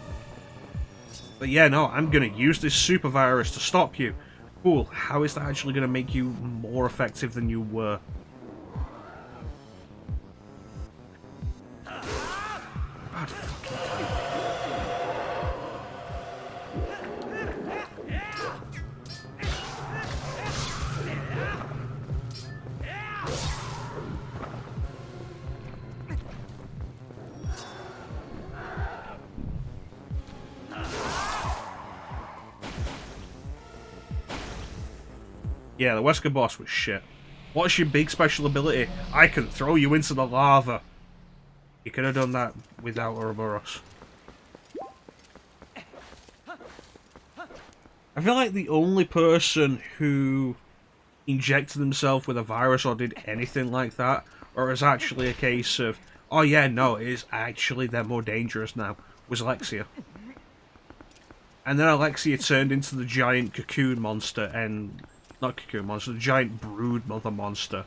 But yeah, no, I'm gonna use this super virus to stop you. Cool, how is that actually gonna make you more effective than you were? God fucking yeah, the Wesker boss was shit. What's your big special ability? I can throw you into the lava. You could have done that without Ouroboros. I feel like the only person who injected themselves with a virus or did anything like that, or is actually a case of, oh yeah, no, it is actually they're more dangerous now, was Alexia. And then Alexia turned into the giant cocoon monster, and... not cocoon monster, the giant brood mother monster.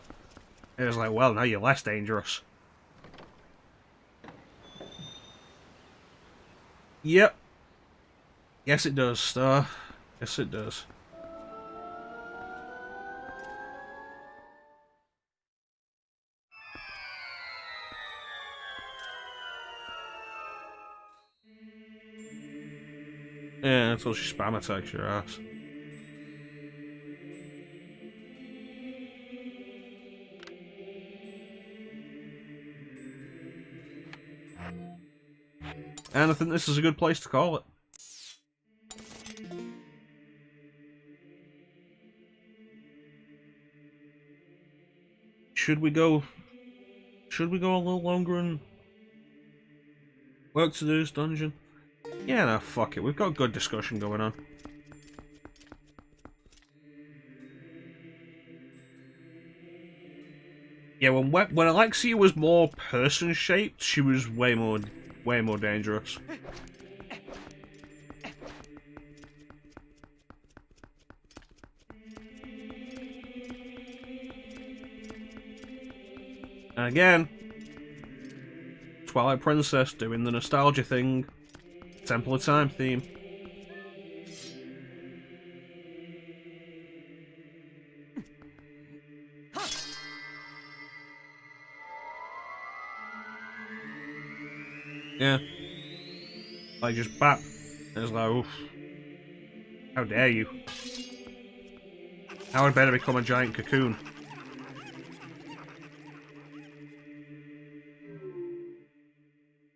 And it was like, well, now you're less dangerous. Yep. Yes, it does, Star. Yes, it does. Yeah, until she spam attacks your ass. And I think this is a good place to call it. Should we go a little longer and work to this dungeon? Yeah, no, fuck it. We've got good discussion going on. Yeah, when Alexia was more person-shaped, she was way more dangerous. And again, Twilight Princess doing the nostalgia thing. Temple of Time theme. Like, just bap. And it's like, oof. How dare you? Now I'd better become a giant cocoon.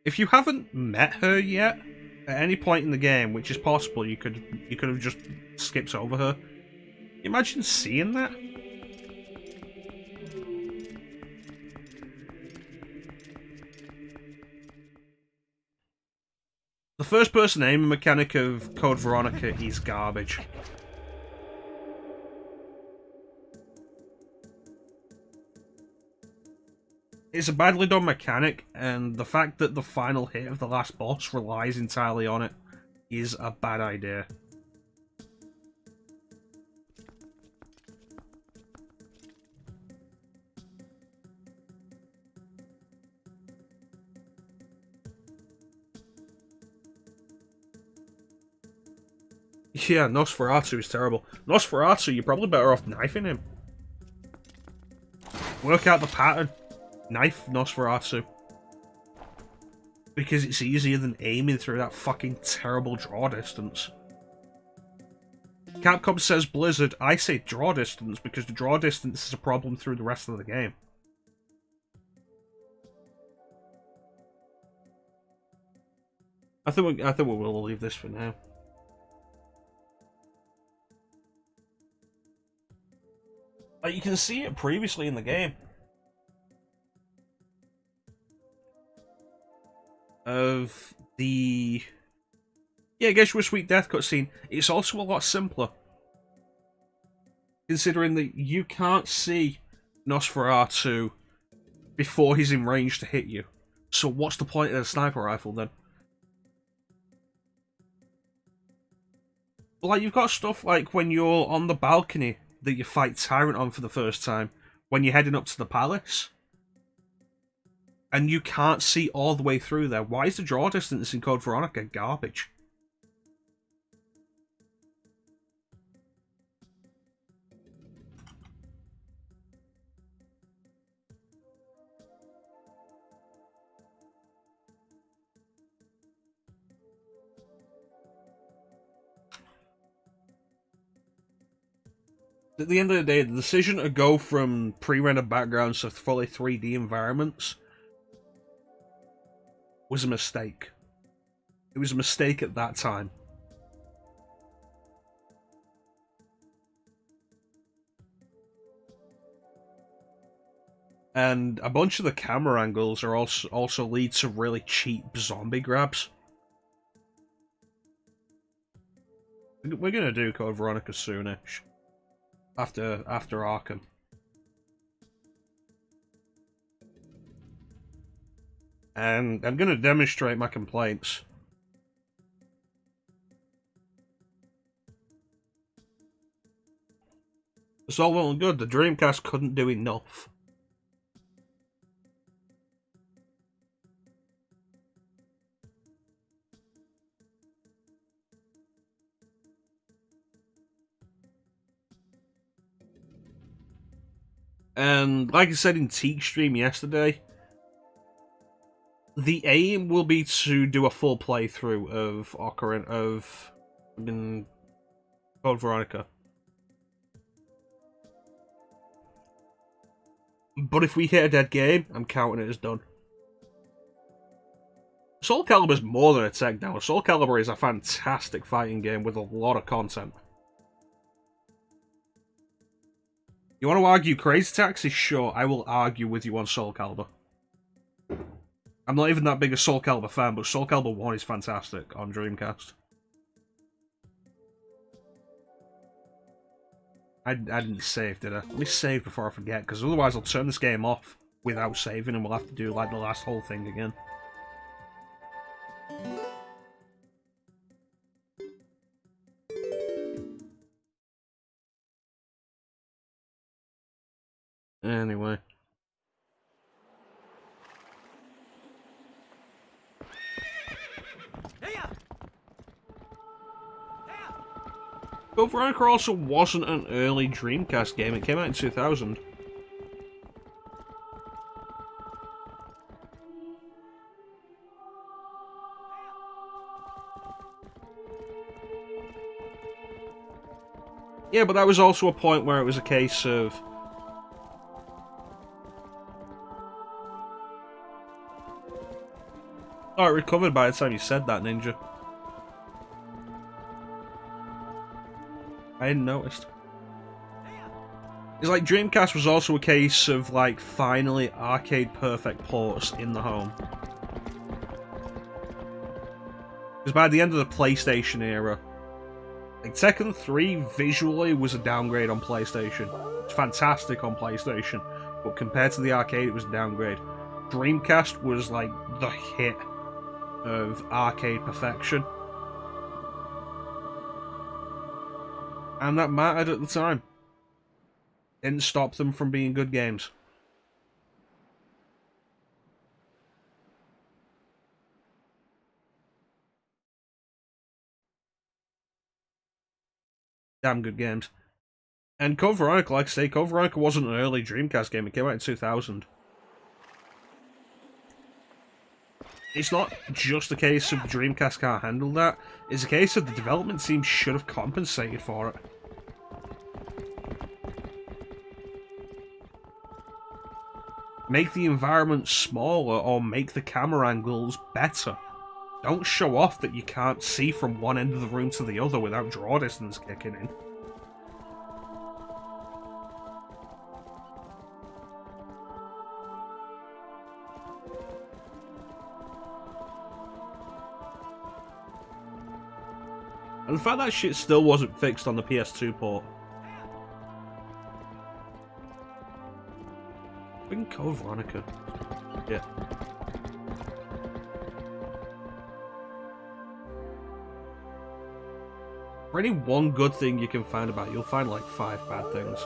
If you haven't met her yet, at any point in the game, which is possible, you could have just skipped over her. Imagine seeing that. The first-person aiming mechanic of Code Veronica is garbage. It's a badly done mechanic, and the fact that the final hit of the last boss relies entirely on it is a bad idea. Yeah, Nosferatu is terrible. Nosferatu, you're probably better off knifing him. Work out the pattern. Knife Nosferatu. Because it's easier than aiming through that fucking terrible draw distance. Capcom says Blizzard, I say draw distance because the draw distance is a problem through the rest of the game. I think we will leave this for now. Like, you can see it previously in the game. Of the... Yeah, Get You a Sweet Death cutscene. It's also a lot simpler. Considering that you can't see Nosferatu before he's in range to hit you. So what's the point of a sniper rifle then? Like, you've got stuff like when you're on the balcony that you fight Tyrant on for the first time, when you're heading up to the palace, and you can't see all the way through there. Why is the draw distance in Code Veronica garbage? At the end of the day, the decision to go from pre-rendered backgrounds to fully 3D environments was a mistake. It was a mistake at that time. And a bunch of the camera angles are also lead to really cheap zombie grabs. We're gonna do Code Veronica soonish. After Arkham. And I'm gonna demonstrate my complaints. It's all well and good, the Dreamcast couldn't do enough. And like I said in Teak Stream yesterday, the aim will be to do a full playthrough of Ocarina of Code Veronica. But if we hit a dead game, I'm counting it as done. Soul Calibur is more than a tech demo. Soul Calibur is a fantastic fighting game with a lot of content. You want to argue Crazy Taxi? Sure, I will argue with you on Soul Calibur. I'm not even that big a Soul Calibur fan, but Soul Calibur 1 is fantastic on Dreamcast. I didn't save, did I? Let me save before I forget, because otherwise I'll turn this game off without saving and we'll have to do like the last whole thing again. Anyway. Code Veronica also wasn't an early Dreamcast game, it came out in 2000. Yeah, but that was also a point where it was a case of... Oh, it recovered by the time you said that, Ninja. I hadn't noticed. It's like Dreamcast was also a case of, like, finally arcade-perfect ports in the home. Because by the end of the PlayStation era, like, Tekken 3 visually was a downgrade on PlayStation. It's fantastic on PlayStation, but compared to the arcade, it was a downgrade. Dreamcast was, like, the hit of arcade perfection. And that mattered at the time. Didn't stop them from being good games. Damn good games. And Code Veronica, like I say, Code Veronica wasn't an early Dreamcast game. It came out in 2000. It's not just a case of Dreamcast can't handle that. It's a case of the development team should have compensated for it. Make the environment smaller or make the camera angles better. Don't show off that you can't see from one end of the room to the other without draw distance kicking in. And the fact that shit still wasn't fixed on the PS2 port. Fucking Code Veronica. Yeah. For any one good thing you can find about it, you'll find like 5 bad things.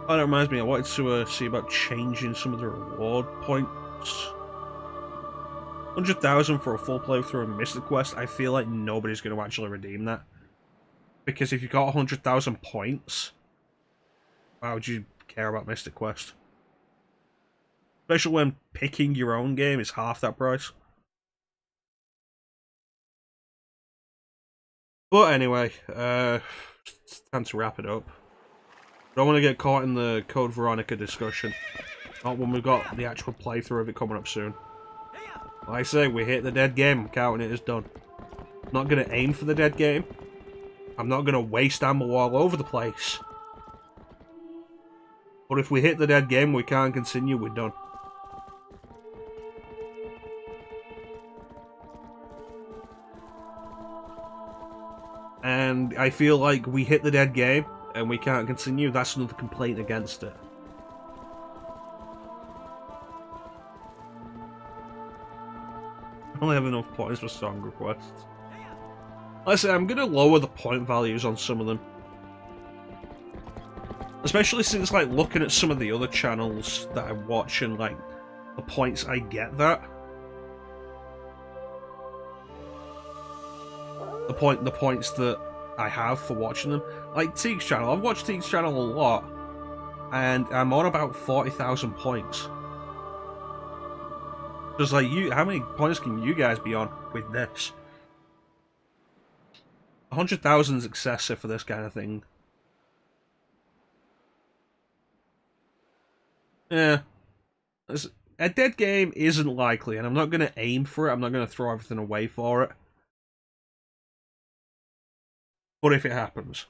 Oh, that reminds me, I wanted to see about changing some of the reward points. 100,000 for a full playthrough of Mystic Quest, I feel like nobody's going to actually redeem that. Because if you got 100,000 points, why would you care about Mystic Quest? Especially when picking your own game is half that price. But anyway, it's time to wrap it up. Don't want to get caught in the Code Veronica discussion. Not when we've got the actual playthrough of it coming up soon. Like I say, we hit the dead game, I'm counting it as done. I'm not going to aim for the dead game. I'm not going to waste ammo all over the place. But if we hit the dead game, we can't continue, we're done. And I feel like we hit the dead game, and we can't continue, that's another complaint against it. I only have enough points for song requests. Like I say, I'm going to lower the point values on some of them. Especially since, like, looking at some of the other channels that I watch and, like, the points I get that. The points that I have for watching them. Like, Teek's channel. I've watched Teek's channel a lot. And I'm on about 40,000 points. Just like, how many points can you guys be on with this? 100,000 is excessive for this kind of thing. Yeah. A dead game isn't likely, and I'm not going to aim for it. I'm not going to throw everything away for it. But if it happens.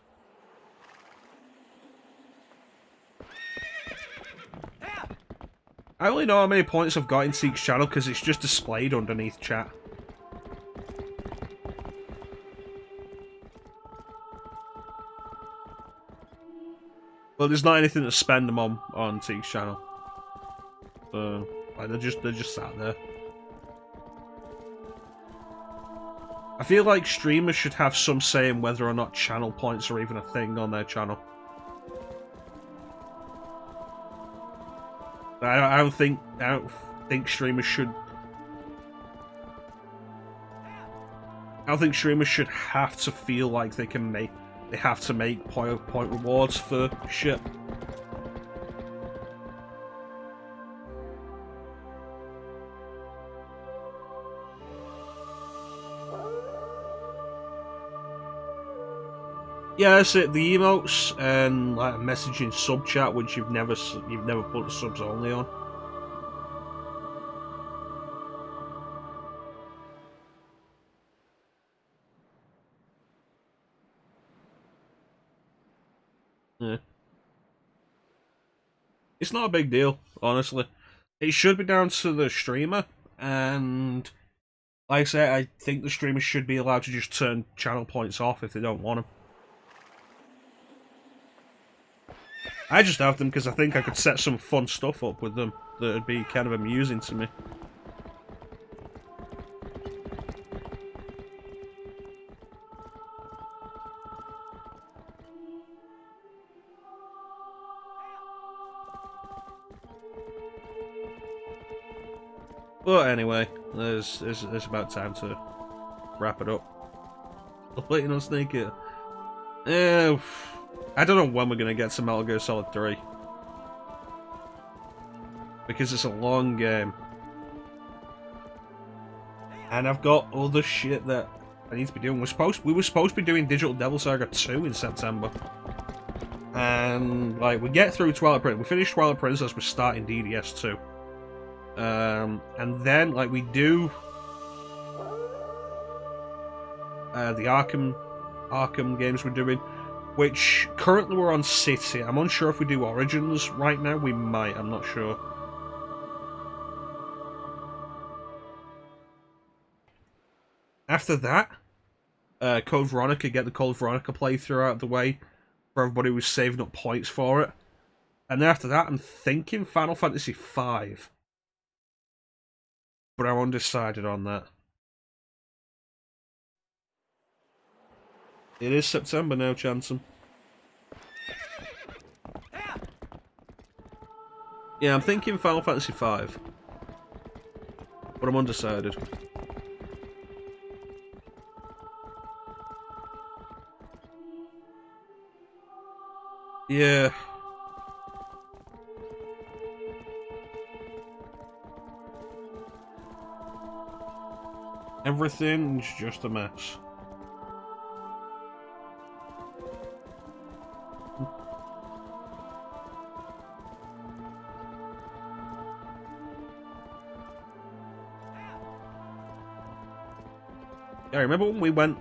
I only know how many points I've got in Teek's channel because it's just displayed underneath chat. But there's not anything to spend them on Teek's channel. So, like, they're just sat there. I feel like streamers should have some say in whether or not channel points are even a thing on their channel. I don't think streamers should. I don't think streamers should have to feel like they have to make point rewards for shit. Yeah, that's it. The emotes and like messaging sub chat, which you've never put subs only on. Yeah. It's not a big deal, honestly. It should be down to the streamer, and like I say, I think the streamer should be allowed to just turn channel points off if they don't want them. I just have them because I think I could set some fun stuff up with them that would be kind of amusing to me. But anyway, there's about time to wrap it up. Waiting on Snake Eater. I don't know when we're gonna get to Metal Gear Solid 3. Because it's a long game. And I've got other shit that I need to be doing. We were supposed to be doing Digital Devil Saga 2 in September. And like we get through Twilight Princess. We finish Twilight Princess, we're starting DDS 2. And then like we do the Arkham games we're doing, which currently we're on City. I'm unsure if we do Origins right now. We might, I'm not sure. After that, Code Veronica, get the Code Veronica playthrough out of the way for everybody who's saving up points for it. And then after that, I'm thinking Final Fantasy V. But I'm undecided on that. It is September now, Chansum. Yeah, I'm thinking Final Fantasy V. But I'm undecided. Yeah. Everything's just a mess. Yeah, I remember when we went.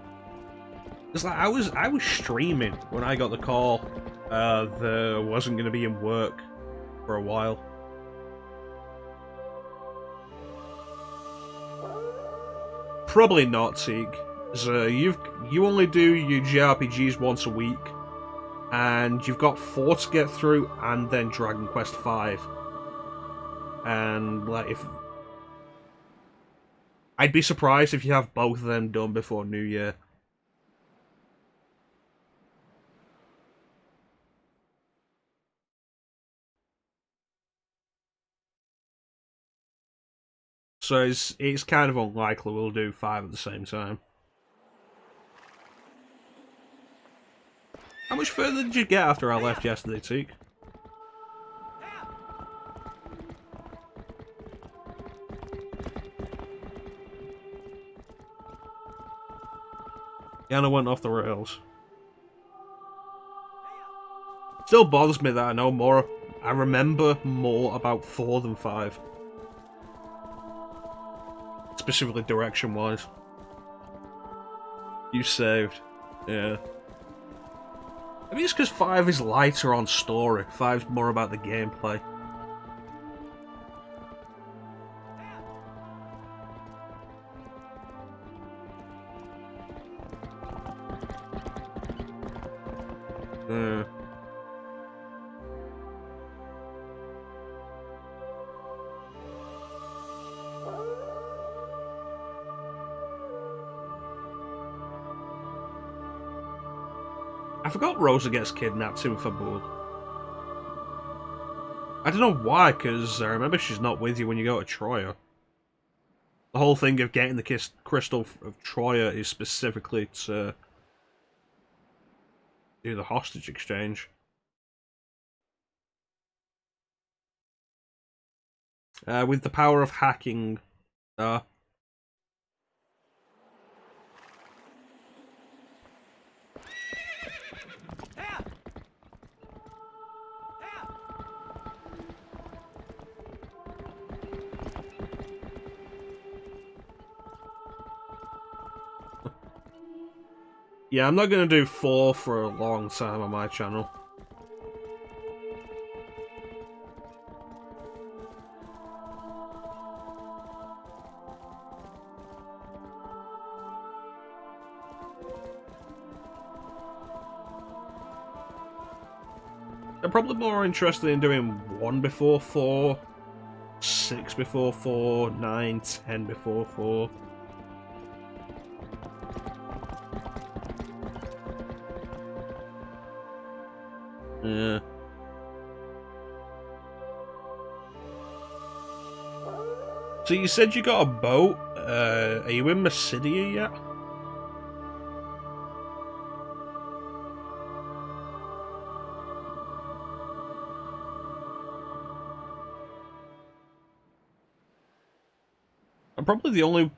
It's like I was streaming when I got the call. There wasn't going to be in work for a while. Probably not, Teak. So you only do your JRPGs once a week, and you've got 4 to get through, and then Dragon Quest V. And like, if I'd be surprised if you have both of them done before New Year. So it's kind of unlikely we'll do 5 at the same time. How much further did you get after I left yesterday, Teak? Yeah, and I went off the rails. Still bothers me that I know more. I remember more about 4 than 5. Specifically direction-wise. You saved. Yeah. Maybe it's because 5 is lighter on story. 5's more about the gameplay. I forgot Rosa gets kidnapped in Fabul. I don't know why, because I remember she's not with you when you go to Troya. The whole thing of getting the crystal of Troya is specifically to do the hostage exchange. With the power of hacking, Yeah, I'm not going to do 4 for a long time on my channel. I'm probably more interested in doing 1 before 4, 6 before 4, 9, 10 before 4. Yeah. So you said you got a boat. Are you in Mysidia yet? I'm probably the only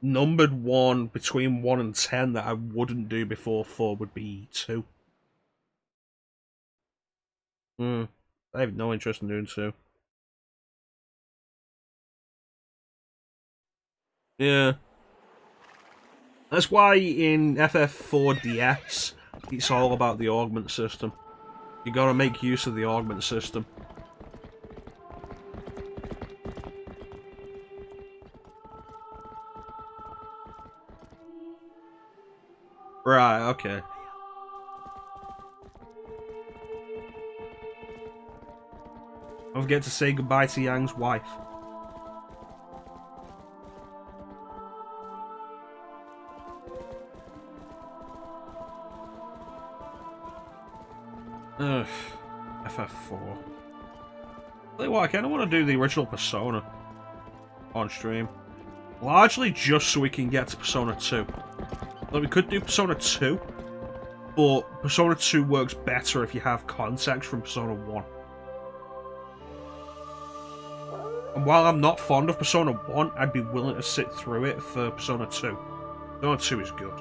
numbered one between 1 and 10 that I wouldn't do before 4 would be 2. I have no interest in doing 2. Yeah. That's why in FF4DS, it's all about the augment system. You gotta make use of the augment system. Right, okay. Don't forget to say goodbye to Yang's wife. Ugh, FF4. Tell you what, I kinda wanna do the original Persona on stream. Largely just so we can get to Persona 2. Like, we could do Persona 2, but Persona 2 works better if you have context from Persona 1. And while I'm not fond of Persona 1, I'd be willing to sit through it for Persona 2. Persona 2 is good.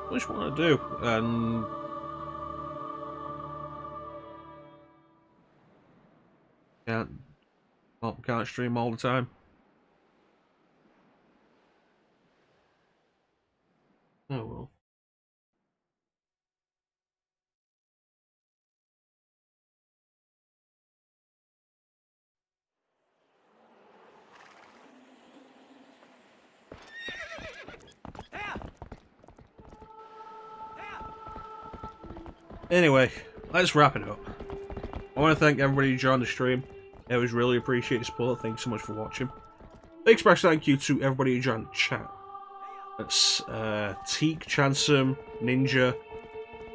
What do you want to do? Can't stream all the time. Oh well. Anyway, let's wrap it up. I want to thank everybody who joined the stream. It was really appreciated support. Thanks so much for watching. Big special thank you to everybody who joined the chat. That's Teak, Chansum, Ninja,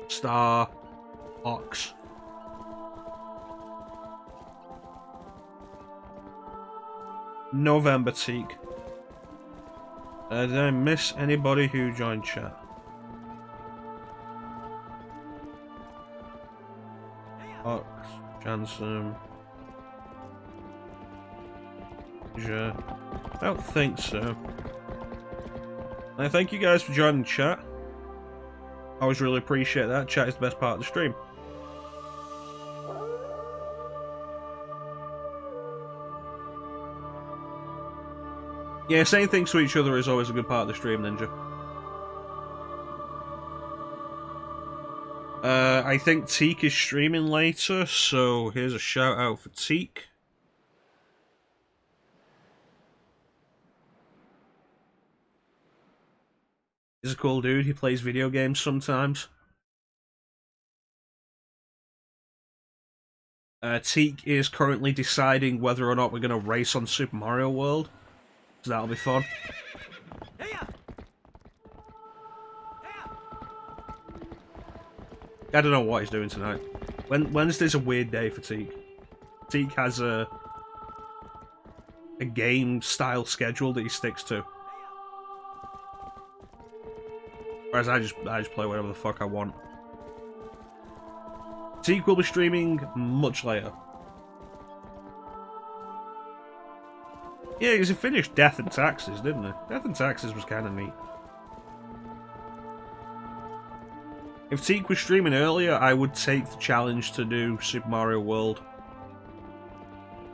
Star, Ox. November Teak. Did I miss anybody who joined chat? Ox, Chansum. I don't think so. And thank you guys for joining the chat. I always really appreciate that. Chat is the best part of the stream. Yeah, saying things to each other is always a good part of the stream, Ninja. I think Teak is streaming later, so here's a shout out for Teak. He's a cool dude, he plays video games sometimes. Teak is currently deciding whether or not we're going to race on Super Mario World, so that'll be fun. I don't know what he's doing tonight. Wednesday's a weird day for Teak. Teak has a game-style schedule that he sticks to. Whereas I just play whatever the fuck I want. Teak will be streaming much later. Yeah, because he finished Death and Taxes, didn't he? Death and Taxes was kind of neat. If Teak was streaming earlier, I would take the challenge to do Super Mario World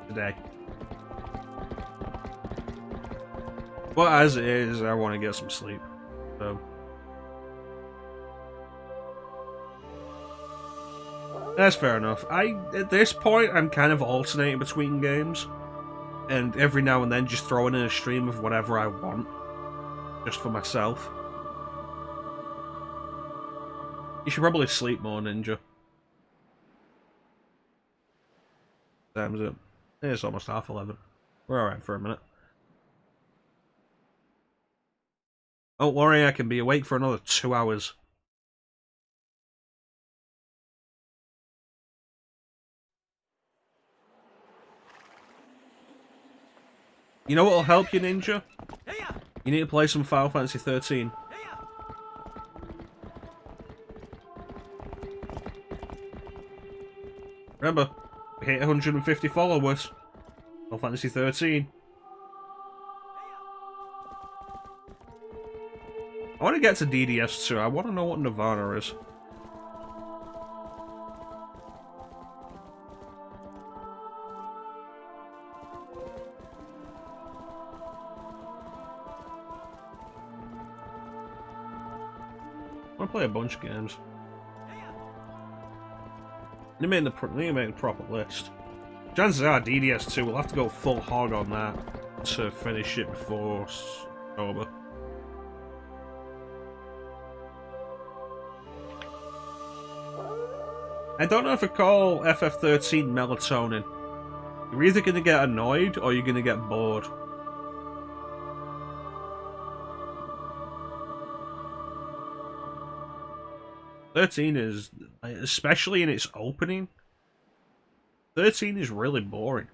today. But as it is, I want to get some sleep. So that's fair enough. At this point, I'm kind of alternating between games, and every now and then just throwing in a stream of whatever I want, just for myself. You should probably sleep more, Ninja. Time's it? It's almost 11:30. We're alright for a minute. Don't worry, I can be awake for another 2 hours. You know what'll help you, Ninja? You need to play some Final Fantasy 13. Remember, we hit 150 followers. Final Fantasy 13. I want to get to DDS2. I want to know what Nirvana is. I want to play a bunch of games. You need to make a proper list. Chances are DDS2 will have to go full hog on that to finish it before October. I don't know if I call FF13 melatonin. You're either going to get annoyed or you're going to get bored. '13 is, especially in its opening, 13 is really boring.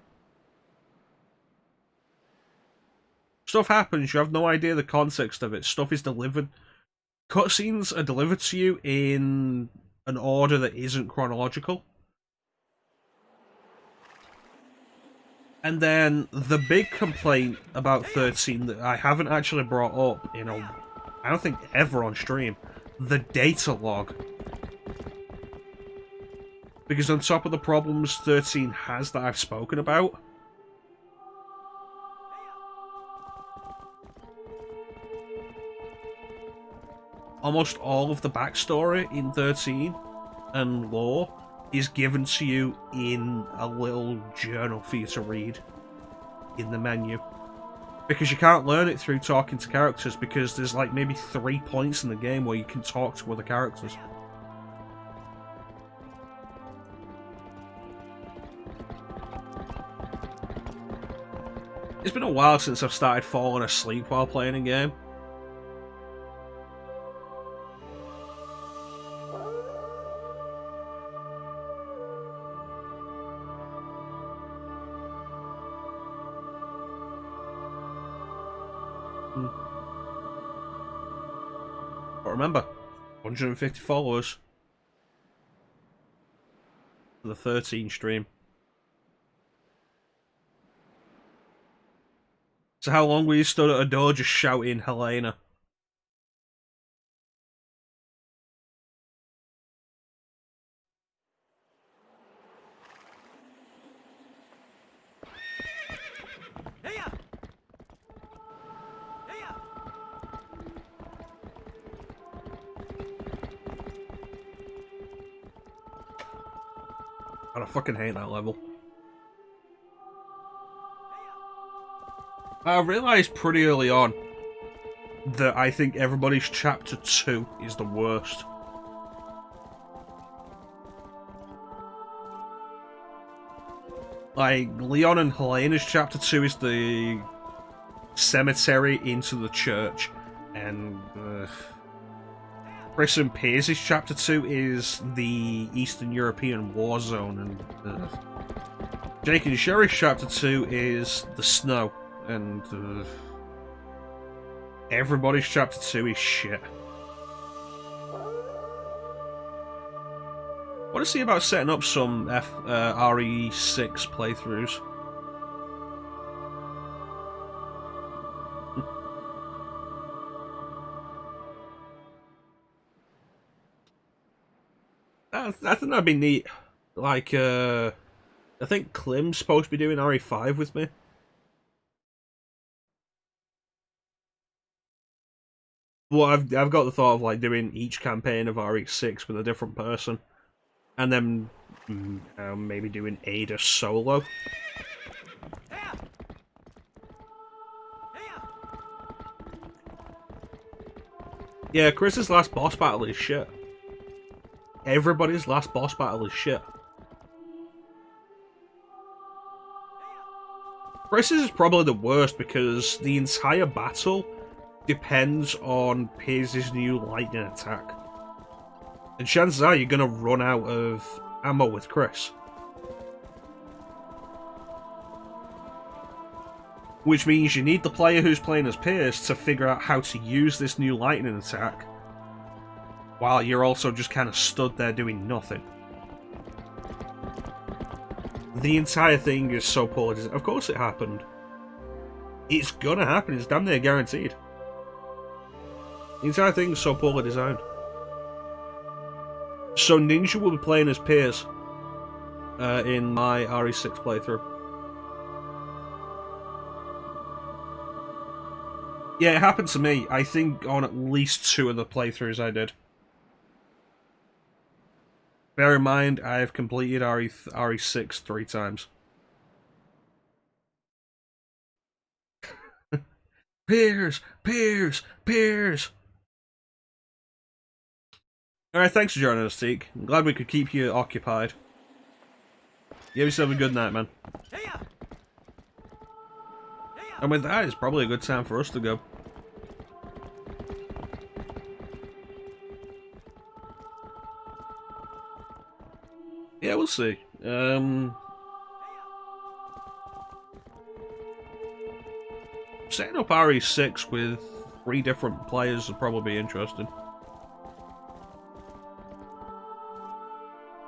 Stuff happens, you have no idea the context of it. Stuff is delivered. Cutscenes are delivered to you in an order that isn't chronological. And then the big complaint about 13 that I haven't actually brought up in I don't think ever on stream, the data log. Because on top of the problems 13 has that I've spoken about, almost all of the backstory in 13 and lore is given to you in a little journal for you to read in the menu. Because you can't learn it through talking to characters, because there's like maybe 3 points in the game where you can talk to other characters. It's been a while since I've started falling asleep while playing a game. But remember, 150 followers for the 13 stream. So how long were you stood at a door just shouting Helena? I fucking hate that level. I realised pretty early on that I think everybody's chapter 2 is the worst. Like, Leon and Helena's chapter 2 is the cemetery into the church, and Chris and Piers' chapter 2 is the Eastern European war zone, and Jake and Sherry's chapter 2 is the snow, and everybody's chapter 2 is shit. I want to see about setting up some RE6 playthroughs. I think that'd be neat. Like, I think Klim's supposed to be doing RE5 with me. Well, I've got the thought of like doing each campaign of RE6 with a different person, and then maybe doing Ada solo. Yeah, Chris's last boss battle is shit. Everybody's last boss battle is shit. Chris's is probably the worst because the entire battle depends on Piers' new lightning attack. And chances are you're gonna run out of ammo with Chris. Which means you need the player who's playing as Piers to figure out how to use this new lightning attack, while you're also just kind of stood there doing nothing. The entire thing is so poorly designed. Of course it happened. It's gonna happen, it's damn near guaranteed. The entire thing is so poorly designed. So Ninja will be playing as Piers in my RE6 playthrough. Yeah, it happened to me, I think, on at least 2 of the playthroughs I did. Bear in mind, I have completed RE6 3 times. Piers! Piers! Piers! Alright, thanks for joining us, Teak. I'm glad we could keep you occupied. You have yourself a good night, man. And with that, it's probably a good time for us to go. Yeah, we'll see. Setting up RE6 with 3 different players would probably be interesting.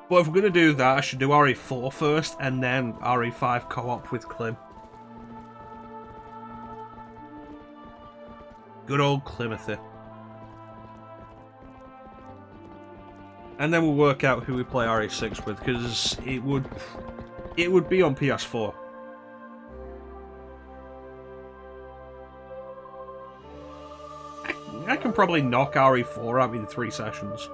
But if we're going to do that, I should do RE4 first, and then RE5 co-op with Clem. Good old Climothy. And then we'll work out who we play RE6 with, because it would be on PS4. I can probably knock RE4 out in 3 sessions.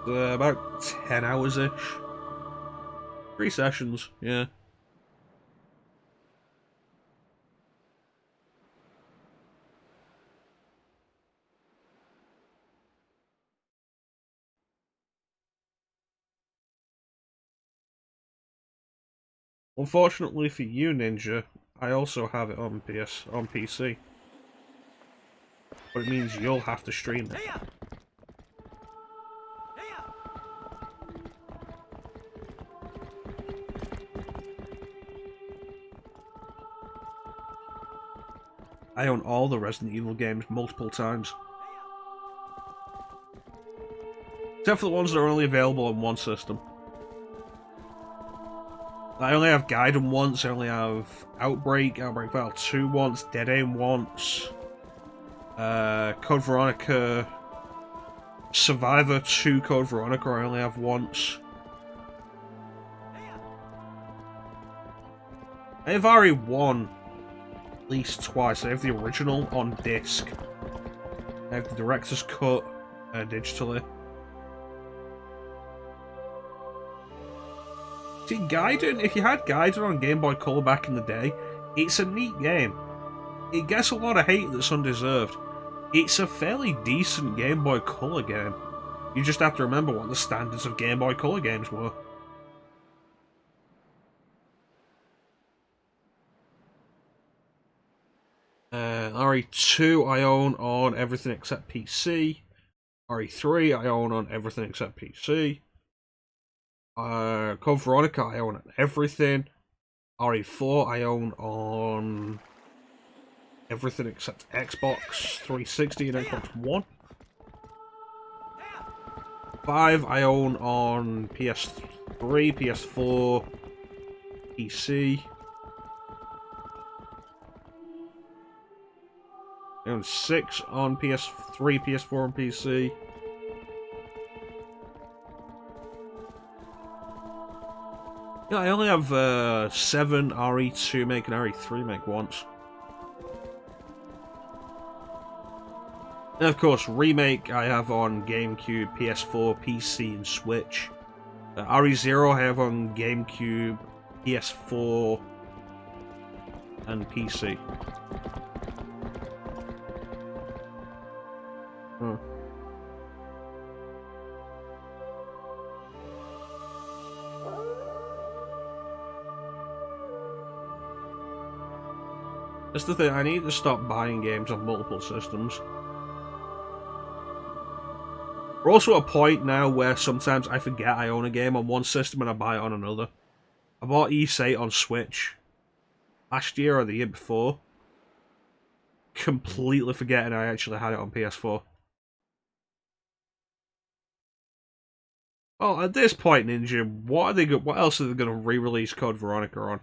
About 10 hours-ish. 3 sessions, yeah. Unfortunately for you, Ninja, I also have it on PC. But it means you'll have to stream it. I own all the Resident Evil games multiple times. Except for the ones that are only available on one system. I only have Gaiden once, I only have Outbreak Battle 2 once, Dead Aim once, Code Veronica, Survivor 2 Code Veronica I only have once. I have RE1 at least twice. I have the original on disc. I have the director's cut digitally. See, Gaiden, if you had Gaiden on Game Boy Color back in the day, it's a neat game. It gets a lot of hate that's undeserved. It's a fairly decent Game Boy Color game. You just have to remember what the standards of Game Boy Color games were. RE2 I own on everything except PC. RE3 I own on everything except PC. Code Veronica I own on everything. RE4 I own on everything except Xbox 360 and Xbox One. 5 I own on PS3, PS4, PC. I own 6 on PS3, PS4, and PC. Yeah, I only have 7 RE2 make and RE3 make once. And of course, remake I have on GameCube, PS4, PC, and Switch. RE0 I have on GameCube, PS4, and PC. Hmm. That's the thing, I need to stop buying games on multiple systems. We're also at a point now where sometimes I forget I own a game on one system and I buy it on another. I bought E8 on Switch last year or the year before, completely forgetting I actually had it on PS4. Well, at this point, Ninja, what else are they going to re-release Code Veronica on?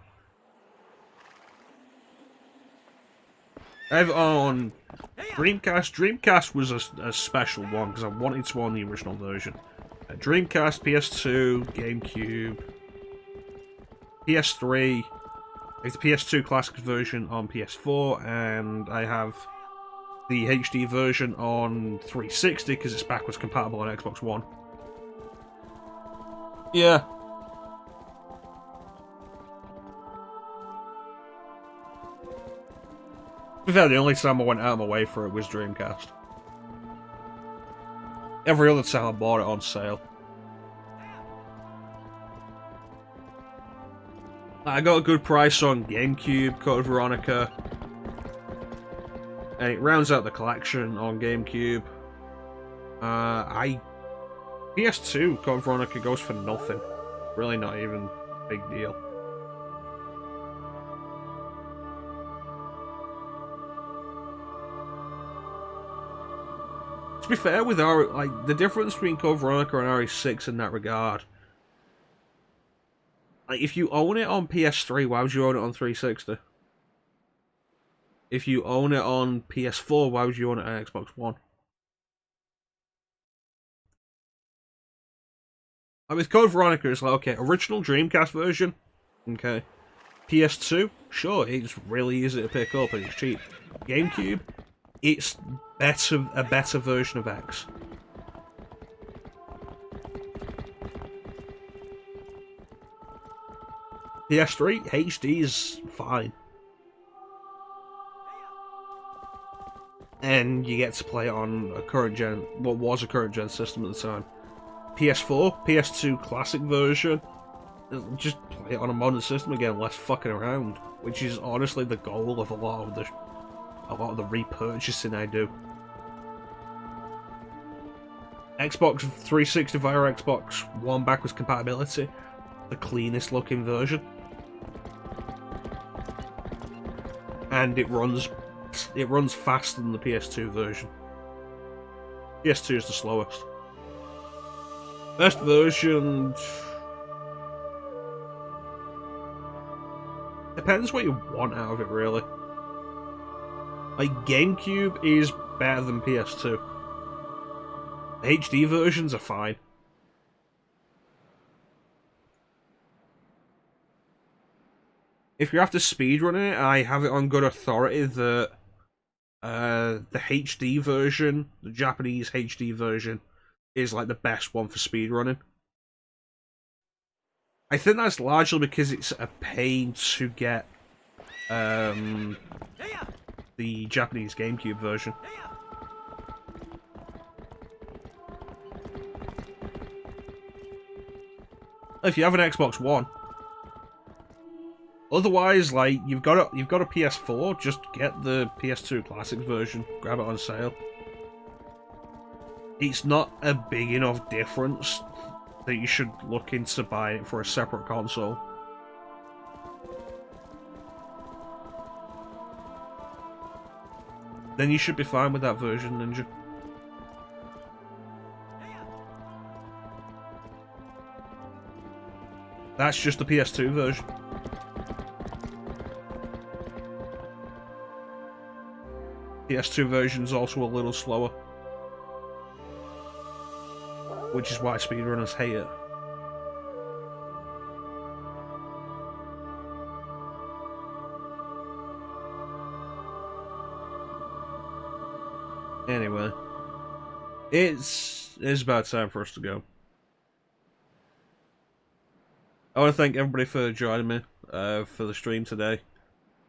I've on Dreamcast. Dreamcast was a special one because I wanted to own the original version. Dreamcast, PS2, GameCube, PS3, it's the PS2 classic version on PS4, and I have the HD version on 360 because it's backwards compatible on Xbox One. Yeah. To be fair, the only time I went out of my way for it was Dreamcast. Every other time I bought it on sale. I got a good price on GameCube, Code Veronica. And it rounds out the collection on GameCube. PS2 Code Veronica goes for nothing. Really not even a big deal. To be fair, with the difference between Code Veronica and RE6 in that regard, like, if you own it on PS3, why would you own it on 360? If you own it on PS4, why would you own it on Xbox One? Like, with Code Veronica, it's like, okay, original Dreamcast version, okay. PS2, sure, it's really easy to pick up and it's cheap. GameCube, it's a better version of X. PS3, HD is fine. And you get to play it on a current gen, what was a current gen system at the time. PS4, PS2 classic version, just play it on a modern system again, less fucking around. Which is honestly the goal of a lot of the repurchasing I do. Xbox 360 via Xbox One backwards compatibility, the cleanest looking version. And it runs faster than the PS2 version. PS2 is the slowest. Best version depends what you want out of it, really. Like, GameCube is better than PS2. The HD versions are fine. If you're after speedrunning it, I have it on good authority that the HD version, the Japanese HD version, is like the best one for speedrunning. I think that's largely because it's a pain to get the Japanese GameCube version. If you have an Xbox One. Otherwise, like, you've got a PS4, just get the PS2 Classic version, grab it on sale. It's not a big enough difference that you should look into buying it for a separate console. Then you should be fine with that version, Ninja. That's just the PS2 version. PS2 version is also a little slower, which is why speedrunners hate it. Anyway, it's about time for us to go. I want to thank everybody for joining me for the stream today.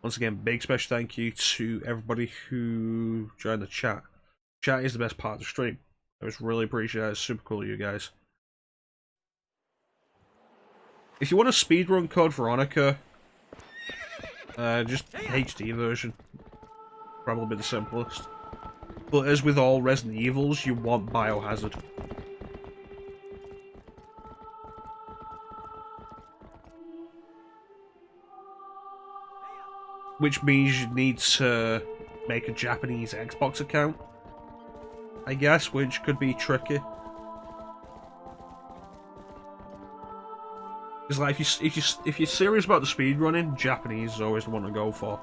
Once again, big special thank you to everybody who joined the chat. Chat is the best part of the stream. I just really appreciate it. It's super cool of you guys. If you want a speedrun Code Veronica, just HD version. Probably the simplest. But as with all Resident Evils, you want Biohazard. Which means you need to make a Japanese Xbox account, I guess, which could be tricky. Because like, if you're serious about the speedrunning, Japanese is always the one to go for.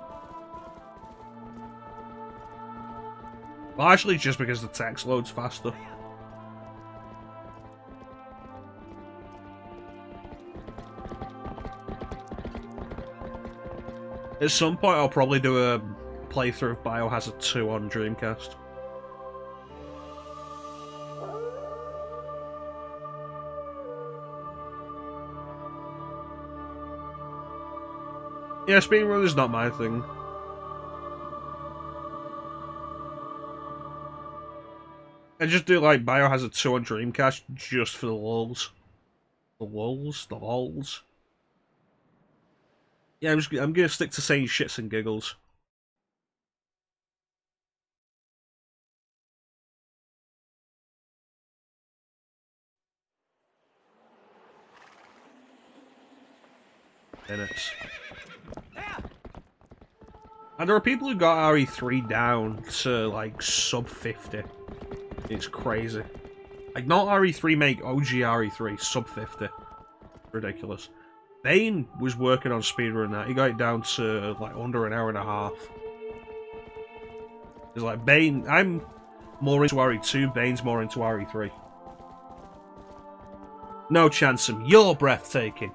Largely just because the text loads faster. At some point, I'll probably do a playthrough of Biohazard 2 on Dreamcast. Yeah, speedrun is not my thing. I just do like Biohazard 2 on Dreamcast just for the lulz. The lulz? The lols? Yeah, I'm gonna stick to saying shits and giggles. Minutes. And there are people who got RE3 down to like sub 50. It's crazy. Like, not RE3 make OG RE3, sub 50. Ridiculous. Bane was working on speedrun that. He got it down to like under an hour and a half. It's like Bane, I'm more into RE2, Bane's more into RE3. No chance, you're breathtaking.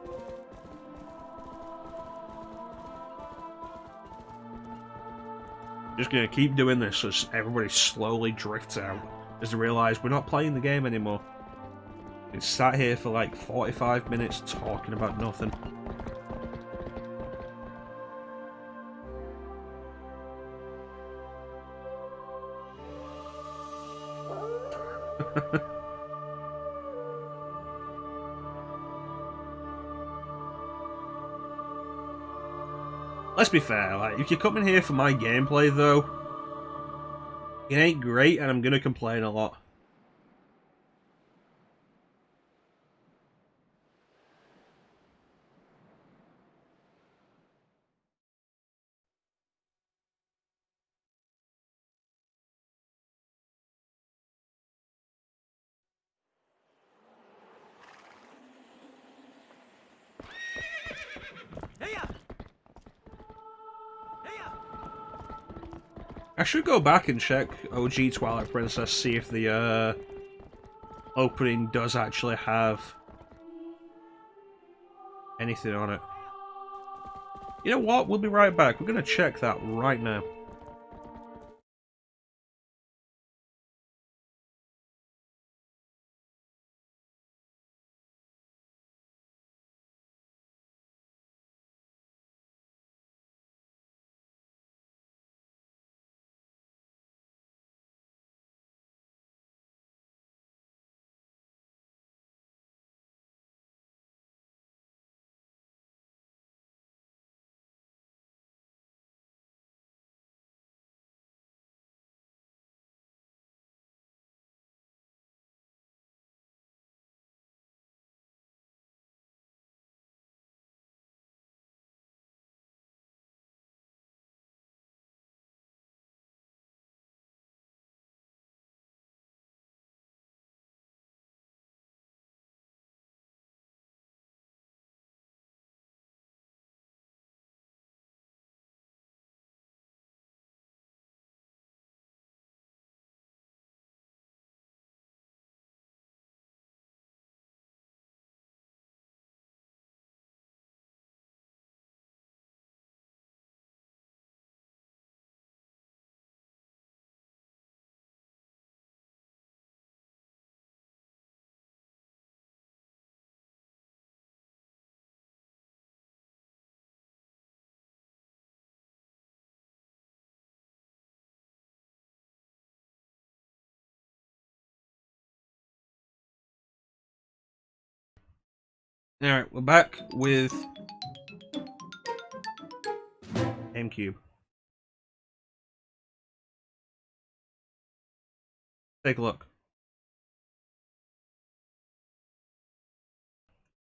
Just gonna keep doing this as everybody slowly drifts out as they realise we're not playing the game anymore. It's sat here for like 45 minutes talking about nothing. Let's be fair, like, if you're coming here for my gameplay though, it ain't great and I'm gonna complain a lot. I should go back and check OG Twilight Princess, see if the opening does actually have anything on it. You know what? We'll be right back. We're going to check that right now. Alright, we're back with GameCube. Take a look.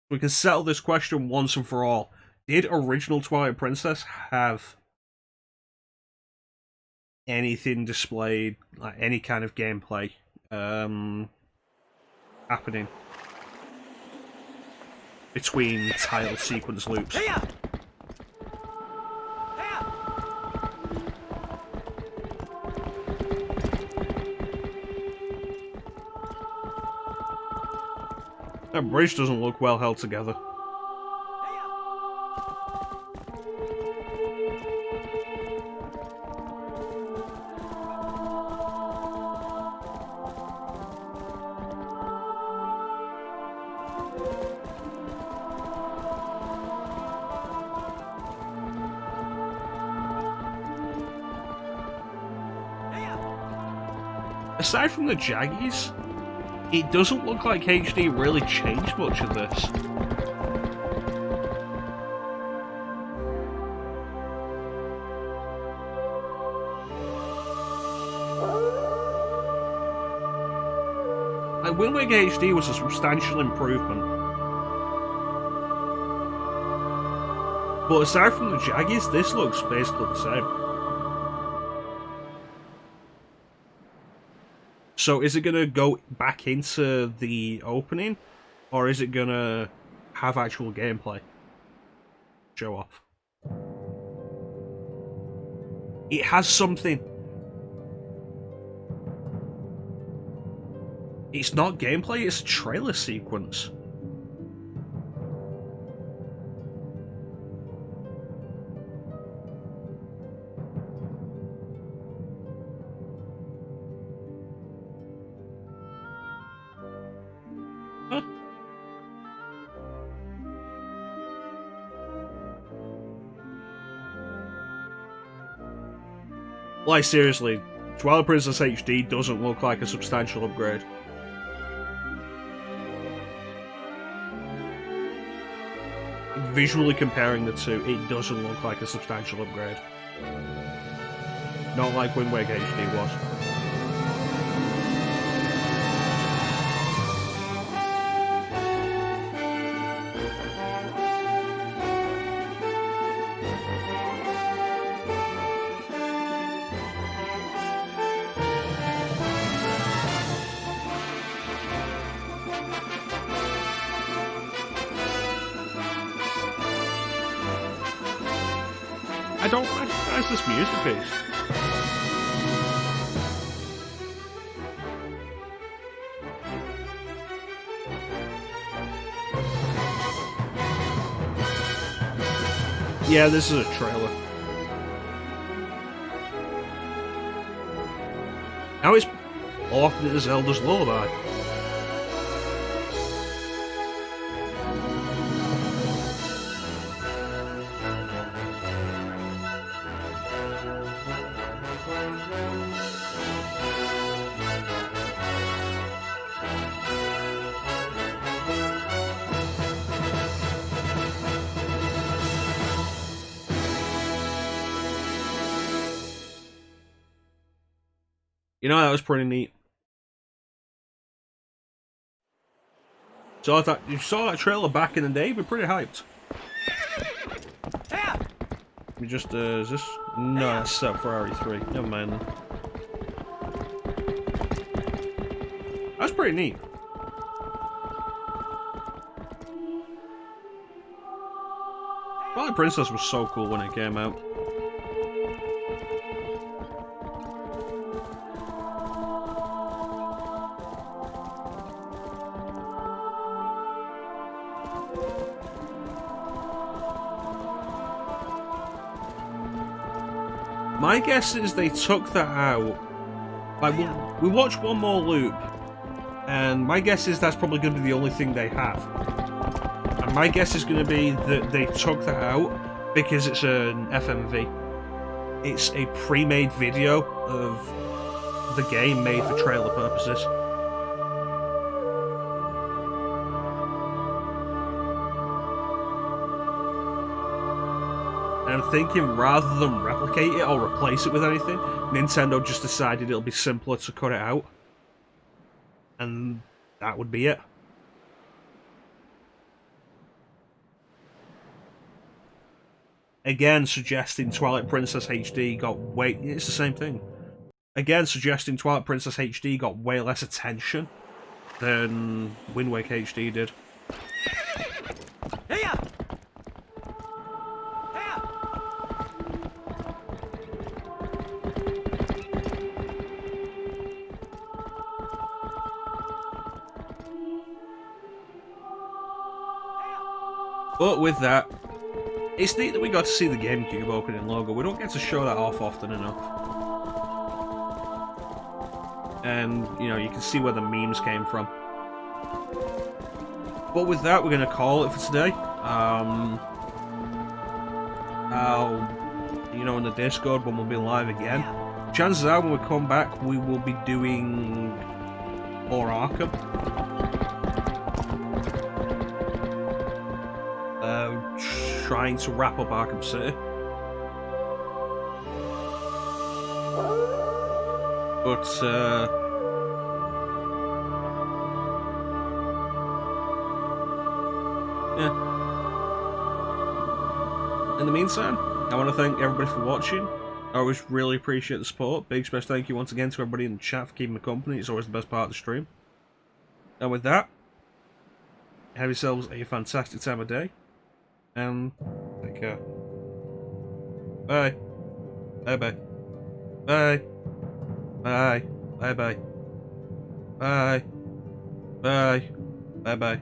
We can settle this question once and for all. Did original Twilight Princess have anything displayed, like any kind of gameplay happening between title sequence loops? That bridge doesn't look well held together. Aside from the jaggies, it doesn't look like HD really changed much of this. Like, Wind Waker HD was a substantial improvement. But aside from the jaggies, this looks basically the same. So is it going to go back into the opening, or is it going to have actual gameplay? Show off. It has something. It's not gameplay, it's a trailer sequence. Like, seriously, Twilight Princess HD doesn't look like a substantial upgrade. Visually comparing the two, it doesn't look like a substantial upgrade. Not like Wind Waker HD was. I don't recognize this music piece. Yeah, this is a trailer. Now it's off to Zelda's Lullaby. You know, that was pretty neat. So I thought you saw that trailer back in the day, we're pretty hyped. We just is this? No, that's set Ferrari 3. Never mind then. That's pretty neat. Twilight Princess was so cool when it came out. My guess is they took that out. Like, we watched one more loop, and my guess is that's probably going to be the only thing they have. And my guess is going to be that they took that out because it's an FMV. It's a pre-made video of the game made for trailer purposes. And I'm thinking rather than replicate it or replace it with anything, Nintendo just decided it'll be simpler to cut it out. And that would be it. Again, suggesting Twilight Princess HD got way... It's the same thing. Again, suggesting Twilight Princess HD got way less attention than Wind Waker HD did. But with that, it's neat that we got to see the GameCube opening logo. We don't get to show that off often enough. And, you know, you can see where the memes came from. But with that, we're going to call it for today. You know, in the Discord when we'll be live again. Chances are when we come back, we will be doing more Arkham. Trying to wrap up Arkham City. But, yeah. In the meantime, I want to thank everybody for watching. I always really appreciate the support. Big special thank you once again to everybody in the chat for keeping me company. It's always the best part of the stream. And with that, have yourselves a fantastic time of day. And take care. Bye. Bye bye. Bye. Bye. Bye bye. Bye. Bye. Bye bye.